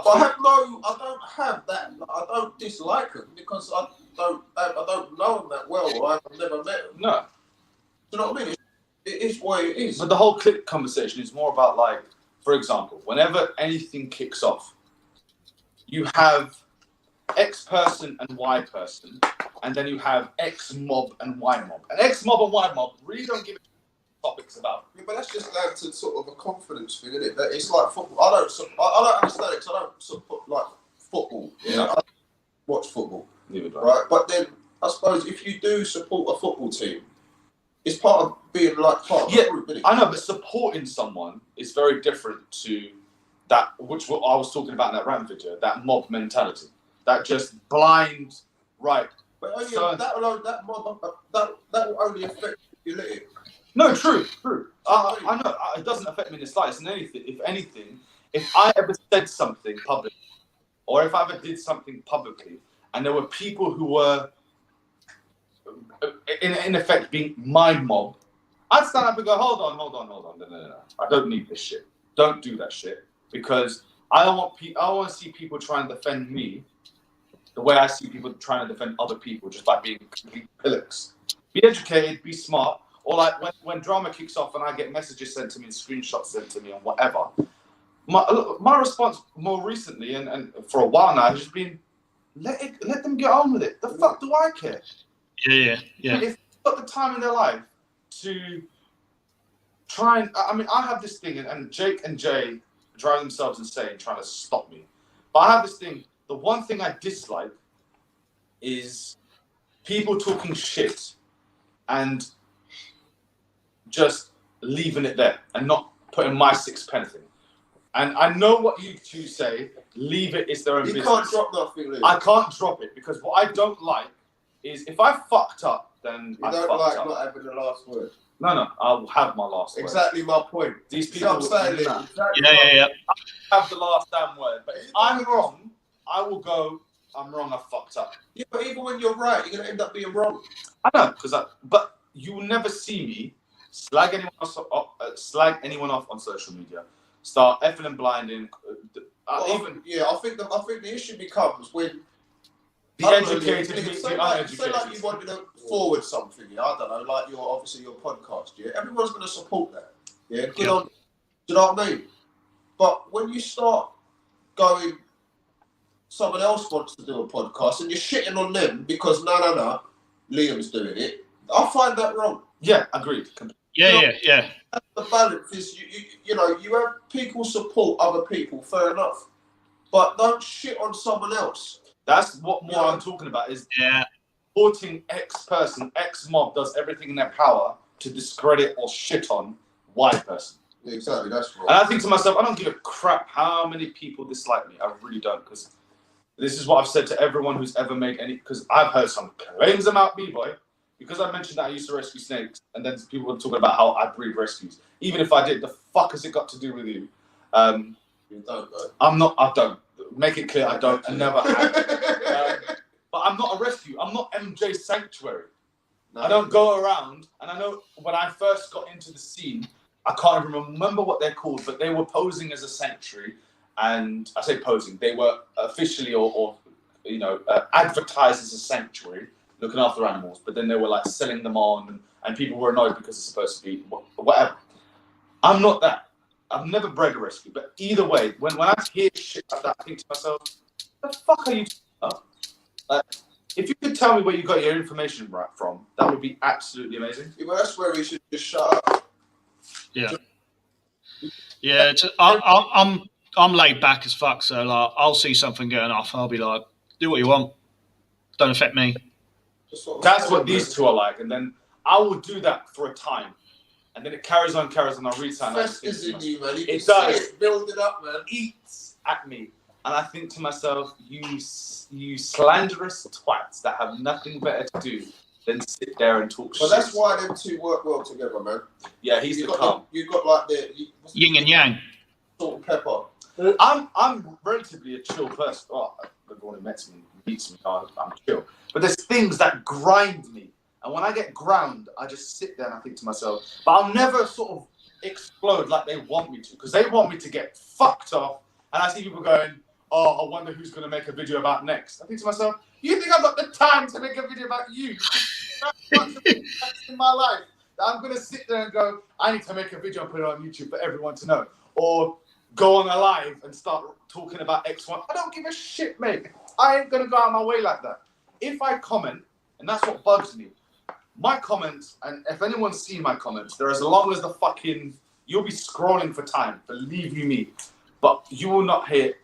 I don't have that. I don't dislike them because I don't know them that well, or I've never met them.
No.
Do you know what I mean? It is what it is.
But the whole click conversation is more about, like, for example, whenever anything kicks off, you have X person and Y person, and then you have X mob and Y mob. And X mob and Y mob really don't give a topics about.
Yeah, but that's just down to sort of a confidence thing, isn't it? That it's like football. I don't understand it because I don't support like football. Yeah, I don't watch football. Right, but then I suppose if you do support a football team, it's part of being like part of the group, isn't it?
I know, but supporting someone is very different to that, which what I was talking about in that rant video, that mob mentality, that just blind right.
But that will only affect you later.
No, true. I know it doesn't affect me in the slightest. And if anything, if I ever said something publicly, or if I ever did something publicly, and there were people who were in effect being my mob, I'd stand up and go, hold on, no. I don't need this shit. Don't do that shit, because I want to see people try and defend me the way I see people trying to defend other people, just by being complete pillocks. Be educated, be smart. Or like when drama kicks off and I get messages sent to me and screenshots sent to me and whatever. My response more recently and for a while now has just been, let them get on with it. The fuck do I care?
Yeah.
If they've got the time in their life to try and, I mean, I have this thing, and Jake and Jay drive themselves insane trying to stop me. But I have this thing, the one thing I dislike is people talking shit and just leaving it there and not putting my sixpence in. And I know what you two say, leave it, it's their own business.
You can't drop nothing, Luke.
I can't drop it, because what I don't like is if I fucked up, then I fucked up.
Not having the last word.
No, I'll have my last word.
Exactly my point.
These people
saying
Yeah.
I have the last damn word. But if I'm wrong, I will go, I'm wrong, I fucked up.
Yeah, but even when you're right, you're going to end up being wrong.
I know, but you will never see me slag anyone off on social media. Start effing and blinding.
I think the issue becomes when
the educated meet the uneducated.
Say like you wanted to forward something, I don't know, like your podcast, everyone's going to support that, good on, do you know what I mean? But when you start going, someone else wants to do a podcast and you're shitting on them because no, Liam's doing it, I find that wrong.
Yeah, agreed.
Yeah.
The balance is, you have people support other people, fair enough, but don't shit on someone else.
That's what I'm talking about, is supporting X person, X mob does everything in their power to discredit or shit on Y person.
Yeah, exactly, that's right.
And I think to myself, I don't give a crap how many people dislike me. I really don't, because this is what I've said to everyone who's ever made any, because I've heard some claims about me, boy. Because I mentioned that I used to rescue snakes, and then people were talking about how I breed rescues. Even if I did, the fuck has it got to do with you?
You don't, though.
I don't. Make it clear, I don't. I never have. But I'm not a rescue. I'm not MJ Sanctuary. No. I don't go around, and I know when I first got into the scene, I can't even remember what they're called, but they were posing as a sanctuary, and I say posing, they were officially or advertised as a sanctuary, looking after animals, but then they were like selling them on, and people were annoyed because it's supposed to be whatever. I'm not that. I've never bred a rescue, but either way, when I hear shit like that, I think to myself, the fuck are you talking about? If you could tell me where you got your information from, that would be absolutely amazing.
Yeah, well, that's where we should just shut up.
Yeah. I'm laid back as fuck, so like I'll see something going off, I'll be like, do what you want, don't affect me.
That's what these two are like, and then I will do that for a time, and then it carries on. I read something.
Festers in you, man.
It does.
It build it up, man.
Eats at me, and I think to myself, you slanderous twats that have nothing better to do than sit there and talk shit.
But that's why them two work well together, man.
Yeah, you've got
like the
yin and yang.
Salt and pepper.
I'm relatively a chill person. Oh, everyone who meets me, I'm chill. But there's things that grind me. And when I get ground, I just sit there and I think to myself, but I'll never sort of explode like they want me to, because they want me to get fucked off and I see people going, "Oh, I wonder who's going to make a video about next." I think to myself, "You think I've got the time to make a video about you? That's in my life that I'm going to sit there and go, I need to make a video and put it on YouTube for everyone to know, or go on a live and start talking about X1. I don't give a shit, mate. I ain't going to go out of my way like that. If I comment, and that's what bugs me, my comments, and if anyone's seen my comments, they're as long as the fucking, you'll be scrolling for time, believe you me, but you will not hear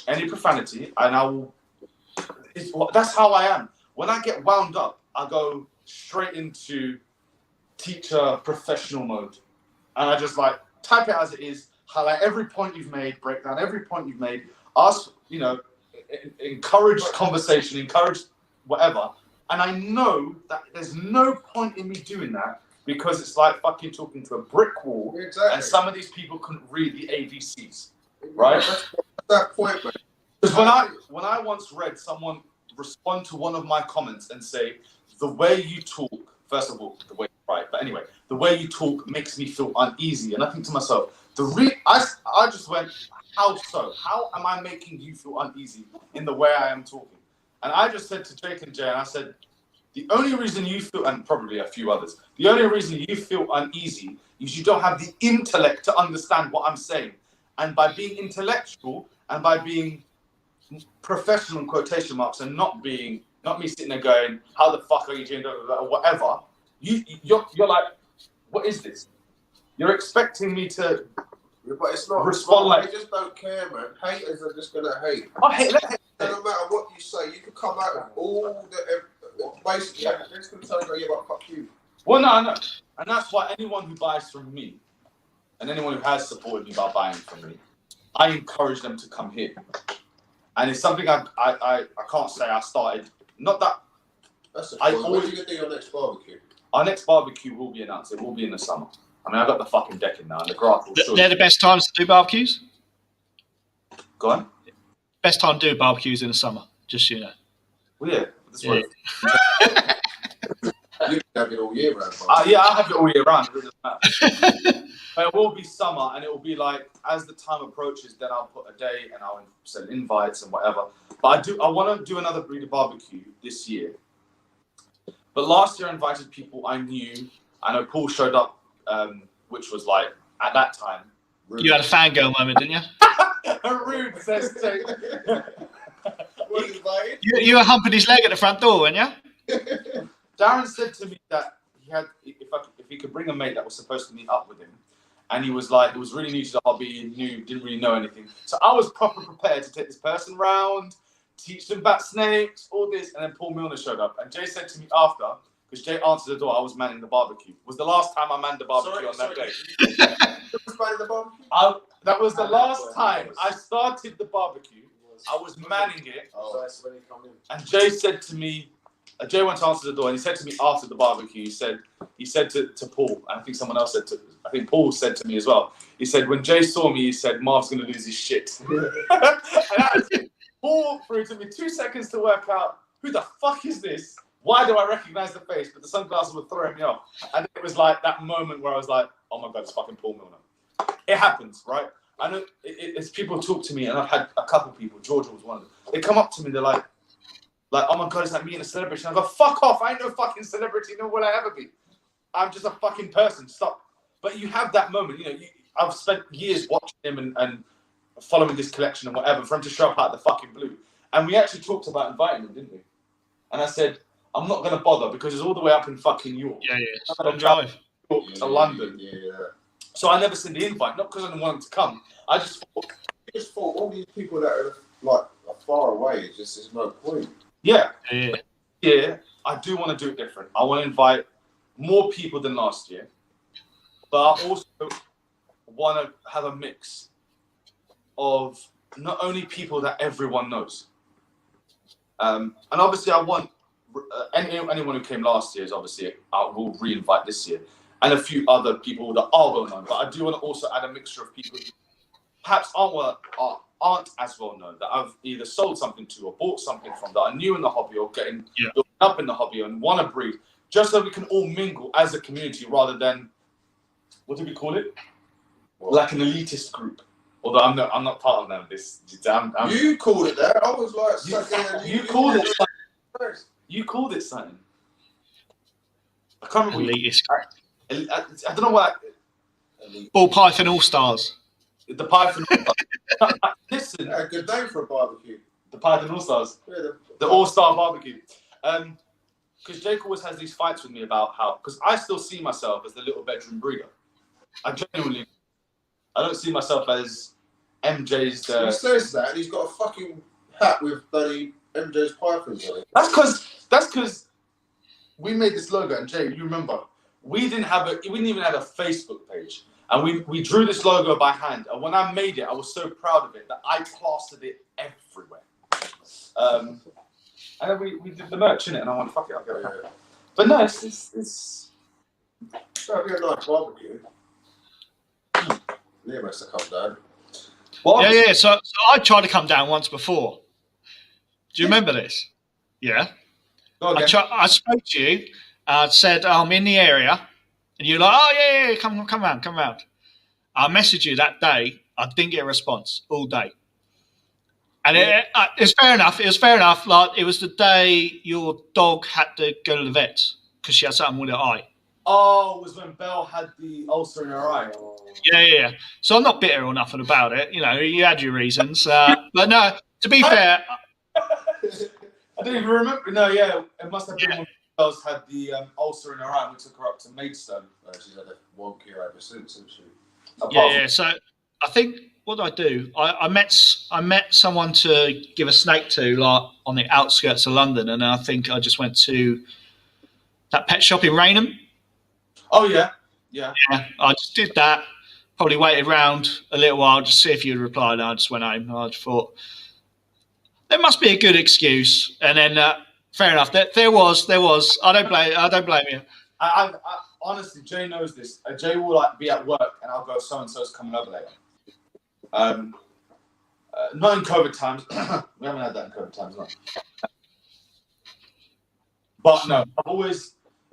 any profanity, and I will, that's how I am. When I get wound up, I go straight into teacher professional mode, and I just like type it as it is, highlight every point you've made, break down every point you've made, ask, you know, encourage conversation, encourage whatever. And I know that there's no point in me doing that because it's like fucking talking to a brick wall.
Exactly.
And some of these people couldn't read the ABCs, right?
That's that point, man.
Because when I once read someone respond to one of my comments and say, the way you talk, first of all, the way you write, but anyway, the way you talk makes me feel uneasy. And I think to myself, I just went, how so? How am I making you feel uneasy in the way I am talking? And I just said to Jake and Jay, and I said, the only reason you feel, and probably a few others, the only reason you feel uneasy is you don't have the intellect to understand what I'm saying. And by being intellectual and by being professional in quotation marks and not me sitting there going, how the fuck are you doing, or whatever, you're like, what is this? You're expecting me to
but it's not
respond like,
they just don't care, man. Haters are just gonna hate.
I hate that.
And no matter what you say, you can come out with all the basically everything's gonna tell you, yeah, but fuck you.
Well, no, I know. And that's why anyone who buys from me and anyone who has supported me by buying from me, I encourage them to come here. And it's something I can't say I started. Not that.
That's when are you gonna do your next barbecue?
Our next barbecue will be announced. It will be in the summer. I mean, I've got the fucking decking now and the grass will show.
They're the best times to do barbecues?
Go on.
Best time to do barbecues in the summer, just so you know.
Well, yeah. That's
Yeah.
You can have it all year round.
Yeah, I have it all year round. It doesn't matter. But it will be summer, and it will be like, as the time approaches, then I'll put a day and I'll send invites and whatever. But I want to do another breeder barbecue this year. But last year I invited people I knew. I know Paul showed up, which was like, at that time.
You had a fangirl moment, didn't you?
Rude says
You were humping his leg at the front door, weren't you?
Darren said to me that he had, if he could bring a mate that was supposed to meet up with him, and he was like, it was really new to the hobby and didn't really know anything. So I was properly prepared to take this person round, teach them about snakes, all this, and then Paul Milner showed up. And Jay said to me after, because Jay answered the door, I was manning the barbecue. It was the last time I manned the barbecue on that day. That was the last time I started the barbecue. I was manning it. And Jay said to me, Jay went to answer the door, and he said to me after the barbecue, he said to Paul, and I think someone else said I think Paul said to me as well, he said, when Jay saw me, he said, Marv's going to lose his shit. And Paul threw to me 2 seconds to work out, who the fuck is this? Why do I recognize the face? But the sunglasses were throwing me off. And it was like that moment where I was like, oh my God, it's fucking Paul Milner. It happens, right? I know it's people talk to me, and I've had a couple people, Georgia was one of them. They come up to me, they're like, oh my God, it's like meeting a celebrity. And I go, fuck off, I ain't no fucking celebrity, nor will I ever be. I'm just a fucking person, stop. But you have that moment, you know, I've spent years watching him and following this collection and whatever, for him to show up out of the fucking blue. And we actually talked about inviting him, didn't we? And I said, I'm not going to bother because it's all the way up in fucking York.
Yeah.
I'm going to drive to London. Yeah. So I never sent the invite, not because I didn't want him to come. I just thought
all these people that are like far away, there's no point.
Yeah. I do want to do it different. I want to invite more people than last year, but I also want to have a mix of not only people that everyone knows. And obviously I want anyone who came last year is obviously I will re-invite this year, and a few other people that are well known. But I do want to also add a mixture of people who perhaps aren't as well known, that I've either sold something to or bought something from, that are new in the hobby or getting up in the hobby and want to breed, just so we can all mingle as a community rather than, what do we call it? Like an elitist group. Although I'm not part of none of this.
You called it that. I was like,
you called it something. You called it something. I can't remember.
Elitist.
I don't know what.
Ball Python All Stars.
The Python. Listen,
a good name for a barbecue.
The Python All Stars.
Yeah,
the All Star Barbecue. Because Jake always has these fights with me about how. Because I still see myself as the little bedroom breeder. I genuinely. I don't see myself as MJ's.
He says that, and he's got a fucking hat with bloody MJ's Pythons on it.
That's because we made this logo, and Jay, you remember, we didn't even have a Facebook page, and we drew this logo by hand. And when I made it, I was so proud of it that I plastered it everywhere. And then we did the merch in it, and I went, fuck it, I'll go with it. But no, it's
that'd be a nice barbecue. Liam has to come down.
What?
Yeah. So I tried to come down once before. Do you remember this? Yeah. I spoke to you. Said I'm in the area, and you're like, "Oh yeah, come round." I messaged you that day. I didn't get a response all day, and it's fair enough. It was fair enough. Like it was the day your dog had to go to the vet because she had something with her eye.
Oh, it was when Belle had the ulcer in her eye.
Yeah. So I'm not bitter or nothing about it. You know, you had your reasons, but no. To be fair,
I didn't even remember. No, yeah, it must have been when Belle's had the ulcer in her eye. And we took her up to Maidstone.
She's had a wonky ever since, hasn't she?
Yeah. So I think what did I do? I met someone to give a snake to, like on the outskirts of London, and I think I just went to that pet shop in Rainham.
Oh yeah.
I just did that. Probably waited around a little while just to see if you'd reply, and I just went home. I just thought there must be a good excuse, and then fair enough. There was. I don't blame you.
I honestly, Jay knows this. Jay will like be at work, and I'll go, so and so's coming over later. Not in COVID times. We haven't had that in COVID times, no. But no, it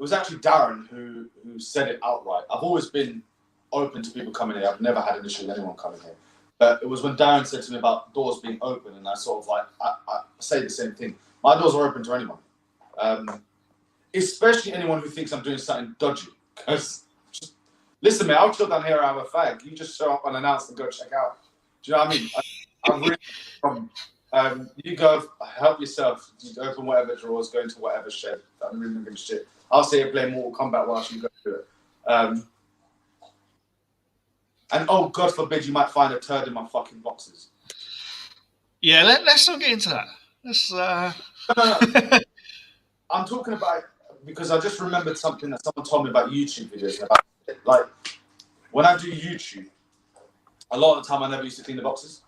was actually Darren who said it outright. I've always been open to people coming here. I've never had an issue with anyone coming here. But it was when Darren said to me about doors being open, and I sort of like, I say the same thing. My doors are open to anyone. Especially anyone who thinks I'm doing something dodgy. Because, listen, man, I'll chill down here and have a fag. You just show up unannounced and go check out. Do you know what I mean? I'm really you go help yourself. You open whatever drawers, go into whatever shed. I'm really not giving a shit. I'll sit here playing Mortal Kombat whilst you go through it. And oh, God forbid you might find a turd in my fucking boxes.
Yeah, let's not get into that. Let's.
No. I'm talking about because I just remembered something that someone told me about YouTube videos. About like when I do YouTube, a lot of the time I never used to clean the boxes.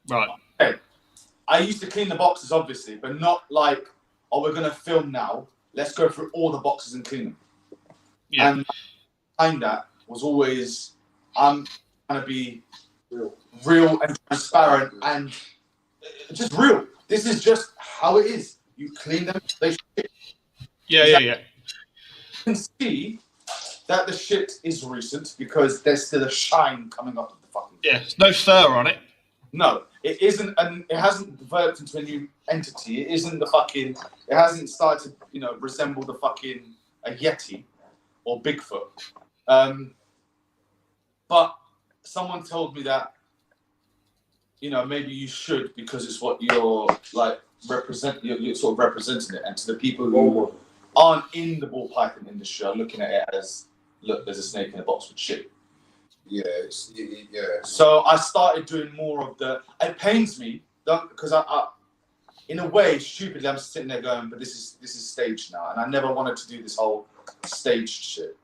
Right.
Okay. I used to clean the boxes, obviously, but not like, oh, we're gonna film now. Let's go through all the boxes and clean them.
Yeah.
And behind that was always, I'm trying to be real and transparent and just real. This is just how it is. You clean them, they shit.
Yeah.
You can see that the shit is recent because there's still a shine coming off of the fucking.
Yeah, there's no fur on it.
No, it isn't, and it hasn't developed into a new entity. It isn't the fucking. It hasn't started to, resemble the fucking a Yeti or Bigfoot. But someone told me that, maybe you should because it's what you're like represent. You're sort of representing it, and to the people who aren't in the ball python industry are looking at it as, look, there's a snake in a box with shit.
Yeah.
So I started doing more of the. It pains me because I, in a way, stupidly, I'm sitting there going, but this is staged now, and I never wanted to do this whole staged shit.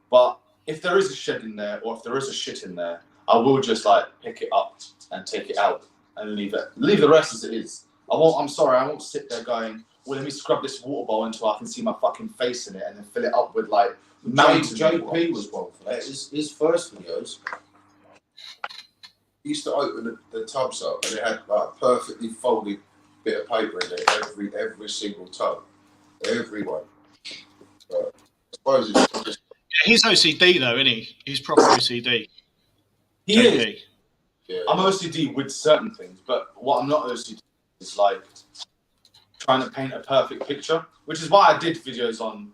But if there is a shed in there, or if there is a shit in there, I will just like pick it up and take it out and leave it. Leave the rest as it is. I'm sorry, I won't sit there going, well, let me scrub this water bowl until I can see my fucking face in it, and then fill it up with like.
JP was one for that. His first videos, he used to open the tubs up and it had like a perfectly folded bit of paper in it, every single tub. Every one. But I suppose it's just...
Yeah, he's OCD though, isn't he? He's proper OCD.
He is. I'm OCD with certain things, but what I'm not OCD is like trying to paint a perfect picture, which is why I did videos on,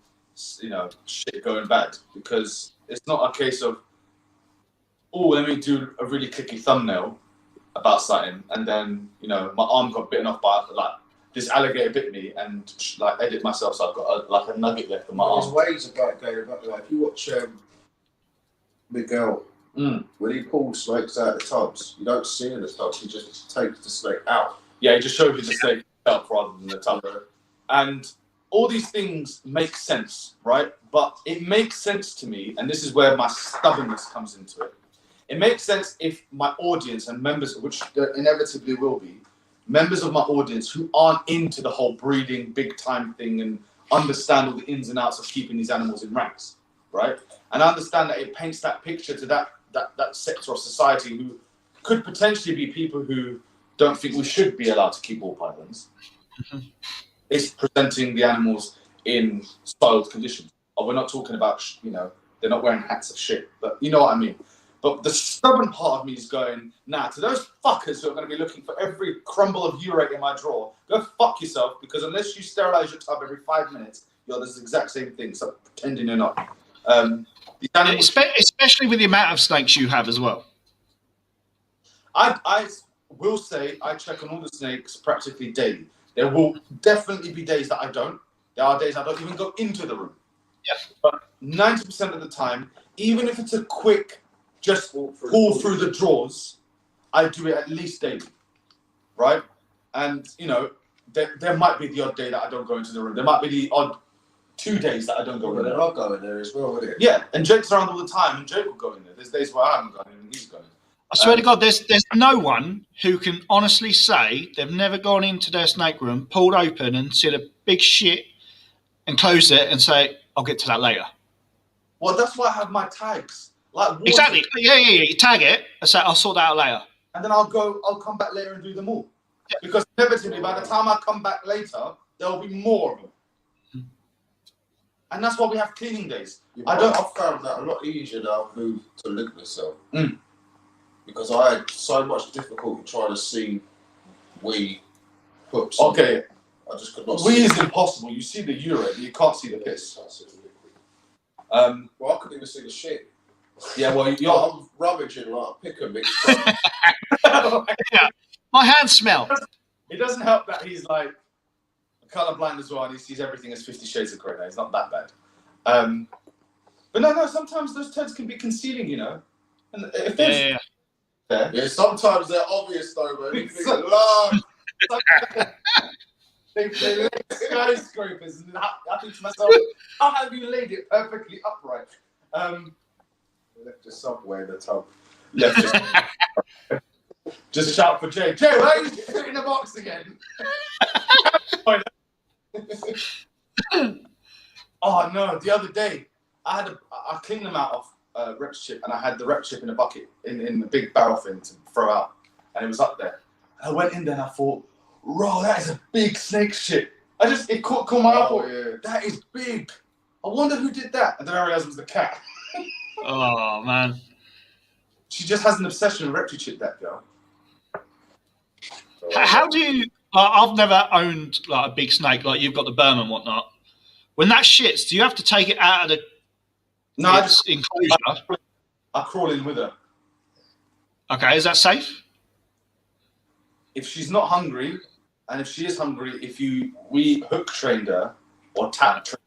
you know, shit going bad, because it's not a case of, oh, let me do a really clicky thumbnail about something, and then, you know, my arm got bitten off by, like, this alligator bit me, and like edit myself so I've got a nugget left in my arm.
There's ways about going about, like, if you watch Miguel, when he pulls snakes out of the tubs, you don't see in the tubs, he just takes the snake out.
Yeah, he just showed me the snake itself rather than the tub. And all these things make sense, right? But it makes sense to me, and this is where my stubbornness comes into it. It makes sense if my audience and members, which there inevitably will be, members of my audience who aren't into the whole breeding big time thing and understand all the ins and outs of keeping these animals in ranks, right? And I understand that it paints that picture to that sector of society who could potentially be people who don't think we should be allowed to keep ball pythons. It's presenting the animals in spoiled conditions. Oh, we're not talking about, you know, they're not wearing hats of shit, but you know what I mean. But the stubborn part of me is going, nah, to those fuckers who are going to be looking for every crumble of urate in my drawer, go fuck yourself, because unless you sterilize your tub every 5 minutes, you're the exact same thing, so pretending you're not.
Especially with the amount of snakes you have as well.
I will say I check on all the snakes practically daily. There will definitely be days that I don't. There are days I don't even go into the room.
Yeah.
But 90% of the time, even if it's a quick, just pull through the drawers, I do it at least daily, right? And, you know, there might be the odd day that I don't go into the room. There might be the odd 2 days that I don't go in there.
I'll go in there as well, wouldn't it?
Yeah, and Jake's around all the time, and Jake will go in there. There's days where I haven't gone in, and he's gone in.
I swear to God, there's no one who can honestly say they've never gone into their snake room, pulled open and seen a big shit and closed it and say, I'll get to that later.
Well, that's why I have my tags. Like
exactly. Yeah. You tag it and say, I'll sort that out later.
And then I'll come back later and do them all. Yeah. Because inevitably, by the time I come back later, there'll be more of them. And that's why we have cleaning days.
Yeah, I've found that a lot easier now I've moved to live myself. Because I had so much difficulty trying to see wee hooks.
Okay.
I just could not
see. Wee is
it.
impossible. You see the urine, but you can't see the piss.
Well, I couldn't even see the shit.
Yeah, well,
I'm rummaging like a picker mix.
Yeah. My hands smell.
It doesn't help that he's like colorblind as well, and he sees everything as 50 Shades of Grey. Now, it's not that bad. But no, sometimes those turds can be concealing, you know. And if there's
yeah, sometimes they're obvious though, man.
They lay skyscrapers, and I think to myself, how have you laid it perfectly upright?
Left it somewhere in the tub.
Just shout for Jay. Jay, why are you sitting in the box again? Oh no! The other day, I cleaned them out of Rex chip, and I had the Rex chip in a bucket in the big barrel thing to throw out, and it was up there. And I went in there and I thought, "Bro, that is a big snake shit." It caught my eye.
Yeah.
That is big. I wonder who did that. And then I realized it was the cat.
Oh man,
she just has an obsession with Rex chip. That girl.
How do you? I've never owned like a big snake like you've got the Burma and whatnot. When that shits, do you have to take it out of the enclosure?
I crawl in with her.
Okay, is that safe?
If she's not hungry, and if she is hungry, we hook trained her or tap trained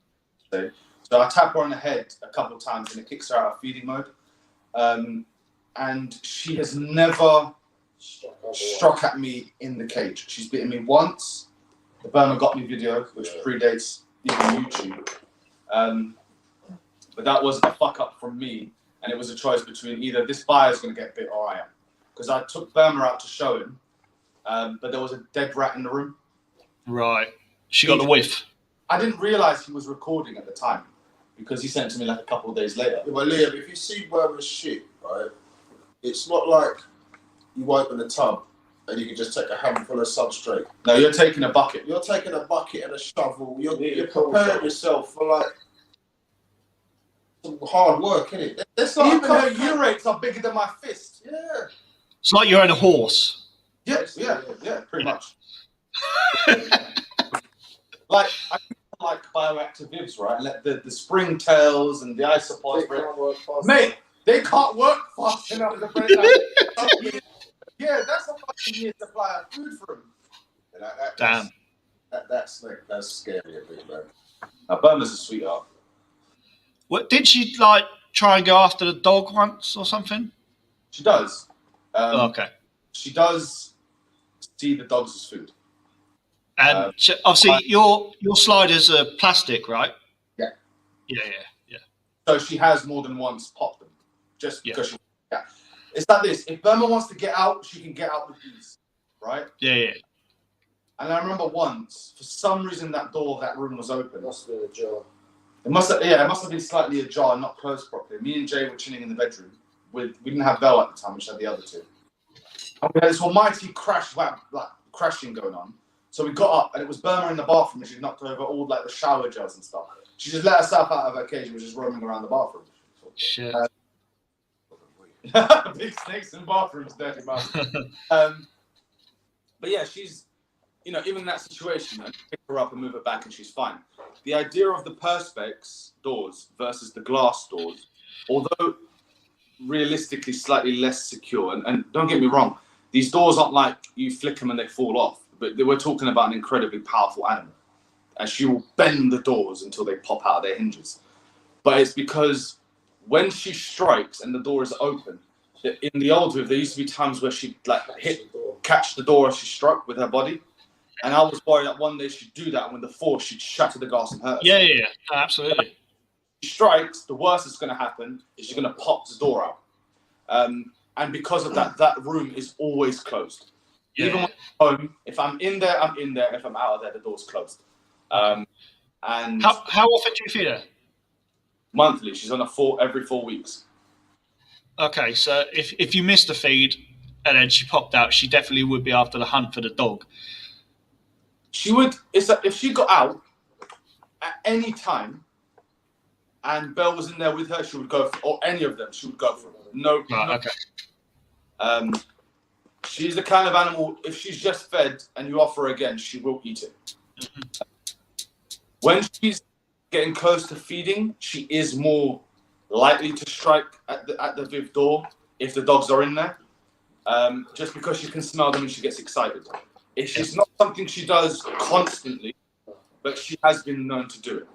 her. So I tap her on the head a couple of times and it kicks her out of feeding mode. And she has never struck at me in the cage. She's bitten me once. The Burma got me video, which predates even YouTube. But that was a fuck up from me. And it was a choice between either this buyer's going to get bit or I am. Because I took Burma out to show him, but there was a dead rat in the room.
Right. She got the whiff.
I didn't realise he was recording at the time because he sent it to me like a couple of days later.
Yeah, but Liam, if you see Burma's shit, right, it's not like you open a tub and you can just take a handful of substrate.
No, you're taking a bucket.
You're taking a bucket and a shovel. You're preparing yourself for like some hard work, innit? That's not
even her urates are bigger than my fist.
Yeah.
It's like you own a horse.
Yes, yeah, pretty much. Like I like bioactive bibs, right? Let the springtails and the isopods, mate, they can't work fast enough to break that. Yeah, that's a fucking year supply of food for them.
Damn.
That's scary a bit, man.
Now, Burma's a sweetheart.
What did she like? Try and go after the dog once or something?
She does.
Okay.
She does see the dogs as food.
And obviously, your sliders are plastic, right?
Yeah.
Yeah.
So she has more than once popped them, just because she. Yeah. It's like this: if Burma wants to get out, she can get out with ease, right?
Yeah.
And I remember once, for some reason, that door of that room was open.
It must have been ajar.
It must have been slightly ajar, not closed properly. Me and Jay were chilling in the bedroom. We didn't have Belle at the time, which had the other two. And we had this almighty crash, like crashing going on. So we got up, and it was Burma in the bathroom, and she knocked over all like the shower gels and stuff. She just let herself out of her cage and was just roaming around the bathroom.
Shit.
Big snakes in bathrooms, dirty bastard. But yeah, she's, even in that situation, and pick her up and move her back, and she's fine. The idea of the Perspex doors versus the glass doors, although realistically slightly less secure, and don't get me wrong, these doors aren't like you flick them and they fall off, but we're talking about an incredibly powerful animal, and she will bend the doors until they pop out of their hinges. But it's because when she strikes and the door is open, in the old Viv, there used to be times where she'd like catch the door as she struck with her body. And I was worried that one day she'd do that, and with the force, she'd shatter the glass and hurt us.
Yeah, absolutely.
She strikes, the worst that's going to happen is she's going to pop the door out. And because of that, that room is always closed.
Yeah.
Even when I'm home, if I'm in there, I'm in there. If I'm out of there, the door's closed. And
how often do you feed her?
Monthly. She's on every 4 weeks.
Okay, so if you missed the feed and then she popped out, she definitely would be after the hunt for the dog.
She would. It's like if she got out at any time, and Belle was in there with her, she would go for, or any of them, she would go for it. No.
Okay.
She's the kind of animal. If she's just fed and you offer her again, she will eat it. Mm-hmm. When she's getting close to feeding, she is more likely to strike at the Viv door if the dogs are in there, just because she can smell them and she gets excited. It's not something she does constantly, but she has been known to do it.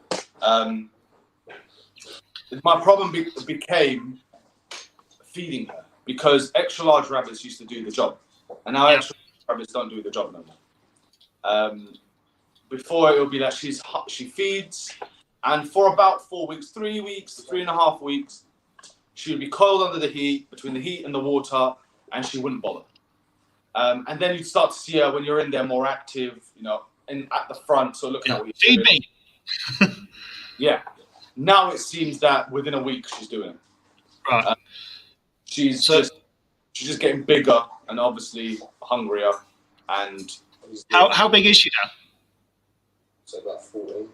My problem became feeding her, because extra large rabbits used to do the job, and now extra large rabbits don't do the job no more. Before it would be that she feeds, and for about 4 weeks, 3 weeks, 3.5 weeks, she would be coiled under the heat, between the heat and the water, and she wouldn't bother. And then you'd start to see her when you're in there more active, at the front, so looking at what you're doing.
Feed me.
Yeah. Now it seems that within a week she's doing it.
Right.
She's just getting bigger and obviously hungrier. And
how big is she now?
So about 14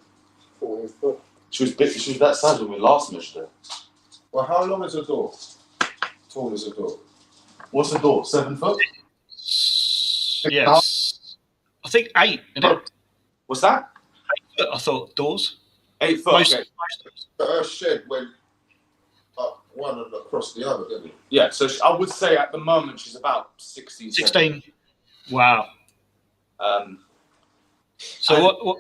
foot.
She was big. She was that size when we last measured her.
Well, how long is a door? Tall is a door?
What's the door? 7 foot?
Yes. I think 8. Isn't it?
What's that?
8 foot, I thought doors.
8 foot. Okay.
But her shed went up one and across the other, didn't it?
Yeah. So I would say at the moment she's about 16.
16. Wow. So what?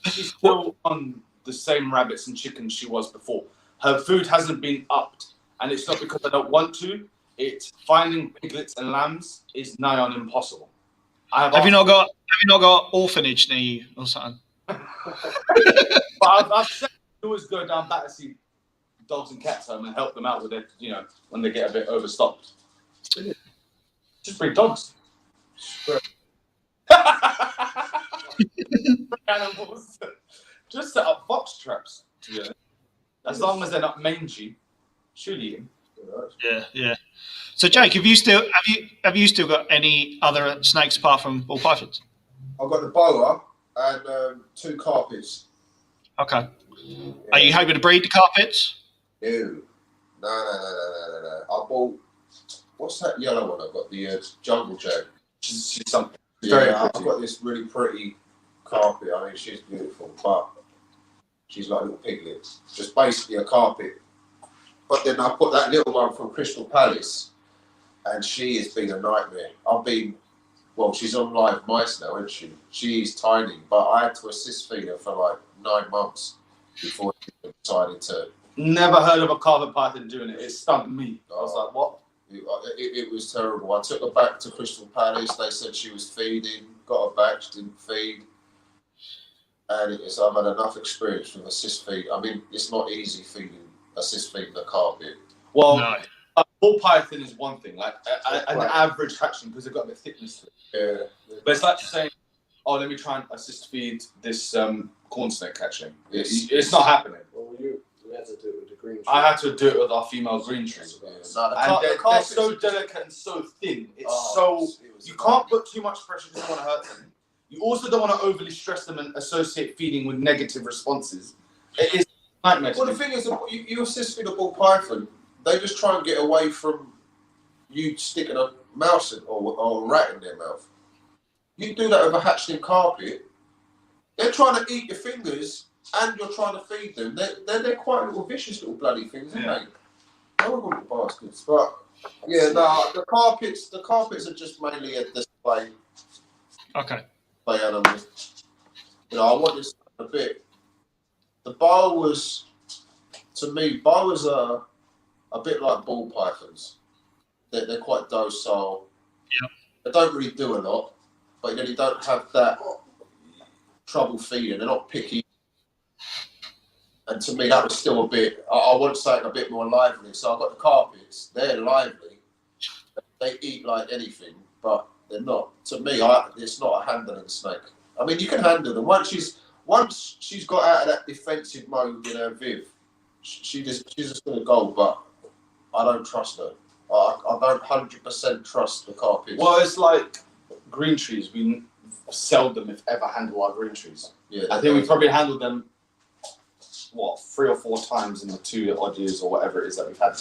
She's still on the same rabbits and chickens she was before. Her food hasn't been upped, and it's not because I don't want to. It's finding piglets and lambs is nigh on impossible.
Have you not got orphanage near you or something?
But I've said I always go down Battersea dogs and cats home and help them out with it, when they get a bit overstocked. Just breed dogs. Animals. Just set up fox traps, to be honest. As long as they're not mangy, should eat them.
Yeah. So Jake, have you still got any other snakes apart from ball pythons?
I've got the boa and 2 carpets.
Okay. Are you hoping to breed the carpets?
No. I bought what's that yellow one I've got? The jungle jag.
She's something.
Yeah, I've got this really pretty carpet. I mean, she's beautiful, but she's like a little piglet. Just basically a carpet. But then I put that little one from Crystal Palace, and she has been a nightmare. Well, she's on live mice now, isn't she? She's tiny, but I had to assist feed her for like 9 months before she decided to.
Never heard of a carpet python doing it. It stunned me. I was like, what?
It was terrible. I took her back to Crystal Palace. They said she was feeding. Got her back. She didn't feed. And I've had enough experience with assist feed. I mean, it's not easy assist feeding the carpet.
Well,
No.
a ball python is one thing. Like an average hatchling, because they've got a bit of thickness to it.
Yeah.
But it's like saying, oh, let me try and assist feed this corn snake hatchling. It's not happening.
Well, we had to do it with the green tree.
I had to do it with our female green tree.
No,
They're so delicate and so thin. You can't put too much pressure because you want to hurt them. You also don't want to overly stress them and associate feeding with negative responses. It is a nightmare.
Well, the thing is, you assist feed a ball python, they just try and get away from you sticking a mouse or a rat in their mouth. You do that with a hatchling carpet, they're trying to eat your fingers and you're trying to feed them. They're quite little vicious little bloody things, aren't they? They're all little bastards. But yeah, no, the carpets are just mainly a display.
Okay.
Play animals. You know, I want this a bit. The boas are a bit like ball pythons. They're quite docile.
Yeah.
They don't really do a lot, but then you don't have that trouble feeding. They're not picky. And to me, that was still a bit. I want something a bit more lively. So I've got the carpets. They're lively. They eat like anything, but they're not. To me, it's not a handling snake. I mean, you can handle them once she's got out of that defensive mode in her viv. She's just gonna go, but I don't trust her. I don't 100% trust the carpets.
Well, it's like green trees. We seldom, if ever, handle our green trees.
Yeah,
I think we probably handled them, 3 or 4 times in the 2 odd years or whatever it is that we've had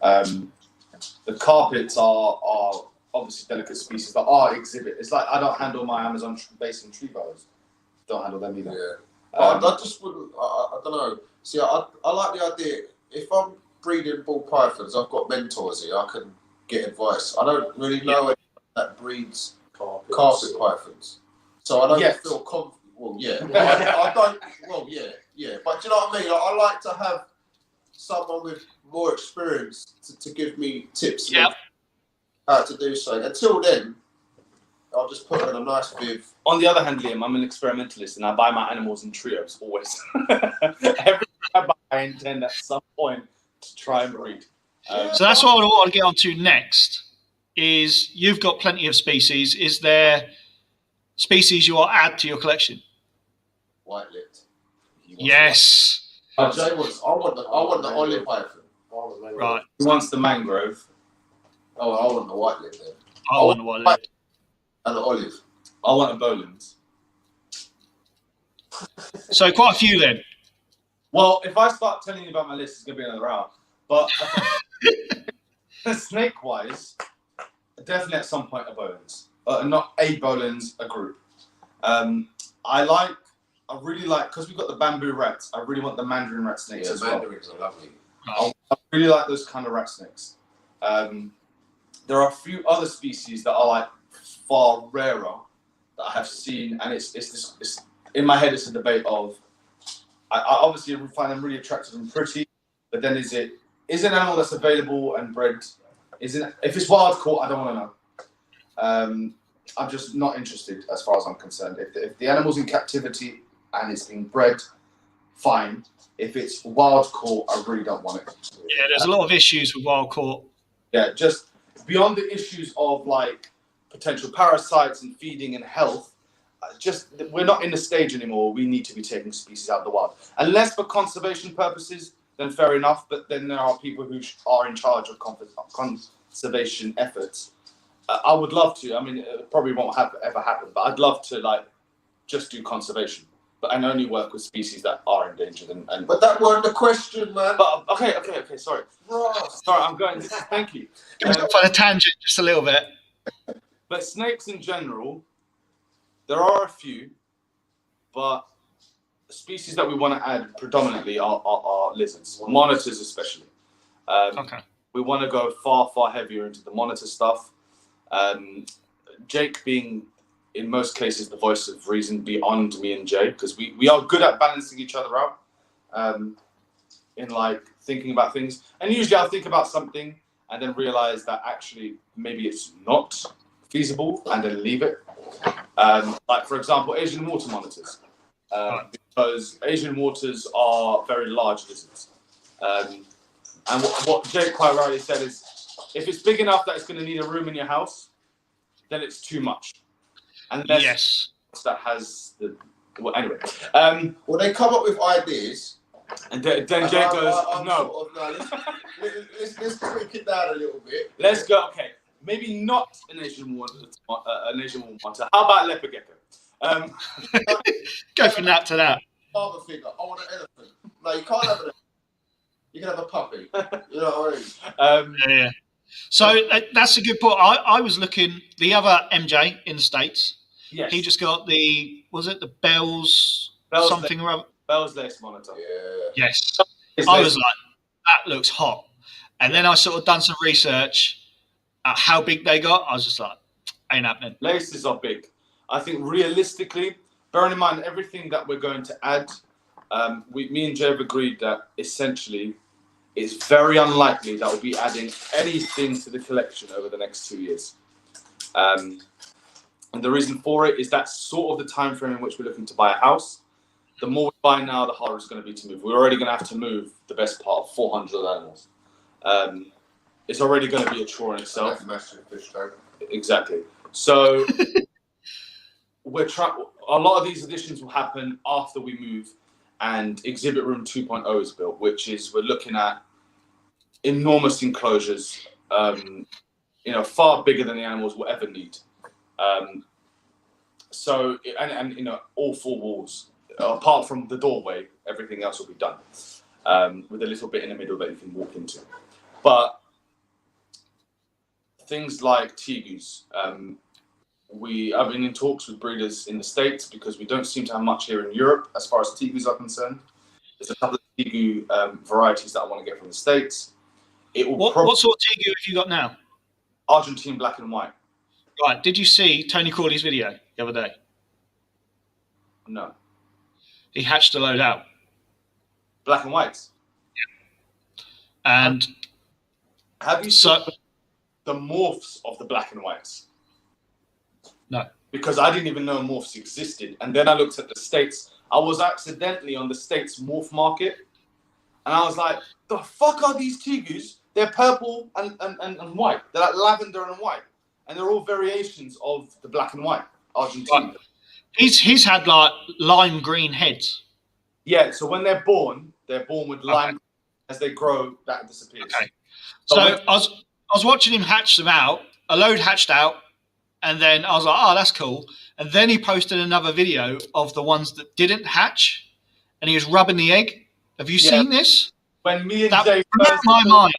them. The carpets are obviously delicate species that are exhibit. It's like I don't handle my Amazon basin tree boas. Don't handle them either.
Yeah. I just wouldn't. I don't know. See, I like the idea. If I'm breeding ball pythons, I've got mentors here. I can get advice. I don't really know anyone that breeds carpet pythons, so I don't feel confident. Well, yeah. I don't. Well, yeah. But do you know what I mean? I like to have someone with more experience to give me tips on how to do so. Until then, I'll just put her in a nice viv.
On the other hand, Liam, I'm an experimentalist and I buy my animals in trios always. Every time I buy, I intend at some point to try and breed.
So that's what I want to get on to next. Is you've got plenty of species. Is there species you want to add to your collection?
White-lipped.
Yes.
I want the olive python.
Right.
He wants the mangrove.
Oh, I want the white lip then.
I want the white.
And the olive.
I want a Boland's.
So quite a few then.
Well, if I start telling you about my list, it's going to be another hour. But snake-wise, definitely at some point a Boland's. Not a Boland's, a group. I really like, because we've got the bamboo rats, I really want the mandarin rat snakes as well.
Mandarins are lovely.
I really like those kind of rat snakes. There are a few other species that are like far rarer that I have seen, and it's in my head. It's a debate of I obviously find them really attractive and pretty, but then is an animal that's available and bred? If it's wild caught, I don't want to know. I'm just not interested as far as I'm concerned. If the animal's in captivity and it's being bred, fine. If it's wild caught, I really don't want it.
Yeah, there's a lot of issues with wild caught.
Yeah, just beyond the issues of like potential parasites and feeding and health, we're not in the stage anymore. We need to be taking species out of the wild. Unless for conservation purposes, then fair enough. But then there are people who are in charge of conservation efforts. I would love to. I mean, it probably won't ever happen, but I'd love to like just do conservation. and only work with species that are endangered. And
But that wasn't the question, man.
but okay, sorry. Sorry, I'm going. Thank you.
Going off on a tangent just a little bit.
But snakes in general, there are a few, but species that we want to add predominantly are lizards, monitors especially.
Okay.
We want to go far heavier into the monitor stuff. Jake being, in most cases, the voice of reason beyond me and Jay, because we are good at balancing each other out in like thinking about things. And usually I'll think about something and then realize that actually maybe it's not feasible and then leave it. Like, for example, Asian water monitors. Because Asian waters are very large lizards. And what Jake quite rightly said is, if it's big enough that it's going to need a room in your house, then it's too much. Unless
Yes.
that has the... Well, anyway.
Well, they come up with ideas.
And then Jake goes,
no. Let's break it down a little bit.
Let's go. Okay, maybe not an Asian water monitor. How about leopard gecko?
Go from that to that.
Father figure. I want an elephant. No, you can't have an elephant. You can have a puppy. You know what I mean?
Yeah. So that's a good point. I was looking, the other MJ in the States,
Yes.
he just got the Bell's something or other.
Bell's lace monitor.
Yeah.
Yes. I was like, that looks hot. And then I sort of done some research at how big they got. I was just like, ain't happening.
Laces are big. I think realistically, bearing in mind everything that we're going to add, me and Jay have agreed that essentially it's very unlikely that we'll be adding anything to the collection over the next 2 years. And the reason for it is that's sort of the time frame in which we're looking to buy a house. The more we buy now, the harder it's going to be to move. We're already going to have to move the best part of 400 animals. It's already going to be a chore in itself.
That's massive fish tank.
Exactly. So a lot of these additions will happen after we move and Exhibit Room 2.0 is built, which is we're looking at enormous enclosures, far bigger than the animals will ever need. So all four walls, apart from the doorway, everything else will be done with a little bit in the middle that you can walk into. But things like tegus, I've been in talks with breeders in the States because we don't seem to have much here in Europe as far as tegus are concerned. There's a couple of tegu varieties that I want to get from the States.
What sort of tegu have you got now?
Argentine black and white.
Right. Did you see Tony Crawley's video the other day?
No.
He hatched a load out.
Black and whites?
Yeah. And
have you seen the morphs of the black and whites?
No.
Because I didn't even know morphs existed. And then I looked at the States. I was accidentally on the States morph market. And I was like, the fuck are these tegus? They're purple and white. They're like lavender and white. And they're all variations of the black and white Argentine.
Right. He's had like lime green heads.
Yeah, so when they're born with lime. As they grow, that disappears.
Okay. So I was watching him hatch them out. A load hatched out, and then I was like, "Oh, that's cool." And then he posted another video of the ones that didn't hatch, and he was rubbing the egg. Have you seen this?
When me and
that
Jay
blew my mind.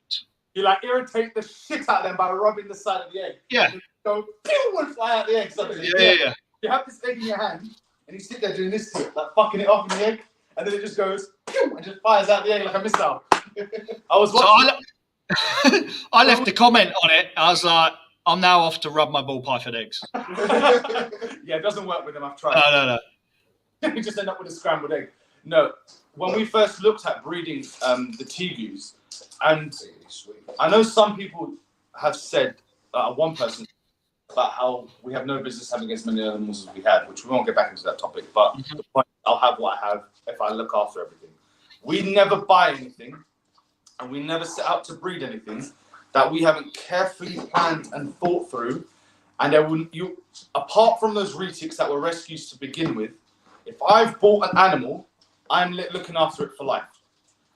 You like irritate the shit out of them by rubbing the side of the egg.
Yeah.
And go pew and fly out the egg suddenly.
Yeah.
You have this egg in your hand, and you sit there doing this to it, like fucking it off in the egg, and then it just goes pew and just fires out the egg like a missile. I was watching.
So I left a comment on it. I was like, I'm now off to rub my ball python eggs.
Yeah, it doesn't work with them. I've tried.
No.
You just end up with a scrambled egg. No, when we first looked at breeding the tegus, and I know some people have said, one person, about how we have no business having as many animals as we had, which we won't get back into that topic, but the point, I'll have what I have if I look after everything. We never buy anything, and we never set out to breed anything that we haven't carefully planned and thought through. And apart from those retics that were rescues to begin with, if I've bought an animal, I'm looking after it for life.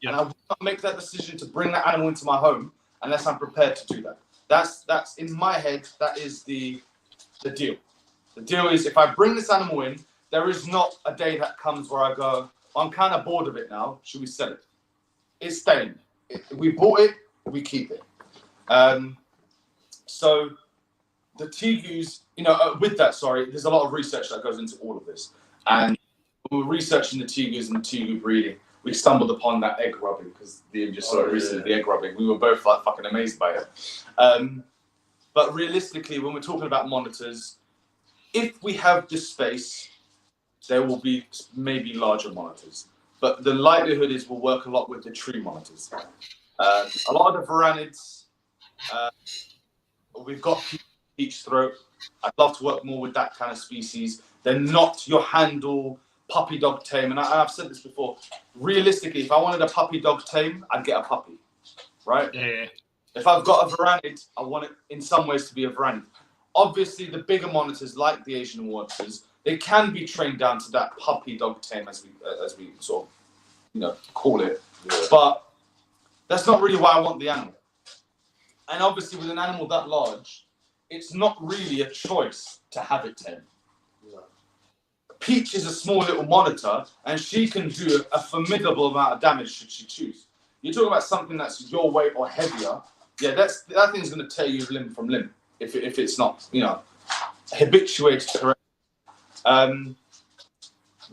Yeah. And I will not make that decision to bring that animal into my home unless I'm prepared to do that. That's in my head, that is the deal. The deal is if I bring this animal in, there is not a day that comes where I go, I'm kind of bored of it now. Should we sell it? It's staying. We bought it. We keep it. So the Tegus, with that, there's a lot of research that goes into all of this. And when we were researching the Tegus and the Tegu breeding, we stumbled upon that egg rubbing because Liam just saw it recently, the egg rubbing. We were both like fucking amazed by it. But realistically, when we're talking about monitors, if we have the space, there will be maybe larger monitors. But the likelihood is we'll work a lot with the tree monitors. A lot of the Varanids, we've got peach throat. I'd love to work more with that kind of species. They're not your handle puppy dog tame. And I've said this before. Realistically, if I wanted a puppy dog tame, I'd get a puppy, right?
Yeah.
If I've got a Varanid, I want it in some ways to be a Varanid. Obviously, the bigger monitors, like the Asian monitors, they can be trained down to that puppy dog tame, as we sort of, call it. Yeah. But that's not really why I want the animal. And obviously, with an animal that large, it's not really a choice to have it tame. No. Peach is a small little monitor, and she can do a formidable amount of damage should she choose. You're talking about something that's your weight or heavier. Yeah, that thing's going to tear you limb from limb if it's not, habituated correctly.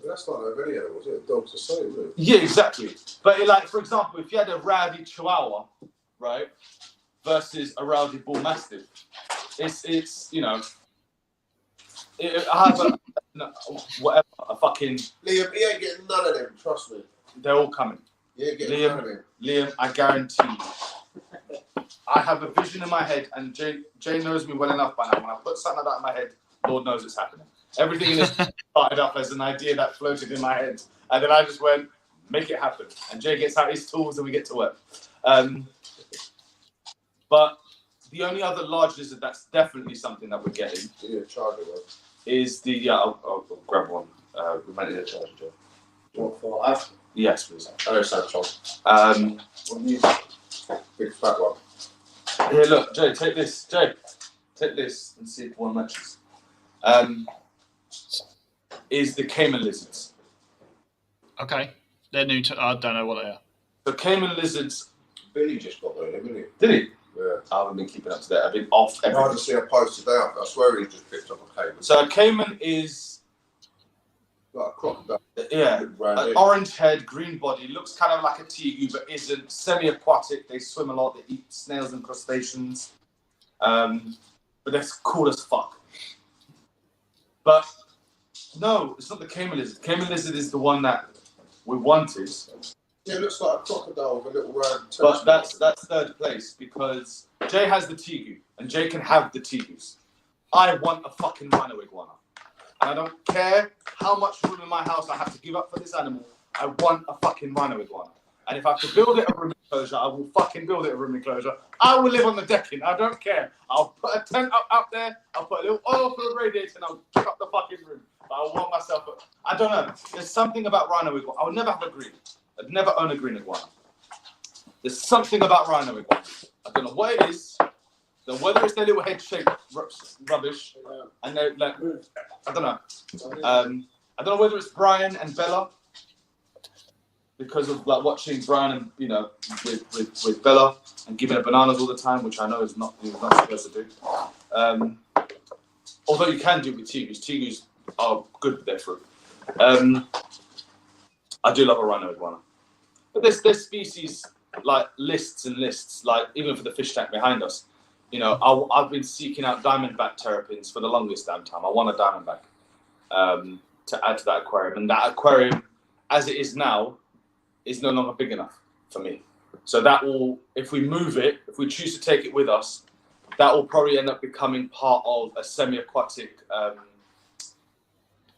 That's not a video, was it? Dogs the same, isn't it?
Yeah, exactly. But for example, if you had a rowdy Chihuahua, right, versus a rowdy Bull Mastiff, I have a fucking.
Liam, he ain't getting none of them. Trust me.
They're all coming.
Yeah, getting none of them.
Liam, I guarantee you. I have a vision in my head, and Jay knows me well enough by now. When I put something like that in my head, Lord knows it's happening. Everything in this started up as an idea that floated in my head, and then I just went, make it happen. And Jay gets out his tools, and we get to work. But the only other large lizard that's definitely something that we're getting is the I'll grab one. We might need a charger, Joe.
What for? Us?
Yes, please.
Oh, Samsung. Big fat one.
Here, look, Jay, take this. Jay, take this and see if one matches. Is the Cayman lizards.
Okay. They're new to, I don't know what they are.
The Cayman lizards.
Billy just got there, didn't he?
Did he?
Yeah.
I haven't been keeping up to date. I've been off everything.
I just see a post today. I swear he just picked up a Cayman.
So a Cayman is
like a crocodile.
Yeah, an orange head, green body, looks kind of like a tegu, but isn't. Semi-aquatic. They swim a lot. They eat snails and crustaceans. But they're cool as fuck. But no, it's not the Cayman lizard. The Cayman lizard is the one that we wanted.
Yeah, it looks like a crocodile with a little round.
But that's third place because Jay has the tegu and Jay can have the tegus. I want a fucking rhino iguana. And I don't care how much room in my house I have to give up for this animal. I want a fucking rhino iguana. And if I have to build it a room enclosure, I will fucking build it a room enclosure. I will live on the decking. I don't care. I'll put a tent up there. I'll put a little oil for the radiator and I'll kick up the fucking room. But I want myself I don't know. There's something about rhino iguana. I would never have a green. I'd never own a green iguana. There's something about rhino iguana. I don't know what it is. Whether it's their little head-shaped rubbish, and they're like, I don't know. I don't know whether it's Brian and Bella, because of like watching Brian and with Bella and giving her bananas all the time, which I know is not supposed to do. Although you can do it with tegus. Tegus are good with their fruit. I do love a rhino iguana. But there's species like lists and lists, like even for the fish tank behind us. I've been seeking out diamondback terrapins for the longest damn time. I want a diamondback to add to that aquarium. And that aquarium, as it is now, is no longer big enough for me. So that will, if we move it, if we choose to take it with us, that will probably end up becoming part of a semi-aquatic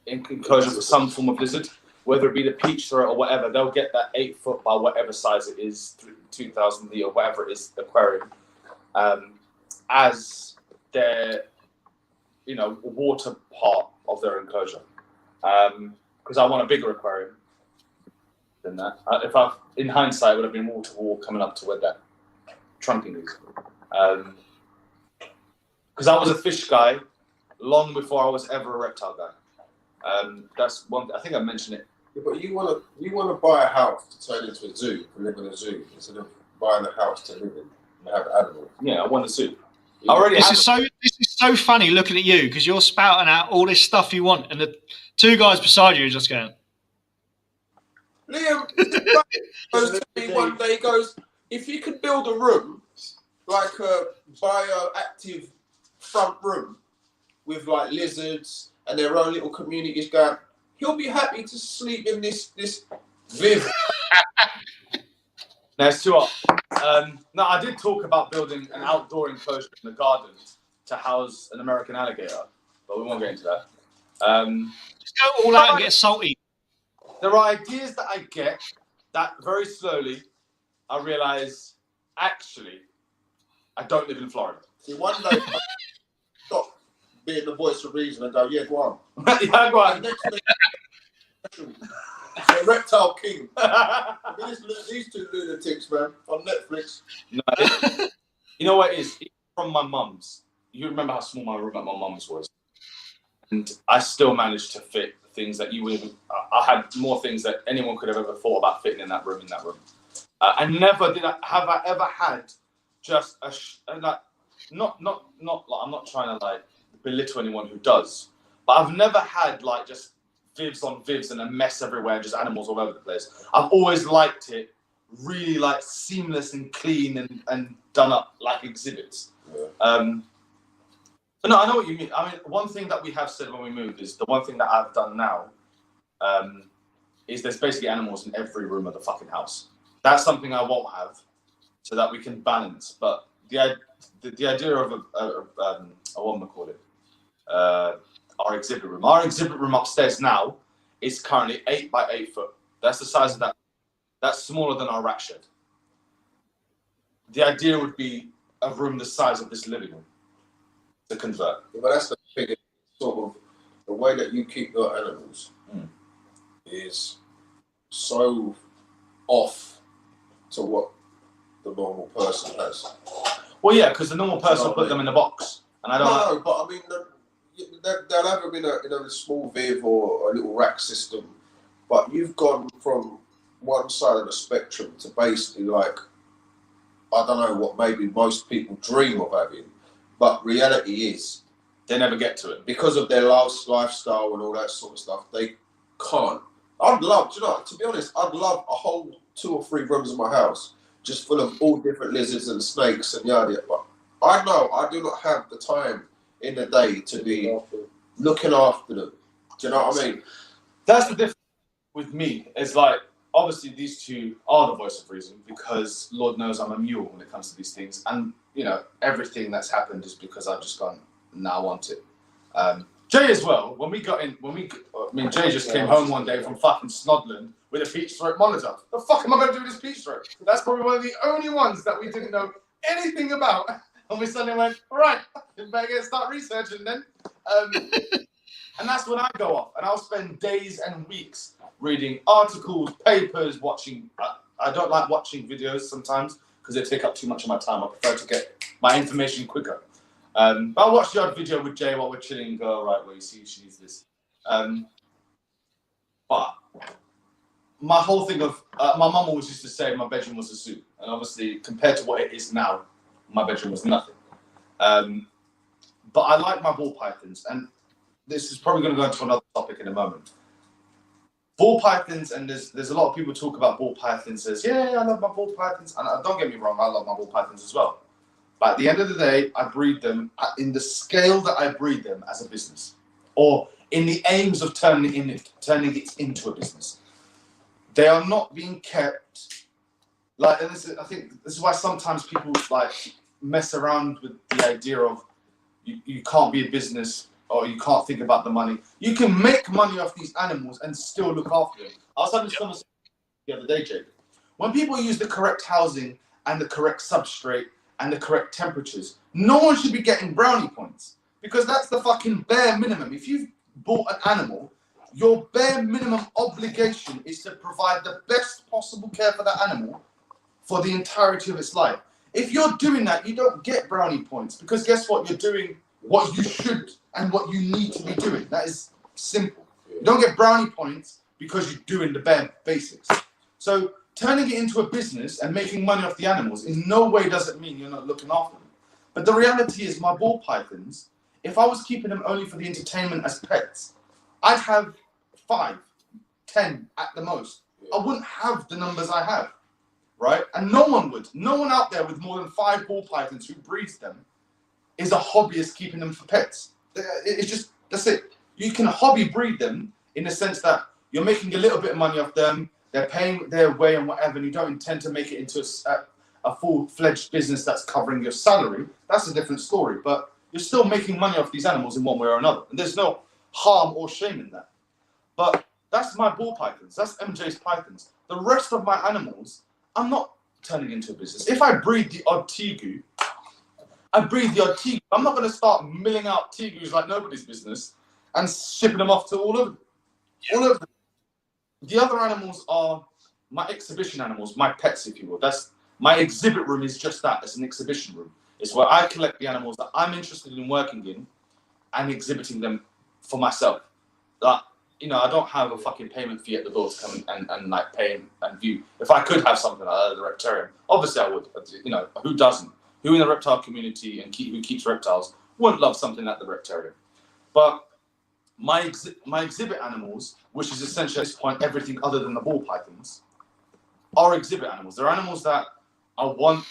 incursion for some form of lizard. Whether it be the peach throat or whatever, they'll get that 8 foot by whatever size it is, 2,000 litre or whatever it is, aquarium, as their, water part of their enclosure. Because I want a bigger aquarium than that. In hindsight, it would have been wall to wall coming up to where that trunking is. Because I was a fish guy long before I was ever a reptile guy. That's one. I think I mentioned it.
Yeah, but you wanna buy a house to turn into a zoo, to live in a zoo, instead of buying a house to live in and have animals.
Yeah, I want a zoo.
Yeah.
I already
This
have
is so funny looking at you because you're spouting out all this stuff you want, and the two guys beside you are just going.
Liam goes to me one day. He goes, if you could build a room, like a bioactive front room with like lizards and their own little communities going, he'll be happy to sleep in this Viv.
No, it's too hot. No, I did talk about building an outdoor enclosure in the garden to house an American alligator, but we won't get into that.
Just go all out and get salty.
There are ideas that I get that very slowly I realise, actually, I don't live in Florida.
See, one day I stop being the voice of reason and go, yeah, go on.
Yeah, go on.
And next minute, the Reptile King. These two lunatics, man, on Netflix.
No, you know what it is? It's from my mum's. You remember how small my room at my mum's was, and I still managed to fit things that you would even. I had more things that anyone could have ever thought about fitting in that room. I never did. Have I ever had just a like not like I'm not trying to like belittle anyone who does, but I've never had like just vivs on vivs and a mess everywhere, just animals all over the place. I've always liked it really like seamless and clean and done up like exhibits.
Yeah.
But no, I know what you mean. I mean, one thing that we have said when we moved is the one thing that I've done now is there's basically animals in every room of the fucking house. That's something I won't have, so that we can balance. But the idea of what am I call it? Our exhibit room. Our exhibit room upstairs now is currently 8 by 8 foot. That's the size of that. That's smaller than our rack shed. The idea would be a room the size of this living room to convert.
Yeah, but that's the thing. Sort of the way that you keep your animals is so off to what the normal person has.
Well, yeah, because the normal person put them in a box, and I don't.
No, but I mean, they'll have them in a small Viv or a little rack system. But you've gone from one side of the spectrum to basically like, I don't know what maybe most people dream of having, but reality is
They never get to it.
because of their lifestyle and all that sort of stuff, they can't. I'd love, to be honest, I'd love a whole 2 or 3 rooms in my house just full of all different lizards and snakes and yada yada. But I know I do not have the time in the day to be looking after them. Do you know what I mean?
That's the difference with me. It's like, obviously these two are the voice of reason because Lord knows I'm a mule when it comes to these things. And, you know, everything that's happened is because I've just gone, nah, I want it. Jay as well, Jay just came home one day from fucking Snodland with a peach throat monitor. The fuck am I going to do with this peach throat? That's probably one of the only ones that we didn't know anything about. And we suddenly went, all right, better start researching then. And that's when I go off and I'll spend days and weeks reading articles, papers, watching. I don't like watching videos sometimes because they take up too much of my time. I prefer to get my information quicker. But I'll watch the odd video with Jay while we're chilling and go, all right, well, you see, she needs this. But my whole thing of, my mum always used to say my bedroom was a zoo. And obviously, compared to what it is now, my bedroom was nothing. But I like my ball pythons. And this is probably going to go into another topic in a moment. Ball pythons, and there's a lot of people talk about ball pythons, says, yeah, I love my ball pythons. And don't get me wrong, I love my ball pythons as well. But at the end of the day, I breed them in the scale that I breed them as a business, or in the aims of turning it into a business. They are not being kept like, and I think this is why sometimes people like mess around with the idea of you can't be a business or you can't think about the money. You can make money off these animals and still look after them. I was having this conversation the other day, Jake. When people use the correct housing and the correct substrate and the correct temperatures, no one should be getting brownie points because that's the fucking bare minimum. If you've bought an animal, your bare minimum obligation is to provide the best possible care for that animal for the entirety of its life. If you're doing that, you don't get brownie points because guess what? You're doing what you should and what you need to be doing. That is simple.
Yeah.
You don't get brownie points because you're doing the bare basics. So turning it into a business and making money off the animals in no way doesn't mean you're not looking after them. But the reality is my ball pythons, if I was keeping them only for the entertainment as pets, I'd have 5, 10 at the most. I wouldn't have the numbers I have, right? And no one would. No one out there with more than 5 ball pythons who breeds them is a hobbyist keeping them for pets. It's just, that's it. You can hobby breed them in the sense that you're making a little bit of money off them, they're paying their way and whatever, and you don't intend to make it into a full-fledged business that's covering your salary. That's a different story, but you're still making money off these animals in one way or another. And there's no harm or shame in that. But that's my ball pythons. That's MJ's pythons. The rest of my animals, I'm not turning into a business. If I breed the odd tegu, I breed the odd tegu. I'm not going to start milling out tegus like nobody's business and shipping them off to all over them. The other animals are my exhibition animals, my pets, if you will. That's my exhibit room is just that. It's an exhibition room. It's where I collect the animals that I'm interested in working in and exhibiting them for myself. Like, you know, I don't have a fucking payment fee at the door to come and like pay and view. If I could have something like that at the reptarium, obviously I would. You know, who doesn't? Who in the reptile community and who keeps reptiles wouldn't love something at the reptarium? But my exhibit animals, which is essentially at this point everything other than the ball pythons, are exhibit animals. They're animals that I want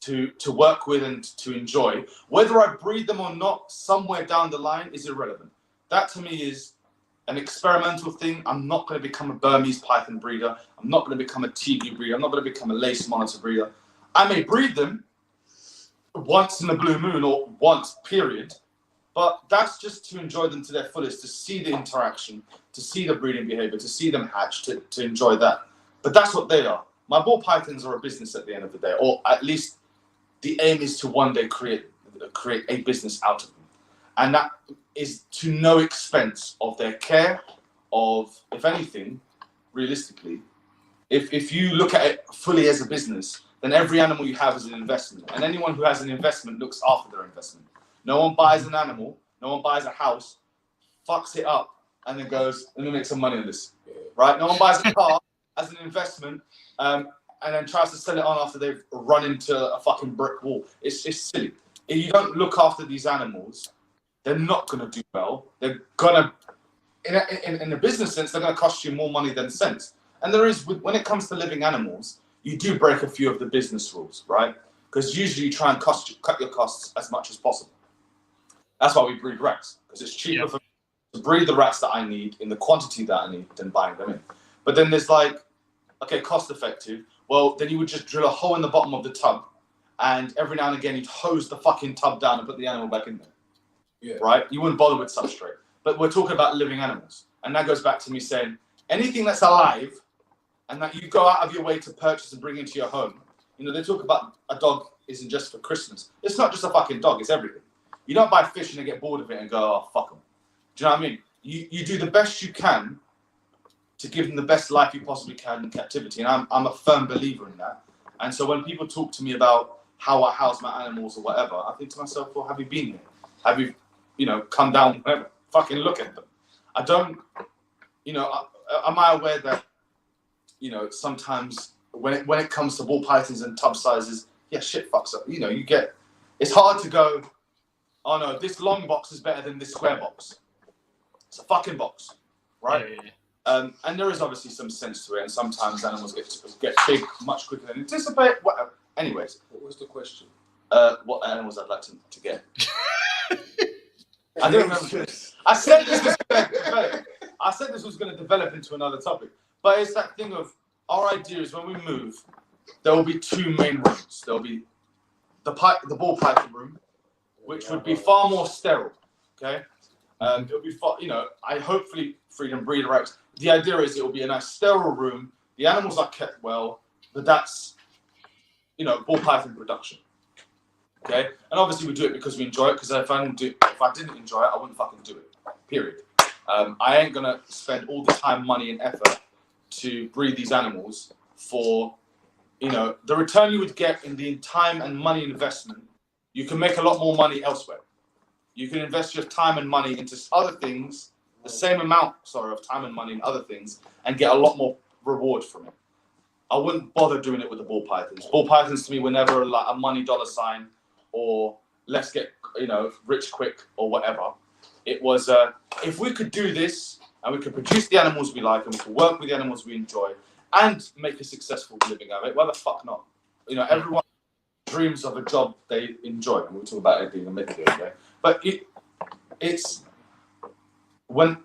to work with and to enjoy. Whether I breed them or not, somewhere down the line is irrelevant. That to me is an experimental thing. I'm not going to become a Burmese python breeder. I'm not going to become a tegu breeder. I'm not going to become a lace monitor breeder. I may breed them once in a blue moon or once, period. But that's just to enjoy them to their fullest, to see the interaction, to see the breeding behavior, to see them hatch, to enjoy that. But that's what they are. My ball pythons are a business at the end of the day, or at least the aim is to one day create a business out of them. And that is to no expense of their care, of, if anything, realistically, if you look at it fully as a business, then every animal you have is an investment. And anyone who has an investment looks after their investment. No one buys an animal, no one buys a house, fucks it up, and then goes, let me make some money on this, right? No one buys a car as an investment and then tries to sell it on after they've run into a fucking brick wall. It's silly. If you don't look after these animals, they're not going to do well. They're going to, in a business sense, they're going to cost you more money than sense. And there is, when it comes to living animals, you do break a few of the business rules, right? Because usually you try and cut your costs as much as possible. That's why we breed rats, because it's cheaper for me to breed the rats that I need in the quantity that I need than buying them in. But then there's like, okay, cost effective. Well, then you would just drill a hole in the bottom of the tub, and every now and again you'd hose the fucking tub down and put the animal back in there. Yeah. Right? You wouldn't bother with substrate. But we're talking about living animals. And that goes back to me saying, anything that's alive and that you go out of your way to purchase and bring into your home. You know, they talk about a dog isn't just for Christmas. It's not just a fucking dog, it's everything. You don't buy fish and then get bored of it and go, oh, fuck them. Do you know what I mean? You do the best you can to give them the best life you possibly can in captivity. And I'm a firm believer in that. And so when people talk to me about how I house my animals or whatever, I think to myself, well, have you been here? Have you, come down, whatever, fucking look at them. I don't, am I aware that, sometimes when it comes to ball pythons and tub sizes, yeah, shit fucks up. It's hard to go, oh no, this long box is better than this square box. It's a fucking box, right? Yeah. And there is obviously some sense to it, and sometimes animals get big much quicker than anticipate. Whatever. Anyways,
what was the question?
What animals I'd like to get? I don't remember. I said this was going to develop into another topic, but it's that thing of our idea is when we move, there will be 2 main rooms. There will be the ball python room, which would be far more sterile. Okay, it'll be far. I hopefully freedom breeder rights. The idea is it will be a nice sterile room. The animals are kept well, but that's ball python production. Okay, and obviously we do it because we enjoy it. Because if I didn't enjoy it, I wouldn't fucking do it. Period. I ain't gonna spend all the time, money, and effort to breed these animals for, the return you would get in the time and money investment. You can make a lot more money elsewhere. You can invest your time and money into other things the same amount, of time and money and other things, and get a lot more reward from it. I wouldn't bother doing it with the ball pythons. Ball pythons to me were never like a money dollar sign or let's get rich quick or whatever. It was if we could do this and we could produce the animals we like and we could work with the animals we enjoy and make a successful living out of it, why the fuck not? Everyone dreams of a job they enjoy, and we'll talk about it being a myth here. But it's when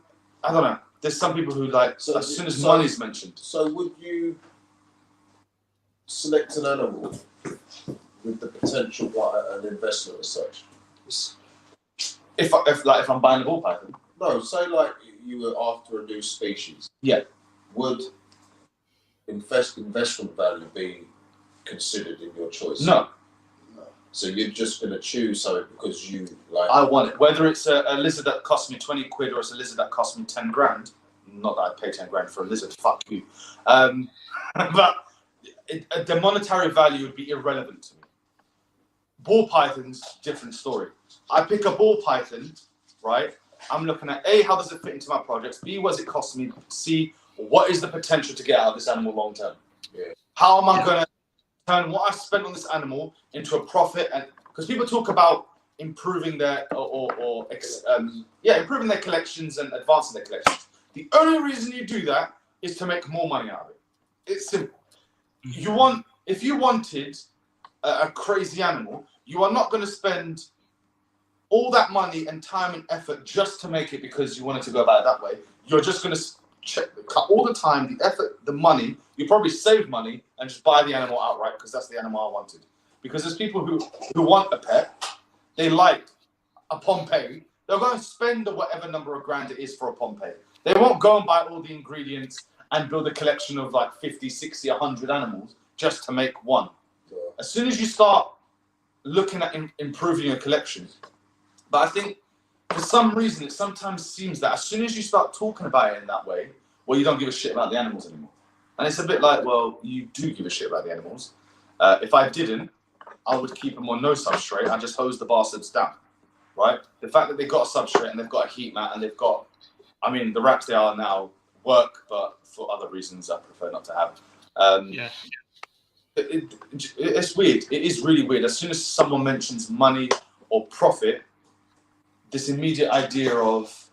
I don't know. There's some people who like as soon as money's mentioned.
So would you select an animal with the potential like an investment as such?
If I'm buying a ball python.
No, say like you were after a new species.
Yeah.
Would investment value be considered in your choice?
No.
So you're just going to choose something because you like.
I want it. Whether it's a lizard that costs me 20 quid or it's a lizard that costs me 10 grand. Not that I'd pay 10 grand for a lizard. Fuck you. But the monetary value would be irrelevant to me. Ball pythons, different story. I pick a ball python, right? I'm looking at A, how does it fit into my projects? B, what does it cost me? C, what is the potential to get out of this animal long term?
Yeah.
How am I going to turn what I spent on this animal into a profit? And because people talk about improving their improving their collections and advancing their collections. The only reason you do that is to make more money out of it. It's simple. If you wanted a crazy animal, you are not going to spend all that money and time and effort just to make it because you wanted to go about it that way. You're just going to cut all the time, the effort, the money. You probably save money and just buy the animal outright because that's the animal I wanted. Because there's people who want a pet, they like a Pompeii, they'll go and spend whatever number of grand it is for a Pompeii. They won't go and buy all the ingredients and build a collection of like 50, 60, 100 animals just to make one.
Yeah.
As soon as you start looking at improving your collection, but I think for some reason it sometimes seems that as soon as you start talking about it in that way, well, you don't give a shit about the animals anymore. And it's a bit like, well, you do give a shit about the animals. If I didn't, I would keep them on no substrate and just hose the bastards down, right? The fact that they've got a substrate and they've got a heat mat and they've got, the racks they are now work, but for other reasons I prefer not to have. It's weird. It is really weird. As soon as someone mentions money or profit, this immediate idea of,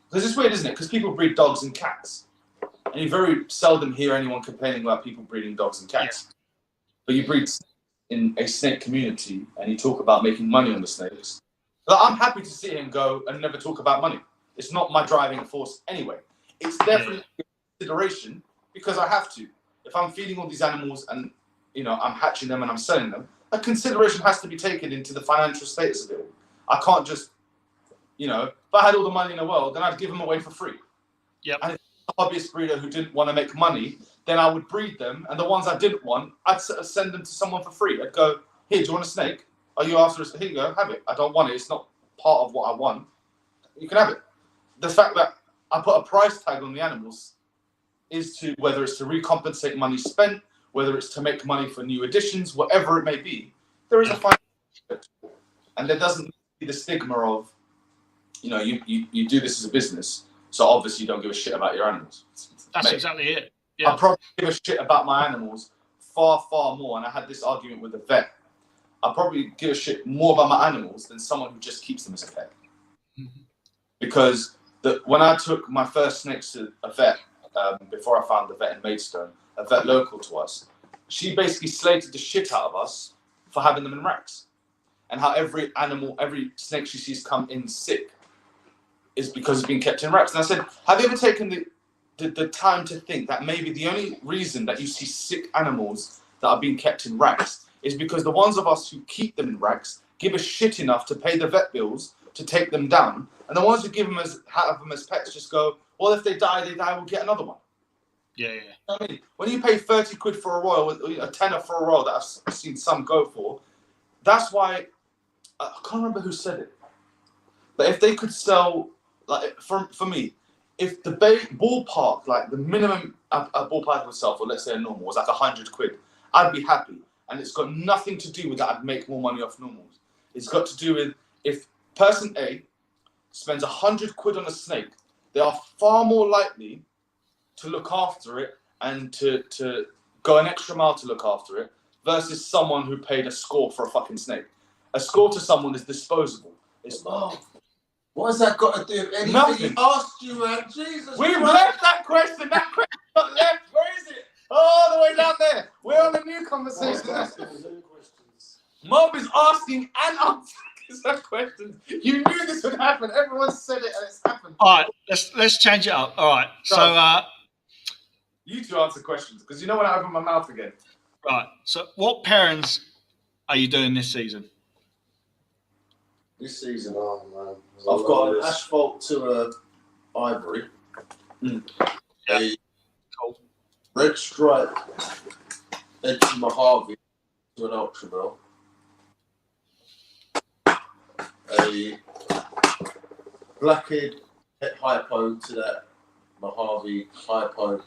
because it's weird, isn't it? Because people breed dogs and cats, and you very seldom hear anyone complaining about people breeding dogs and cats. Yeah. But you breed in a snake community, and you talk about making money on the snakes. Like, I'm happy to see him go and never talk about money. It's not my driving force anyway. It's definitely a consideration because I have to. If I'm feeding all these animals and I'm hatching them and I'm selling them, a consideration has to be taken into the financial status of it all. I can't just, if I had all the money in the world, then I'd give them away for free.
Yep.
And if a hobbyist breeder who didn't want to make money, then I would breed them. And the ones I didn't want, I'd send them to someone for free. I'd go, here, do you want a snake? Are you after a snake? Here you go, have it. I don't want it. It's not part of what I want. You can have it. The fact that I put a price tag on the animals is to, whether it's to recompensate money spent, whether it's to make money for new additions, whatever it may be, there is a financial aspect. And there doesn't be the stigma of, you do this as a business, so obviously you don't give a shit about your animals.
That's exactly it. Yeah.
I probably give a shit about my animals far, far more, and I had this argument with a vet. I probably give a shit more about my animals than someone who just keeps them as a pet. Mm-hmm. Because when I took my first snakes to a vet, before I found the vet in Maidstone, a vet local to us, she basically slated the shit out of us for having them in racks. And how every snake she sees come in sick is because it's been kept in racks. And I said, have you ever taken the time to think that maybe the only reason that you see sick animals that are being kept in racks is because the ones of us who keep them in racks give a shit enough to pay the vet bills to take them down, and the ones who have them as pets just go, well, if they die, we'll get another one.
Yeah.
I mean, when you pay 30 quid for a royal, a tenner for a royal that I've seen some go for, that's why, I can't remember who said it, but if they could sell, like, for me, if the ballpark, like the minimum a ballpark would sell for, let's say a normal, was like 100 quid, I'd be happy. And it's got nothing to do with that I'd make more money off normals. It's got to do with if person A spends 100 quid on a snake, they are far more likely to look after it and to go an extra mile to look after it versus someone who paid a score for a fucking snake. A score to someone is disposable. It's
What has that got to do with anything
Nothing.
he asked you, man? Jesus
We've
Christ.
left that question. That question got left. Where is it? All the way down there. We're on a new conversation. Mob is asking and answering some questions. You knew this would happen. Everyone said it and it's happened.
All right, let's change it up. All right, so
You two answer questions because you know when I open my mouth again.
right. So, what pairings are you doing this season?
This season,
Oh man,
I've got an asphalt to a ivory. A
Cool.
red stripe edge Mojave to an ultramel. A blackhead het hypo to that Mojave hypo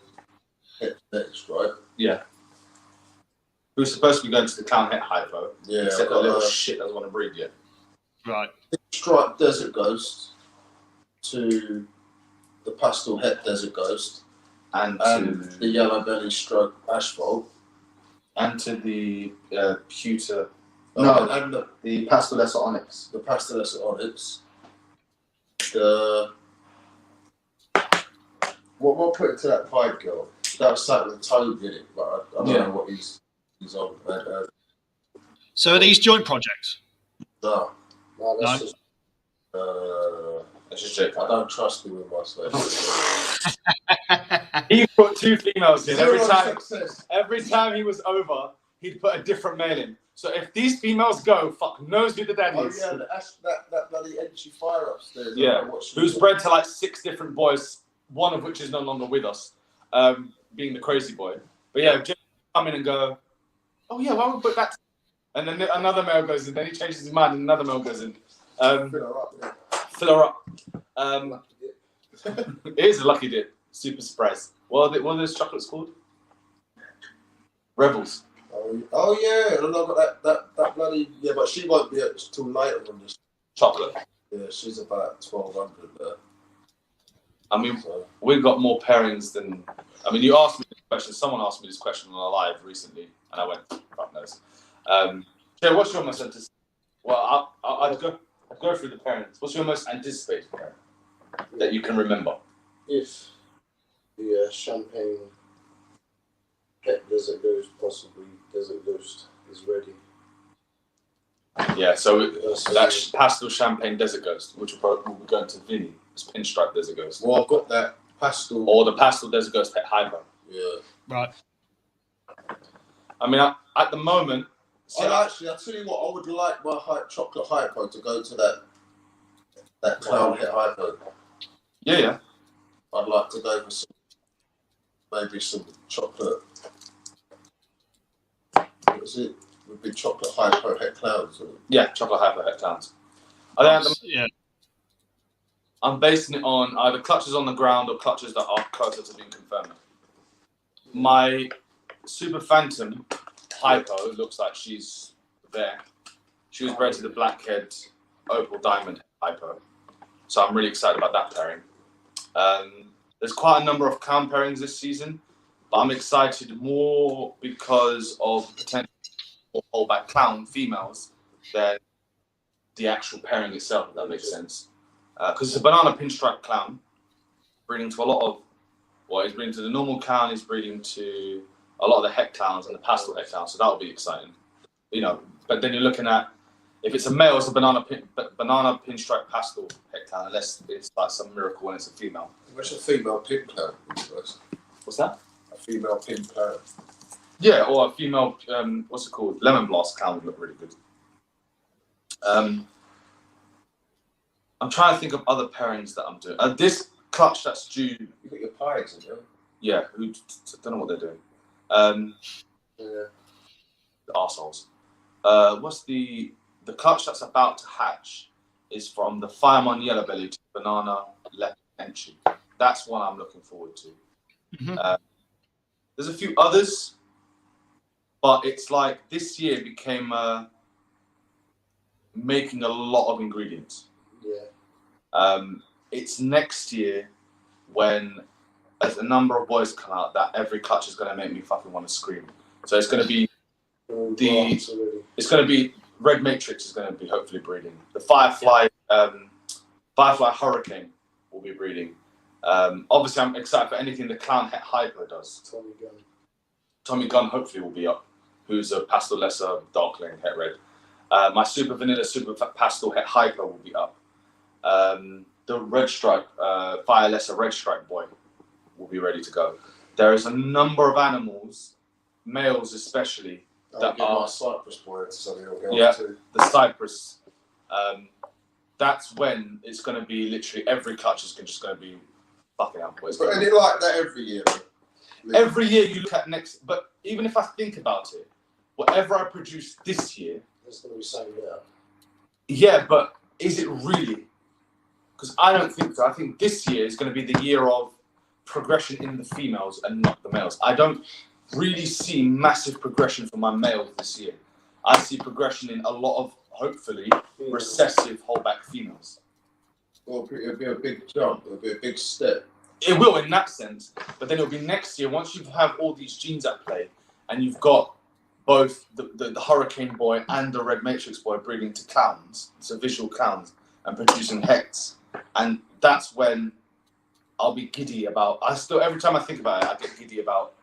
het stripe.
Yeah. Who's supposed to be going to the clown het hypo?
Yeah,
Except
I've
that
got
little
a
shit doesn't want to breed yet.
Right.
striped desert ghost to the pastel het desert ghost
And
and
to
the yellow belly stroke asphalt.
the pewter.
No.
And
The pastel lesser onyx.
the pastel onyx. The what put it to that pied girl? That was something with Toad in it, but I don't know what he's on.
So, are these joint projects?
No,
No, that's
No.
just
Let's just check.
I don't trust him with my space.
He put two females in every
Zero
time.
success.
Every time he was over, he'd put a different male in. So if these females go, fuck knows who the daddy
Oh
is.
yeah, that bloody Enchi fire upstairs. I
Yeah.
don't know what she
Who's
was.
bred to like 6 different boys, one of which is no longer with us, being the crazy boy. But yeah, just come in and go, oh yeah, why would we put that? And then another male goes in, then he changes his mind and another male goes in.
Fill her up, yeah.
Fill her up. It is a lucky dip. Super surprise. What are those chocolates called? Rebels.
Oh yeah, and I've got that bloody yeah, but she won't be till later on this.
Chocolate.
Yeah, she's about 1200 there.
I mean,
So
we've got more pairings than. I mean, you asked me this question. Someone asked me this question on a live recently, and I went, "Fuck knows." Jay, what's your most anticipated? Well, I'd go through the pairings. What's your most anticipated pairing that you can remember?
if the champagne het desert ghost, possibly desert ghost, is ready.
Yeah, so
That's
that's pastel champagne desert ghost, which will be going to Vinny. It's pinstripe desert ghost,
well, I've got that pastel.
or the pastel desert ghost pet hyper.
Yeah.
Right.
I mean, at the moment,
Actually, I'll tell you what. I would like my chocolate hypo to go to that clown het hypo.
yeah.
I'd like to go for maybe some chocolate. What is it? Would be chocolate hypo het clowns.
Yeah, chocolate hyper het clowns. I think at the
Yeah.
I'm basing it on either clutches on the ground or clutches that are closer to being confirmed. My Super Phantom hypo looks like she's there. She was bred to the blackhead opal diamond hypo. So I'm really excited about that pairing. There's quite a number of clown pairings this season, but I'm excited more because of the potential of holdback clown females than the actual pairing itself, if that makes sense. Because it's a banana pinstripe clown, breeding to a lot of, well, he's breeding to the normal clown, he's breeding to a lot of the het clowns and the pastel het clowns, so that'll be exciting. You know, but then you're looking at, if it's a male, it's a banana pinstripe pastel het clown, unless it's like some miracle when it's a female.
What's a female pin clown?
What's that?
A female pin clown.
Yeah, or a female, what's it called? Lemon blast clown would look really good. I'm trying to think of other pairings that I'm doing. This clutch that's due,
You got your pies in there.
yeah, who don't know what they're doing.
Yeah.
The arseholes. What's the clutch that's about to hatch is from the Fireman Yellow Belly to Banana Left Entry. That's one I'm looking forward to.
Mhm.
There's a few others, but it's like this year became making a lot of ingredients.
Yeah.
It's next year
when there's a number of boys come out that every clutch is going to make me fucking want to scream. So it's going to be Red Matrix is going to be hopefully breeding. The Firefly Hurricane will be breeding. Obviously, I'm excited for anything the Clown Het Hyper does. Tommy Gunn hopefully will be up, who's a Pastel Lesser Darkling Het Red. My Super Vanilla Super Pastel Het Hyper will be up. The Red Stripe, Fire Lesser Red Stripe Boy will be ready to go. There is a number of animals, males especially, that are
Cypress Boy.
The Cypress. That's when it's going to be literally every clutch is just going to be fucking up.
But and it like that every year.
Every year you look at next, but even if I think about it, whatever I produce this year,
it's going to be the same year.
Yeah, but is it really? Because I don't think so. I think this year is going to be the year of progression in the females and not the males. I don't really see massive progression for my males this year. I see progression in a lot of, hopefully, recessive holdback females.
Well, it'll be a big jump. It'll be a big step.
It will in that sense, but then it'll be next year once you have all these genes at play and you've got both the Hurricane Boy and the Red Matrix Boy breeding to clowns, so visual clowns, and producing hex. And that's when I'll be giddy about, every time I think about it, I get giddy about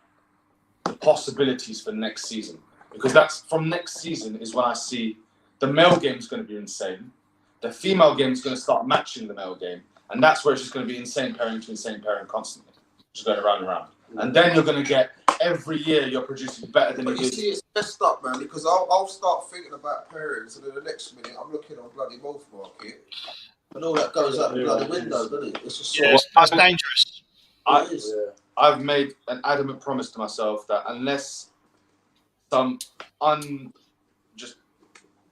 the possibilities for next season. Because that's, from next season is when I see the male game is going to be insane. The female game is going to start matching the male game. And that's where it's just going to be insane pairing to insane pairing constantly. Just going around and around. And then you're going to get, every year you're producing better than
But you see, it's messed up, man, because I'll start thinking about pairings, and then the next minute I'm looking on bloody Morph Market, and all that goes out the bloody window, doesn't it? It's just
that's dangerous.
I've made an adamant promise to myself that unless some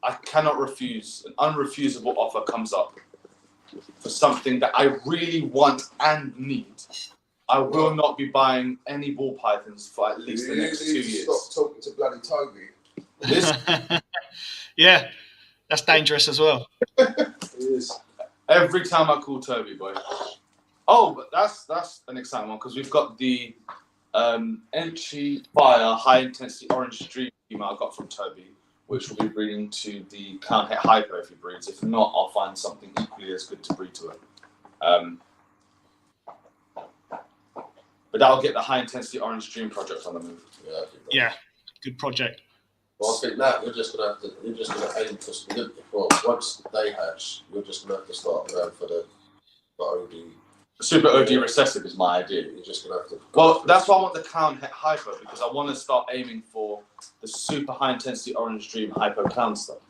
I cannot refuse, an unrefusable offer comes up for something that I really want and need, I will not be buying any ball pythons for at least the next 2 years.
Stop talking to bloody Toby.
Yeah, that's dangerous as well.
It is.
Every time I call Toby, boy. Oh, but that's an exciting one because we've got the entry fire high intensity orange dream email I got from Toby, which will be breeding to the Clown Het Hyper if he breeds. If not, I'll find something equally as good to breed to it. But that'll get the high intensity orange dream project on the move.
Yeah, good project.
Well, I think that you're just gonna aim for once they hatch, you're just gonna have to start going for the OD.
Super OD recessive is my idea.
You're just gonna have to.
Well, that's why I want the Clown Het Hyper, because I want to start aiming for the super high intensity orange dream hyper clown stuff.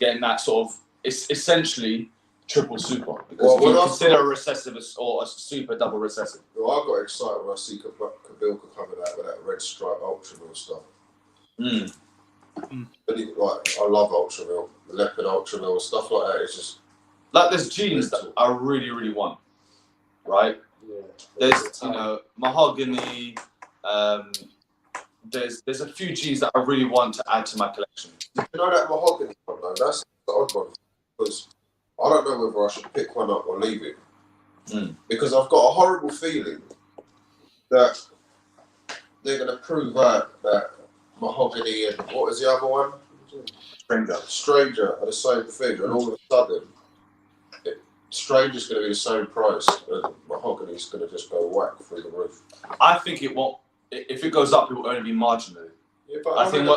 Getting that sort of, it's essentially triple super. Because if you consider a recessive or a super double recessive.
Well, I got excited when I see Kabilka coming out with that red stripe ultraviolet stuff. But I love ultraviolet, the leopard ultraviolet, stuff like that. It's just
like there's genes that I really, really want, right?
Yeah.
There's mahogany. There's a few genes that I really want to add to my collection.
You know that mahogany one though? That's the odd one because I don't know whether I should pick one up or leave it because I've got a horrible feeling that they're going to prove out that mahogany and what was the other one? Stranger are the same thing, and all of a sudden, Stranger's going to be the same price, and mahogany's going to just go whack through the roof.
I think it won't. If it goes up, it will only be marginally.
Yeah, but
I think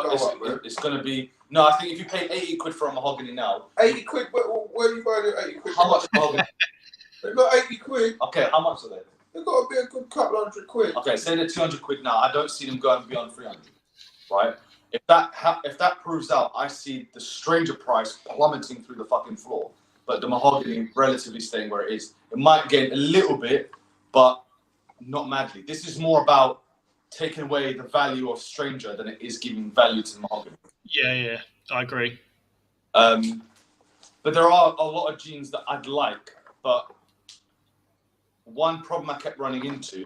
it's going to be. No, I think if you pay 80 quid for a mahogany now.
80 quid? Where are you buying it 80 quid?
How much mahogany?
They've got 80 quid.
Okay, how much are they?
They've got to be a good couple £100.
Okay, say they're 200 quid now. I don't see them going beyond 300. Right? If that proves out, I see the Stranger price plummeting through the fucking floor, but the mahogany relatively staying where it is. It might gain a little bit, but not madly. This is more about taking away the value of Stranger than it is giving value to the mahogany.
Yeah, I agree.
But there are a lot of genes that I'd like, but one problem I kept running into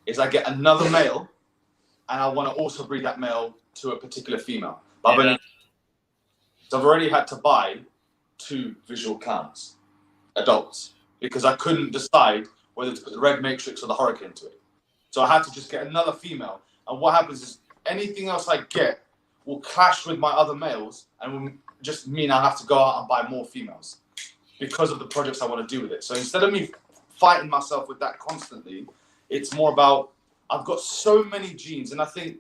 is I get another male, and I want to also breed that male to a particular female. But I've already had to buy 2 visual clowns, adults, because I couldn't decide
whether to put the red matrix or the hurricane to it. So I had to just get another female. And what happens is anything else I get will clash with my other males and will just mean I have to go out and buy more females because of the projects I want to do with it. So instead of me fighting myself with that constantly, it's more about I've got so many genes. And I think,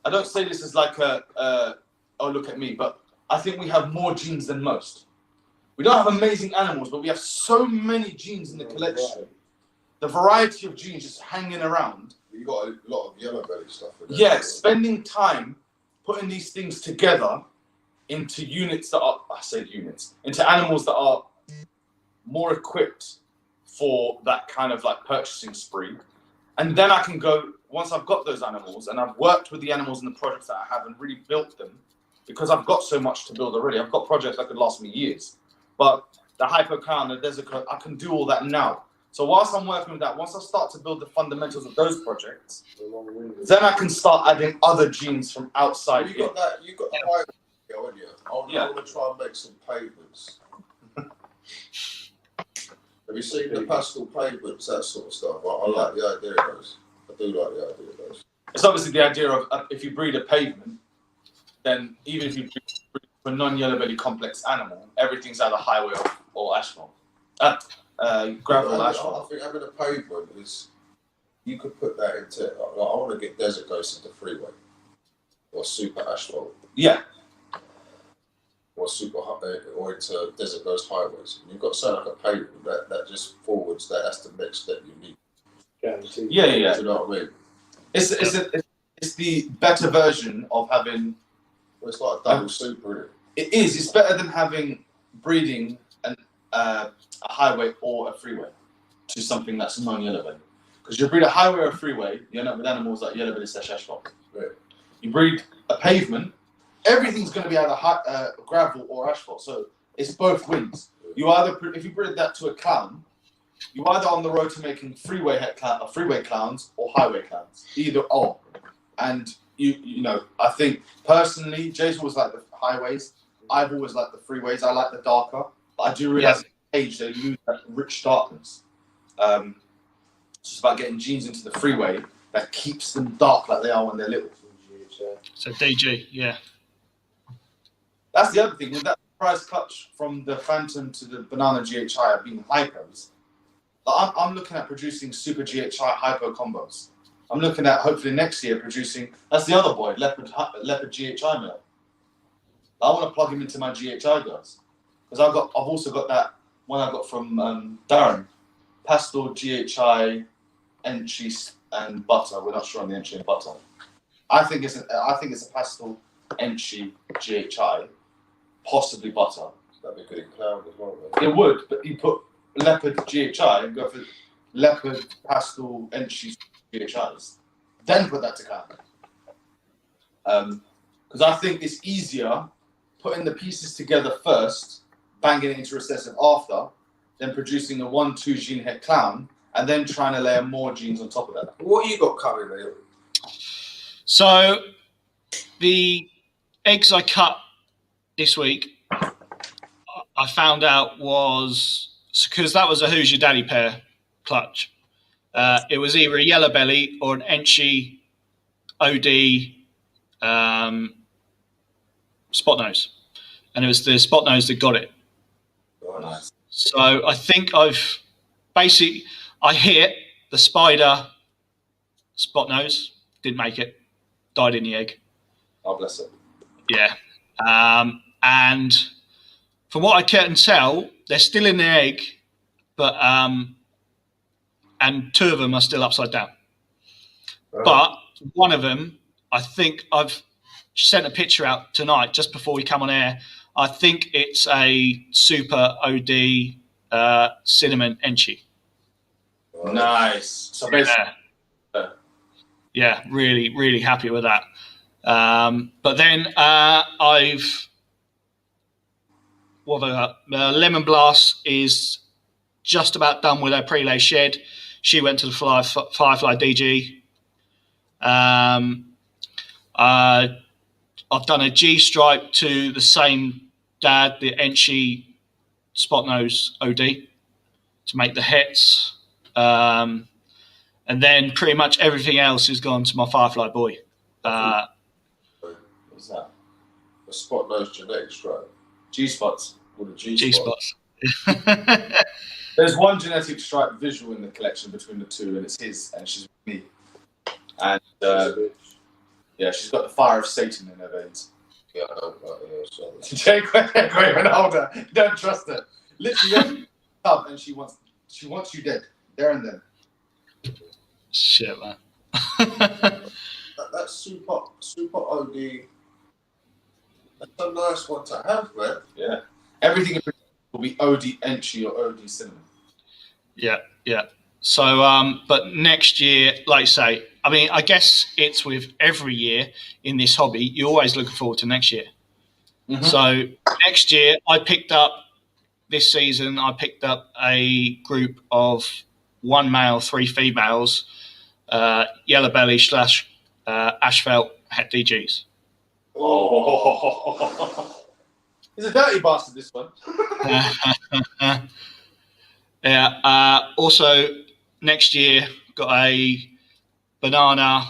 I don't say this as like oh, look at me, but I think we have more genes than most. We don't have amazing animals, but we have so many genes in the collection. The variety of genes just hanging around.
You got a lot of yellow belly stuff.
Yeah, spending time putting these things together into units that are, I said units, into animals that are more equipped for that kind of like purchasing spree. And then I can go, once I've got those animals and I've worked with the animals in the projects that I have and really built them, because I've got so much to build already. I've got projects that could last me years. But the Hypo Clown, the Desert Clown, I can do all that now. So whilst I'm working with that, once I start to build the fundamentals of those projects, then I can start adding other genes from outside.
You got that. You got the highway, haven't you? I want to try and make some pavements. Have you seen the pastel pavements, that sort of stuff? I like the idea of those. I do like the idea of those.
It's obviously the idea of if you breed a pavement, then even if you breed a non-yellow belly complex animal, everything's either highway or asphalt. Gravel asphalt.
I think having a pavement is, you could put that into, like, I want to get desert ghosts into freeway or super asphalt.
Yeah.
Or or into desert ghost highways. And you've got something like a pavement that just forwards that. That's the next step you need.
Yeah.
Do you know what I mean?
It's the better version of having.
Well, it's like a double super, isn't it?
It is. It's better than having breeding a highway or a freeway to something that's non-yellow belly. Because you breed a highway or a freeway, you end up with animals like yellow belly / asphalt.
Yeah.
You breed a pavement, everything's going to be either gravel or asphalt. So it's both wins. You either, if you breed that to a clown, you're either on the road to making freeway clowns or highway clowns. Either or. And you know, I think personally, Jay's always like the highways. I've always liked the freeways. I like the darker. But I do realize at age they lose that rich darkness. It's just about getting genes into the freeway that keeps them dark like they are when they're little.
So DG, yeah.
That's the other thing. With that surprise clutch from the Phantom to the Banana GHI being hypos, I'm looking at producing super GHI hypo combos. I'm looking at hopefully next year producing. That's the other boy, Leopard GHI male. I want to plug him into my GHI guys because I've also got that one I got from Darren, Pastel GHI, Enchi and Butter. We're not sure on the Enchi and Butter. I think it's a Pastel Enchi GHI, possibly Butter.
That'd be good in clown as well.
It would, but you put Leopard GHI and go for Leopard Pastel Enchi GHIs, then put that to clown. Because I think it's easier putting the pieces together first, banging it into recessive after, then producing a 1-2 gene head clown, and then trying to layer more genes on top of that.
What you got coming, Neil?
So the eggs I cut this week, I found out was because that was a Who's Your Daddy pair clutch. It was either a yellow belly or an Enchi OD spot nose, and it was the spot nose that got it.
Nice.
So I think I hit the spider spot nose, didn't make it, died in the egg.
Oh, bless it.
Yeah. And from what I can tell, they're still in the egg, but and 2 of them are still upside down. But one of them, I think I've sent a picture out tonight just before we come on air. I think it's a super OD cinnamon Enchi.
Nice. So basically,
yeah, really, really happy with that. But then Lemon Blast is just about done with her prelay shed. She went to the Firefly DG. I've done a G stripe to the same dad, the Enchi spot nose OD, to make the hets. and then pretty much everything else has gone to my Firefly boy.
What's that? A spot nose genetic stripe.
G-spots.
Or the G
G-spots.
There's one genetic stripe visual in the collection between the two, and it's his, and she's with me. And yeah, she's got the fire of Satan in her veins.
Yeah, I know. Sorry.
Jake, wait, older. Don't trust her. Literally, and she wants you dead there and then.
Shit, man.
That's super OD. That's a nice one to have, man.
Yeah. Everything will be OD entry or OD cinnamon.
Yeah. So, but next year, like I say, I mean, I guess it's with every year in this hobby, you're always looking forward to next year. Mm-hmm. So next year, this season, I picked up a group of 1 male, 3 females, yellow belly / asphalt het DGs.
Oh. He's a dirty bastard, this one.
Yeah. Also, next year, got a banana,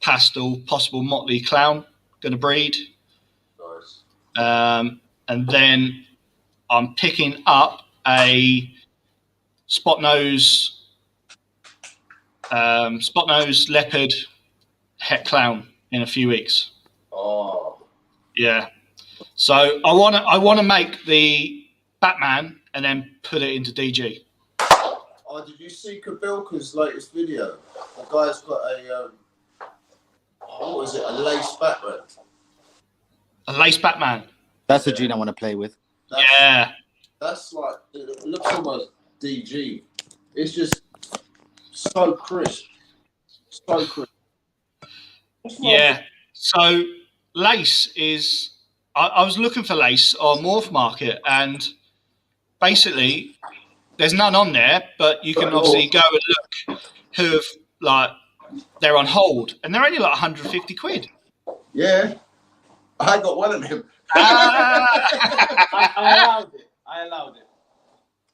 pastel, possible motley clown going to breed.
Nice.
And then I'm picking up a spot nose leopard het clown in a few weeks.
Oh.
Yeah. So I want to make the Batman and then put it into DG.
Oh, did you see Kabilka's latest video? The guy's got a what is it? A lace Batman.
A lace Batman.
That's a gene I want to play with.
That's like, it looks almost DG. It's just so crisp. So crisp.
Yeah. So lace is. I was looking for lace on Morph Market, and basically there's none on there, but you can obviously go and look who have, like, they're on hold, and they're only like 150 quid.
Yeah. I got one of them.
I allowed it.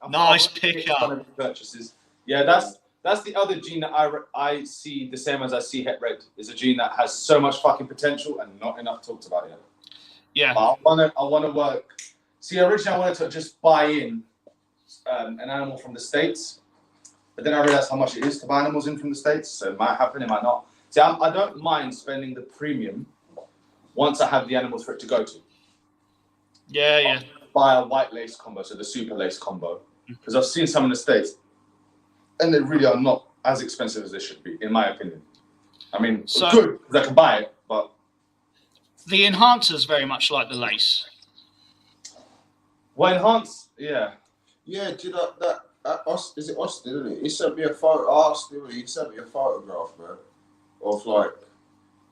Nice pickup.
Purchases. Yeah, that's the other gene that I see the same as I see Het Red. Is a gene that has so much fucking potential and not enough talked about yet.
Yeah.
But I wanna work. See, originally I wanted to just buy in an animal from the States, but then I realized how much it is to buy animals in from the States. So it might happen, it might not. See, I don't mind spending the premium once I have the animals for it to go to.
Yeah.
Buy a white lace combo, so the super lace combo, because I've seen some in the States, and they really are not as expensive as they should be, in my opinion. I mean, it's good because I can buy it, but
the enhancer's very much like the lace.
Well, enhance, yeah.
Yeah, do you know that? Is it Austin, isn't it? He sent me a photo. He sent me a photograph, man, of like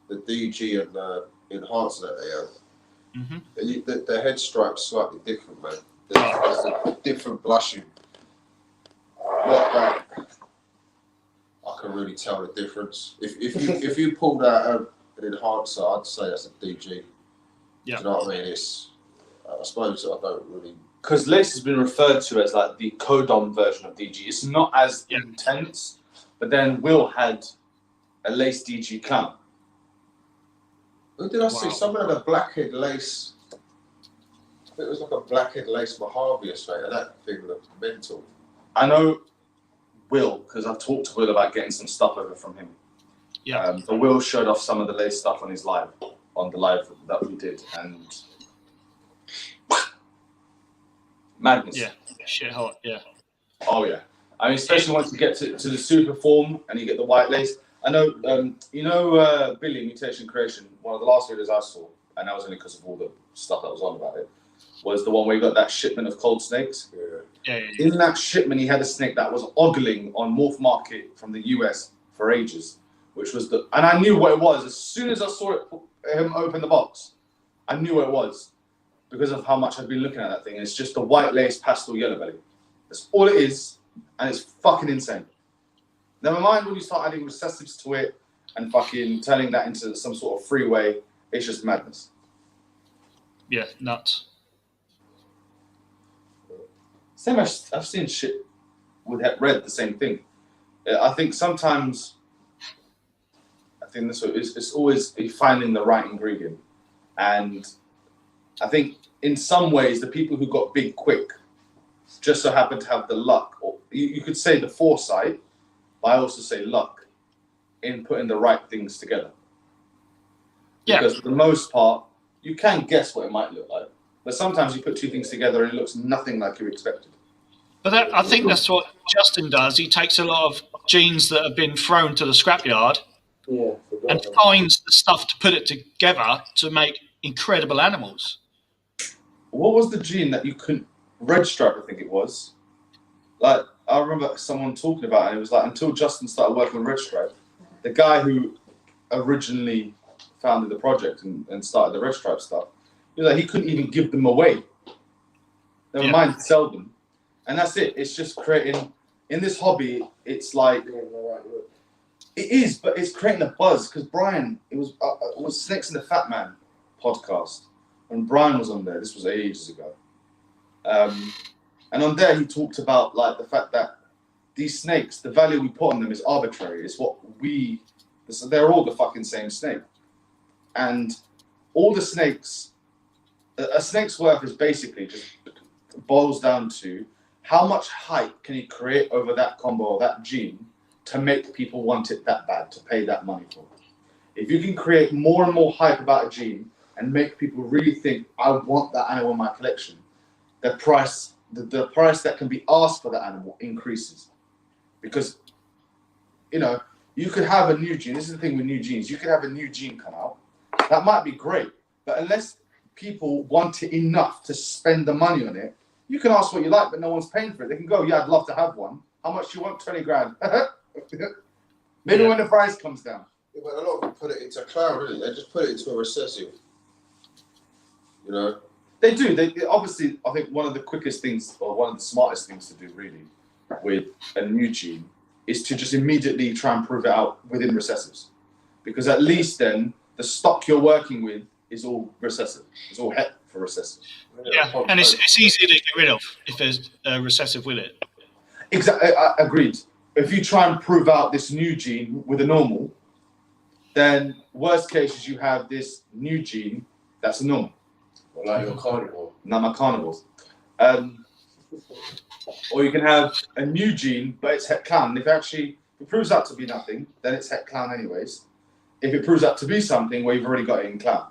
the DG and the enhancer that they have.
Mm-hmm.
The head stripe's slightly different, man. There's a different blushing. Not that I can really tell the difference. If you pulled out an enhancer, I'd say that's a DG.
Yeah.
Do you know what I mean? I suppose I don't really.
Because lace has been referred to as like the codom version of DG. It's not as intense, but then Will had a lace DG clown.
Who did I see? Someone had a blackhead lace. It was like a blackhead lace Mojave straight, and that thing looked mental.
I know Will, because I've talked to Will about getting some stuff over from him.
Yeah.
But Will showed off some of the lace stuff on the live that we did, and madness.
Yeah. Shit hot. Yeah.
Oh yeah. I mean, especially once you get to the super form and you get the white lace. I know, Billy, Mutation Creation, one of the last videos I saw, and that was only because of all the stuff that was on about it, was the one where you got that shipment of cold snakes.
Yeah.
In that shipment, he had a snake that was ogling on Morph Market from the US for ages, which was and I knew what it was. As soon as I saw him open the box, I knew what it was because of how much I've been looking at that thing. It's just a white lace pastel yellow belly. That's all it is, and it's fucking insane. Never mind when you start adding recessives to it and fucking turning that into some sort of freeway. It's just madness.
Yeah, nuts.
Same as I've seen shit with Het Red, the same thing. I think sometimes, it's always finding the right ingredient. And I think in some ways, the people who got big quick just so happen to have the luck, or you could say the foresight, but I also say luck in putting the right things together.
Yeah.
Because for the most part, you can guess what it might look like, but sometimes you put two things together and it looks nothing like you expected.
But I think that's what Justin does. He takes a lot of genes that have been thrown to the scrapyard and finds the stuff to put it together to make incredible animals.
What was the gene that you couldn't? Red stripe, I think it was. Like, I remember someone talking about it, and it was like, until Justin started working on red stripe, the guy who originally founded the project and started the red stripe stuff, he was like, he couldn't even give them away. Never mind sell them. And that's it. It's just creating, in this hobby, it's like, it is, but it's creating a buzz. Because Brian, it was Snakes and the Fat Man podcast. When Brian was on there, this was ages ago. And on there, he talked about like the fact that these snakes, the value we put on them is arbitrary. It's what they're all the fucking same snake. And all the snakes, a snake's worth is basically just boils down to how much hype can you create over that combo or that gene to make people want it that bad, to pay that money for it. If you can create more and more hype about a gene and make people really think, I want that animal in my collection, the price that can be asked for that animal increases. Because, you could have a new gene. This is the thing with new genes. You could have a new gene come out. That might be great. But unless people want it enough to spend the money on it, you can ask what you like, but no one's paying for it. They can go, yeah, I'd love to have one. How much do you want? 20 grand. Maybe when the price comes down.
Yeah, but a lot of them put it into cloud, really. They just put it into a recessive.
They do. They obviously, I think one of the quickest things, or one of the smartest things to do, really, with a new gene, is to just immediately try and prove it out within recessives, because at least then the stock you're working with is all recessive. It's all het for recessive.
Yeah, and it's easy to get rid of if there's a recessive with it.
Exactly. Agreed. If you try and prove out this new gene with a normal, then worst case is you have this new gene that's a normal.
Or like your carnivore.
Not my carnivores. Or you can have a new gene, but it's het clown. And if it proves out to be nothing, then it's het clown anyways. If it proves out to be something, well, you've already got it in clown.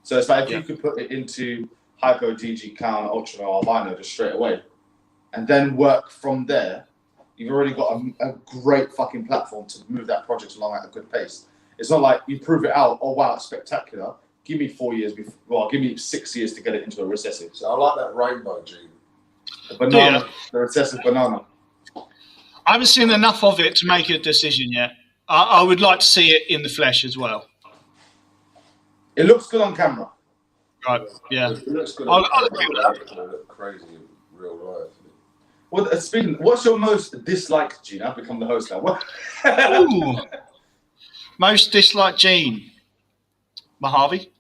So it's like if you could put it into hypo, DG, clown, ultra, albino just straight away, and then work from there, you've already got a great fucking platform to move that project along at a good pace. It's not like you prove it out, oh wow, it's spectacular. Give me 4 years before, well, give me 6 years to get it into a recessive.
So I like that rainbow gene.
The banana, the recessive banana.
I haven't seen enough of it to make a decision yet. I would like to see it in the flesh as well.
It looks good on camera.
Right, yeah.
It looks good.
I'll agree with that.
It's gonna look crazy in real life.
Well, speaking, what's your most disliked gene? I've become the host now. What?
Ooh. Most disliked gene? Mojave.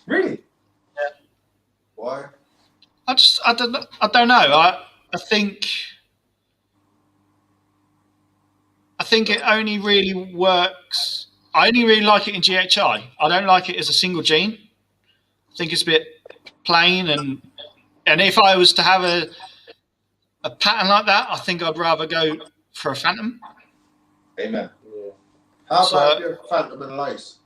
Really?
Why?
I don't know. I think it only really works. I only really like it in GHI. I don't like it as a single gene. I think it's a bit plain, and if I was to have a pattern like that, I think I'd rather go for a phantom.
Amen.
Yeah. How about your phantom and lace?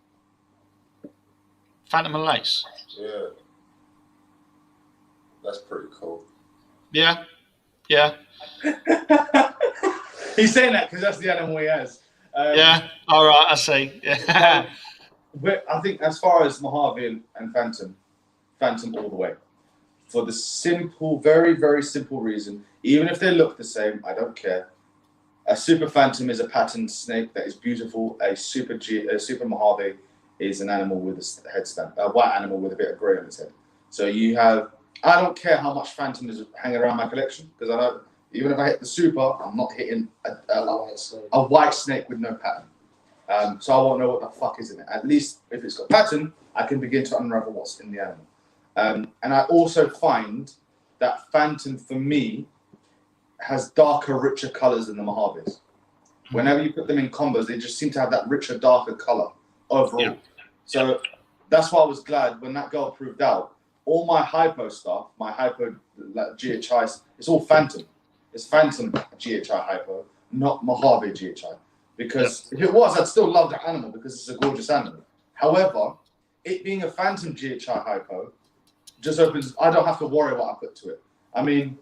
Phantom and lace.
Yeah. That's pretty cool.
Yeah. Yeah.
He's saying that because that's the animal he has.
Yeah. All right. I see. Yeah.
But I think as far as Mojave and Phantom all the way. For the simple, very, very simple reason, even if they look the same, I don't care. A super Phantom is a patterned snake that is beautiful. A super Mojave is an animal with a head stamp, a white animal with a bit of grey on its head. So you have, I don't care how much Phantom is hanging around my collection, because I know even if I hit the super, I'm not hitting a white snake with no pattern. So I won't know what the fuck is in it. At least if it's got pattern, I can begin to unravel what's in the animal. And I also find that Phantom, for me, has darker, richer colours than the Mojaves. Whenever you put them in combos, they just seem to have that richer, darker color overall.
Yeah.
So that's why I was glad when that girl proved out. All my hypo stuff, my hypo like GHI, it's all Phantom. It's Phantom GHI hypo, not Mojave GHI. Because if it was, I'd still love that animal because it's a gorgeous animal. However, it being a Phantom GHI hypo just opens. I don't have to worry what I put to it. I mean,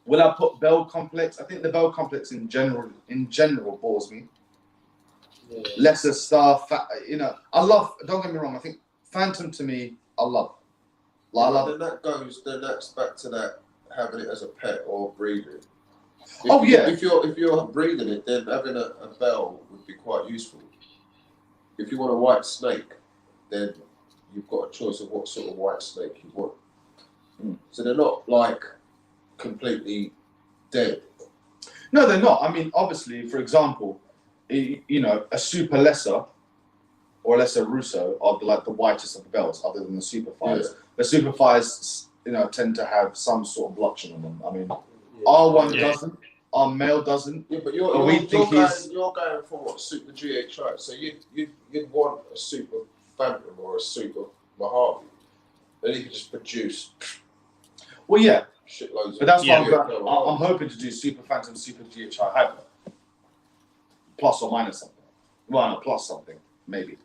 will I put Bell Complex? I think the Bell Complex in general bores me.
Yeah.
Lesser stuff, you know. I love. Don't get me wrong. I think Phantom to me, I love. I love.
Then that's back to that having it as a pet or breeding. If you're breeding it, then having a bell would be quite useful. If you want a white snake, then you've got a choice of what sort of white snake you want. So they're not like completely dead.
No, they're not. I mean, obviously, for example, you know, a super lesser or a lesser Russo are like the whitest of the bells, other than the super fires.
Yeah.
The super fires, you know, tend to have some sort of blotching on them. I mean, R1 doesn't, our male doesn't.
Yeah, but you're going for what super GHI. So you'd want a super Phantom or a super Mojave. Then you can just produce.
Well, yeah,
shitloads.
But that's
Yeah.
why I'm hoping to do super Phantom, super GHI hyper, plus or minus something. Well, no, plus something maybe.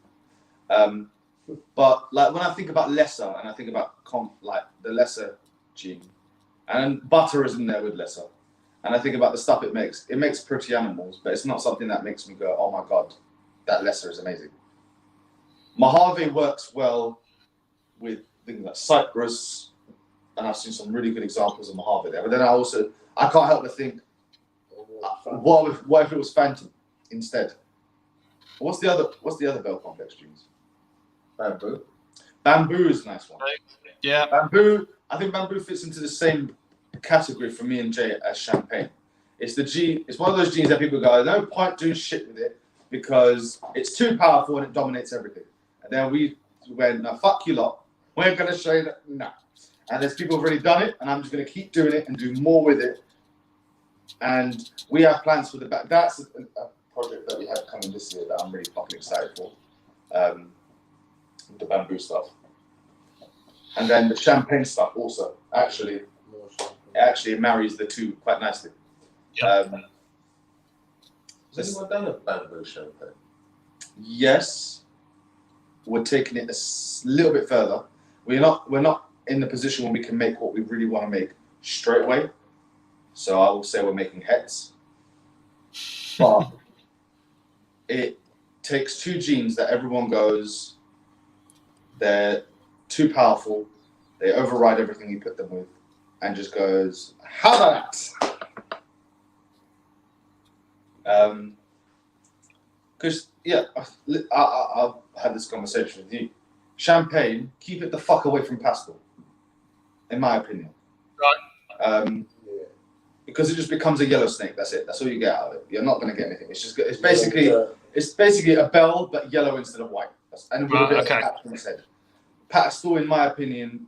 But like when I think about lesser and I think about like the lesser gene, and butter is in there with lesser, and I think about the stuff it makes pretty animals, but it's not something that makes me go, oh my god, that lesser is amazing. Mojave works well with things like Cypress, and I've seen some really good examples of Mojave there. But then I can't help but think, what if it was Phantom instead? What's the other Bell Complex genes?
Bamboo.
Bamboo is a nice one.
Yeah.
Bamboo, I think Bamboo fits into the same category for me and Jay as Champagne. It's the gene. It's one of those genes that people go, no point doing shit with it because it's too powerful and it dominates everything. And then we went, no, fuck you lot. We're gonna show you that no. And there's people who've already done it, and I'm just gonna keep doing it and do more with it. And we have plans for the back. That's a project that we have coming this year that I'm really fucking excited for. The Bamboo stuff. And then the Champagne stuff also. Actually, it marries the two quite nicely.
Has anyone done a Bamboo Champagne?
Yes, we're taking it a little bit further. We're not in the position where we can make what we really want to make straight away. So I will say we're making heads. But it takes two genes that everyone goes, they're too powerful, they override everything you put them with, and just goes, how about that? Because, yeah, I've had this conversation with you. Champagne, keep it the fuck away from pastel, in my opinion.
Right.
Because it just becomes a yellow snake. That's it. That's all you get out of it. You're not going to get anything. It's basically a bell, but yellow instead of white. And with a bit of a patch on its head. Pastel, in my opinion,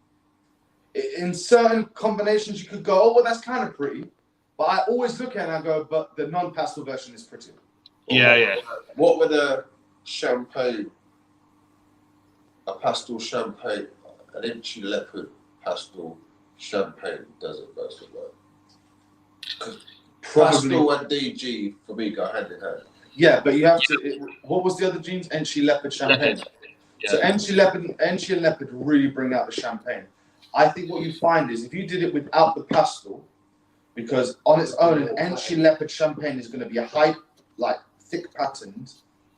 in certain combinations, you could go, oh, well, that's kind of pretty. But I always look at it and I go, but the non-pastel version is prettier.
Yeah.
What would a champagne, a pastel champagne, an inchy leopard pastel champagne doesn't go so well? Because pastel and DG for me go hand in hand.
Yeah, but you have to. What was the other genes? Enchi leopard champagne.
Yeah.
So Enchi and leopard really bring out the champagne. I think what you find is if you did it without the pastel, because on its own, an Enchi leopard champagne is going to be a high, like thick patterned,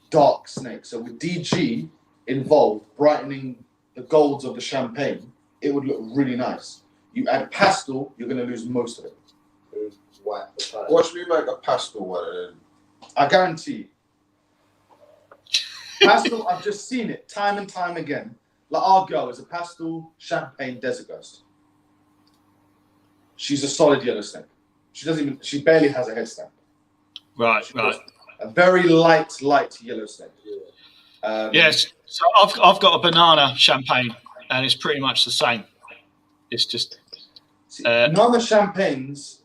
dark snake. So with DG involved, brightening the golds of the champagne, it would look really nice. You add pastel, you're going to lose most of it.
Watch me make a pastel one.
I guarantee. Pastel, I've just seen it time and time again. Like our girl is a pastel champagne desert ghost. She's a solid yellow snake. She barely has a head stamp.
Right.
A very light yellow snake.
Yes. So I've got a banana champagne, and it's pretty much the same. It's just
Banana champagnes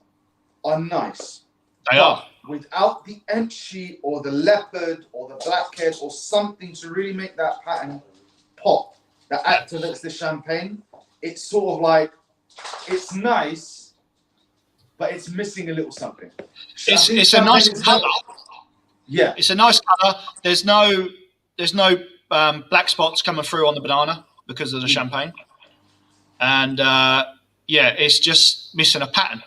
are nice.
They are.
without the Enchi or the leopard or the blackhead or something to really make that pattern pop, that activates the champagne, it's sort of like, it's nice, but it's missing a little something.
It's a nice colour.
Yeah.
It's a nice colour. There's no black spots coming through on the banana because of the champagne. And it's just missing a pattern.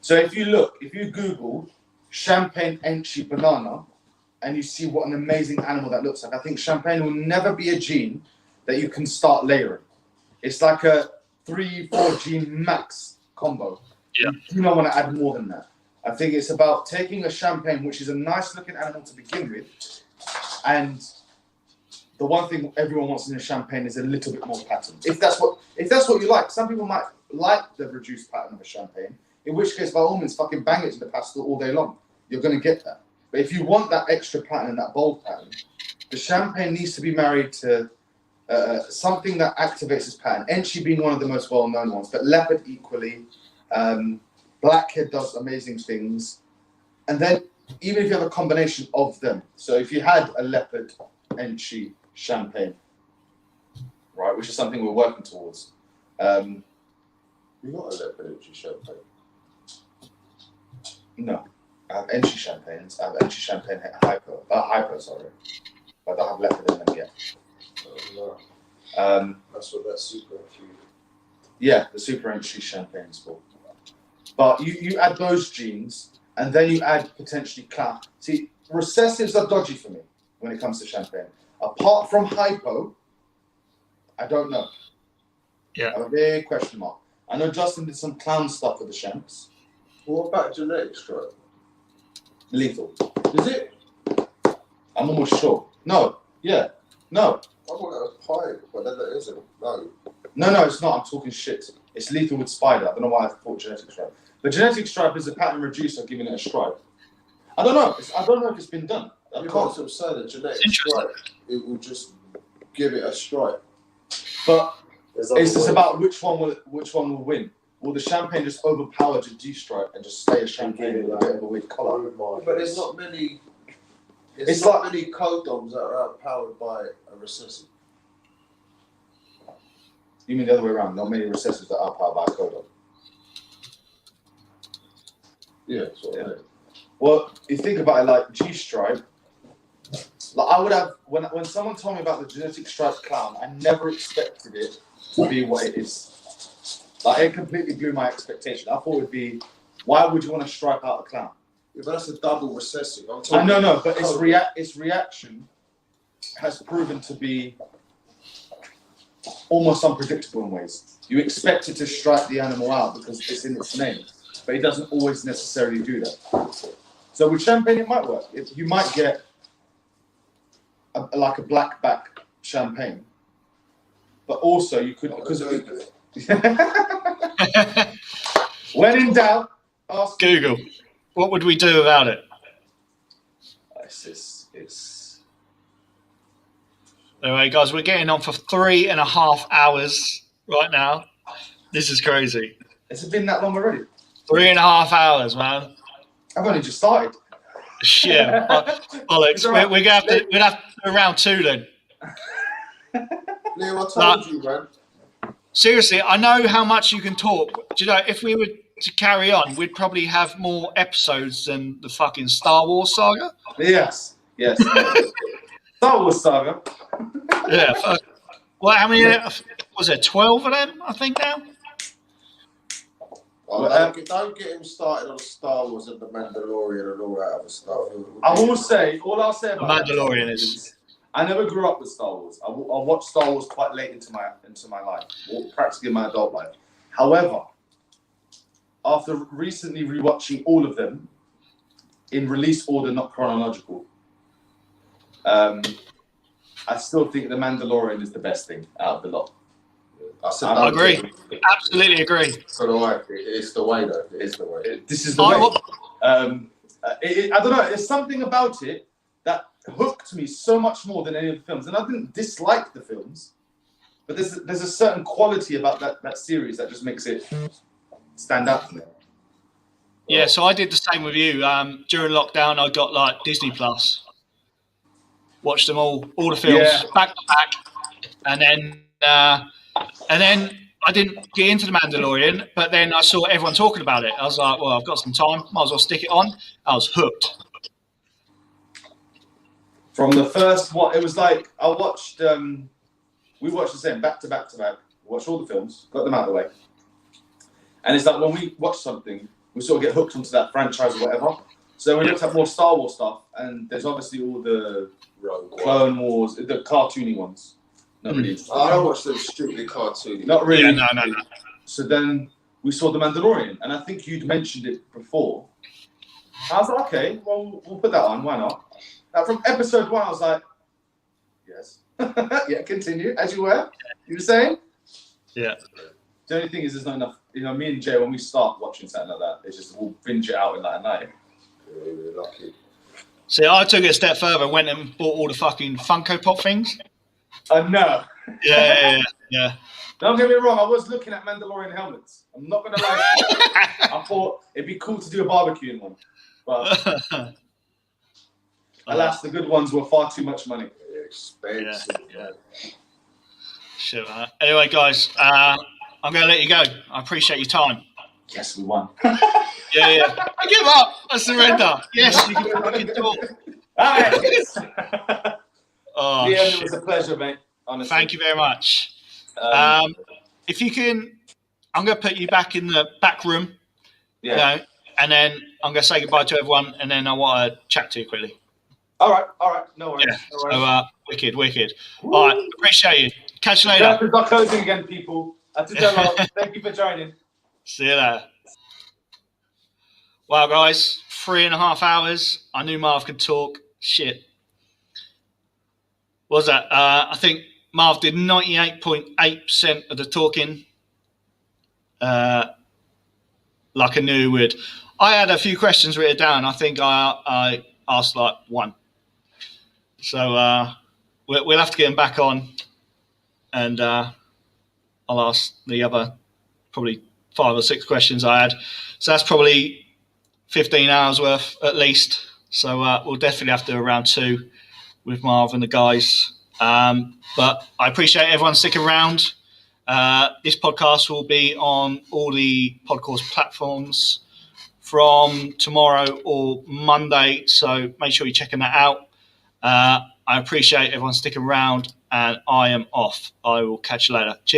So if you Google champagne Enchi banana, and you see what an amazing animal that looks like, I think champagne will never be a gene that you can start layering. It's like a 3-4 gene max combo.
Yeah.
You do not want to add more than that. I think it's about taking a champagne, which is a nice looking animal to begin with, and the one thing everyone wants in a champagne is a little bit more pattern. If that's what you like. Some people might like the reduced pattern of a champagne, in which case by all means fucking bang it to the pastel all day long. You're going to get that. But if you want that extra pattern and that bold pattern, the champagne needs to be married to something that activates this pattern. Enchi being one of the most well-known ones, but leopard equally. Blackhead does amazing things. And then even if you have a combination of them, so if you had a leopard Enchi champagne, right, which is something we're working towards.
You got a leopard Enchi champagne?
No, I have Enchi champagnes. I have Enchi champagne hyper, sorry. But I don't have leopard in them yet.
Oh, no. That's what that super infused.
Yeah, the super Enchi champagne is for. But you add those genes, and then you add potentially clown. See, recessives are dodgy for me when it comes to champagne. Apart from hypo, I don't know.
Yeah.
I have a big question mark. I know Justin did some clown stuff with the champs.
What about genetic stripe?
Lethal.
Is it?
I'm almost sure. No. Yeah. No.
I thought that was pipe, but then that isn't. No.
No, it's not. I'm talking shit. It's lethal with spider. I don't know why I thought genetic stripe. The genetic stripe is a pattern reducer giving it a stripe. I don't know. I don't know if it's been done. I can't.
Because I'm saying the genetic stripe, it will just give it a stripe.
But it's just about which one will win. Will the champagne just overpower the G-stripe and just stay a champagne with a bit of a weird colour?
But there's not many.
It's
not
like-
many codoms that are outpowered by a recessive.
You mean the other way around? Not many recessives that are powered by a codon.
Yeah, that's what I mean.
Well, you think about it like G-stripe. Like I would have when someone told me about the genetic stripe clown, I never expected it to be what it is. Like it completely blew my expectation. I thought it'd be, why would you want to stripe out a clown?
Yeah, but that's a double recessive.
I know, but its reaction has proven to be almost unpredictable in ways. You expect it to strike the animal out because it's in its name, but it doesn't always necessarily do that. So with champagne, it might work. You might get like a black back champagne, but also you could because when in doubt, ask
Google. What would we do without it?
It's
Anyway, guys, we're getting on for 3.5 hours right now. This is crazy.
Has it been that long already?
3.5 hours, man.
I've only just started.
Yeah, bollocks.
Right.
We'd have to do round 2 then.
Leo, I told you, man.
Seriously, I know how much you can talk. Do you know, if we were to carry on, we'd probably have more episodes than the fucking Star Wars saga.
Yes. Star Wars saga.
Yeah. Well, how many was there? 12 of them, I think now.
Oh, don't get him started on Star Wars and the Mandalorian and all that other stuff.
All I'll say about
Mandalorian is.
I never grew up with Star Wars. I watched Star Wars quite late into my life, or practically my adult life. However, after recently rewatching all of them in release order, not chronological, I still think The Mandalorian is the best thing out of the lot.
I agree. Absolutely agree.
So do I. It's the way, though. It is the way.
This is the way. I don't know. There's something about it that hooked me so much more than any of the films. And I didn't dislike the films, but there's a certain quality about that series that just makes it stand out to me.
Yeah, so I did the same with you. During lockdown, I got like Disney Plus, watched them all the films back to back, and then I didn't get into the Mandalorian, but then I saw everyone talking about it. I was like, well, I've got some time, might as well stick it on. I was hooked.
From the first, it was like I watched. We watched the same back to back to back. Watched all the films, got them out of the way, and it's like when we watch something, we sort of get hooked onto that franchise or whatever. So we looked at more Star Wars stuff, and there's obviously all the Clone Wars, the cartoony ones. Not really.
I don't watch them strictly cartoony.
Not really.
Yeah, no.
So then we saw The Mandalorian, and I think you'd mentioned it before. I was like, okay, well, we'll put that on. Why not? From episode 1, I was like, yes. Yeah, continue. As you were. You were saying?
Yeah.
The only thing is, there's not enough. Me and Jay, when we start watching something like that, it's just we'll binge it out in like a night.
Yeah, we're lucky.
See, I took it a step further and went and bought all the fucking Funko Pop things.
No.
Yeah.
Don't get me wrong, I was looking at Mandalorian helmets. I'm not going to lie. I thought it'd be cool to do a barbecue in one. But alas, the good ones were far too much money.
Expensive.
Yeah. Sure. Anyway, guys, I'm going to let you go. I appreciate your time.
Yes, we won.
Yeah. I give up. I surrender. Yes, you can fucking talk. Oh,
yeah,
shit.
it was a pleasure, mate. Honestly.
Thank you very much. If you can, I'm going to put you back in the back room.
Yeah.
And then I'm going to say goodbye to everyone, and then I want to chat to you quickly.
All right. No worries.
Yeah.
No worries.
So, wicked. All right. Appreciate you. Catch you later.
We've got closing again, people. Thank you for joining.
See you later. Wow, guys. 3.5 hours. I knew Marv could talk. Shit. What was that? I think Marv did 98.8% of the talking. Like I knew he would. I had a few questions written down. I think I asked like one. So we'll have to get him back on, and I'll ask the other probably 5 or 6 questions I had. So that's probably 15 hours worth at least. So we'll definitely have to do a round 2 with Marv and the guys. But I appreciate everyone sticking around. This podcast will be on all the podcast platforms from tomorrow or Monday, so make sure you're checking that out. I appreciate everyone sticking around, and I am off. I will catch you later. Cheers.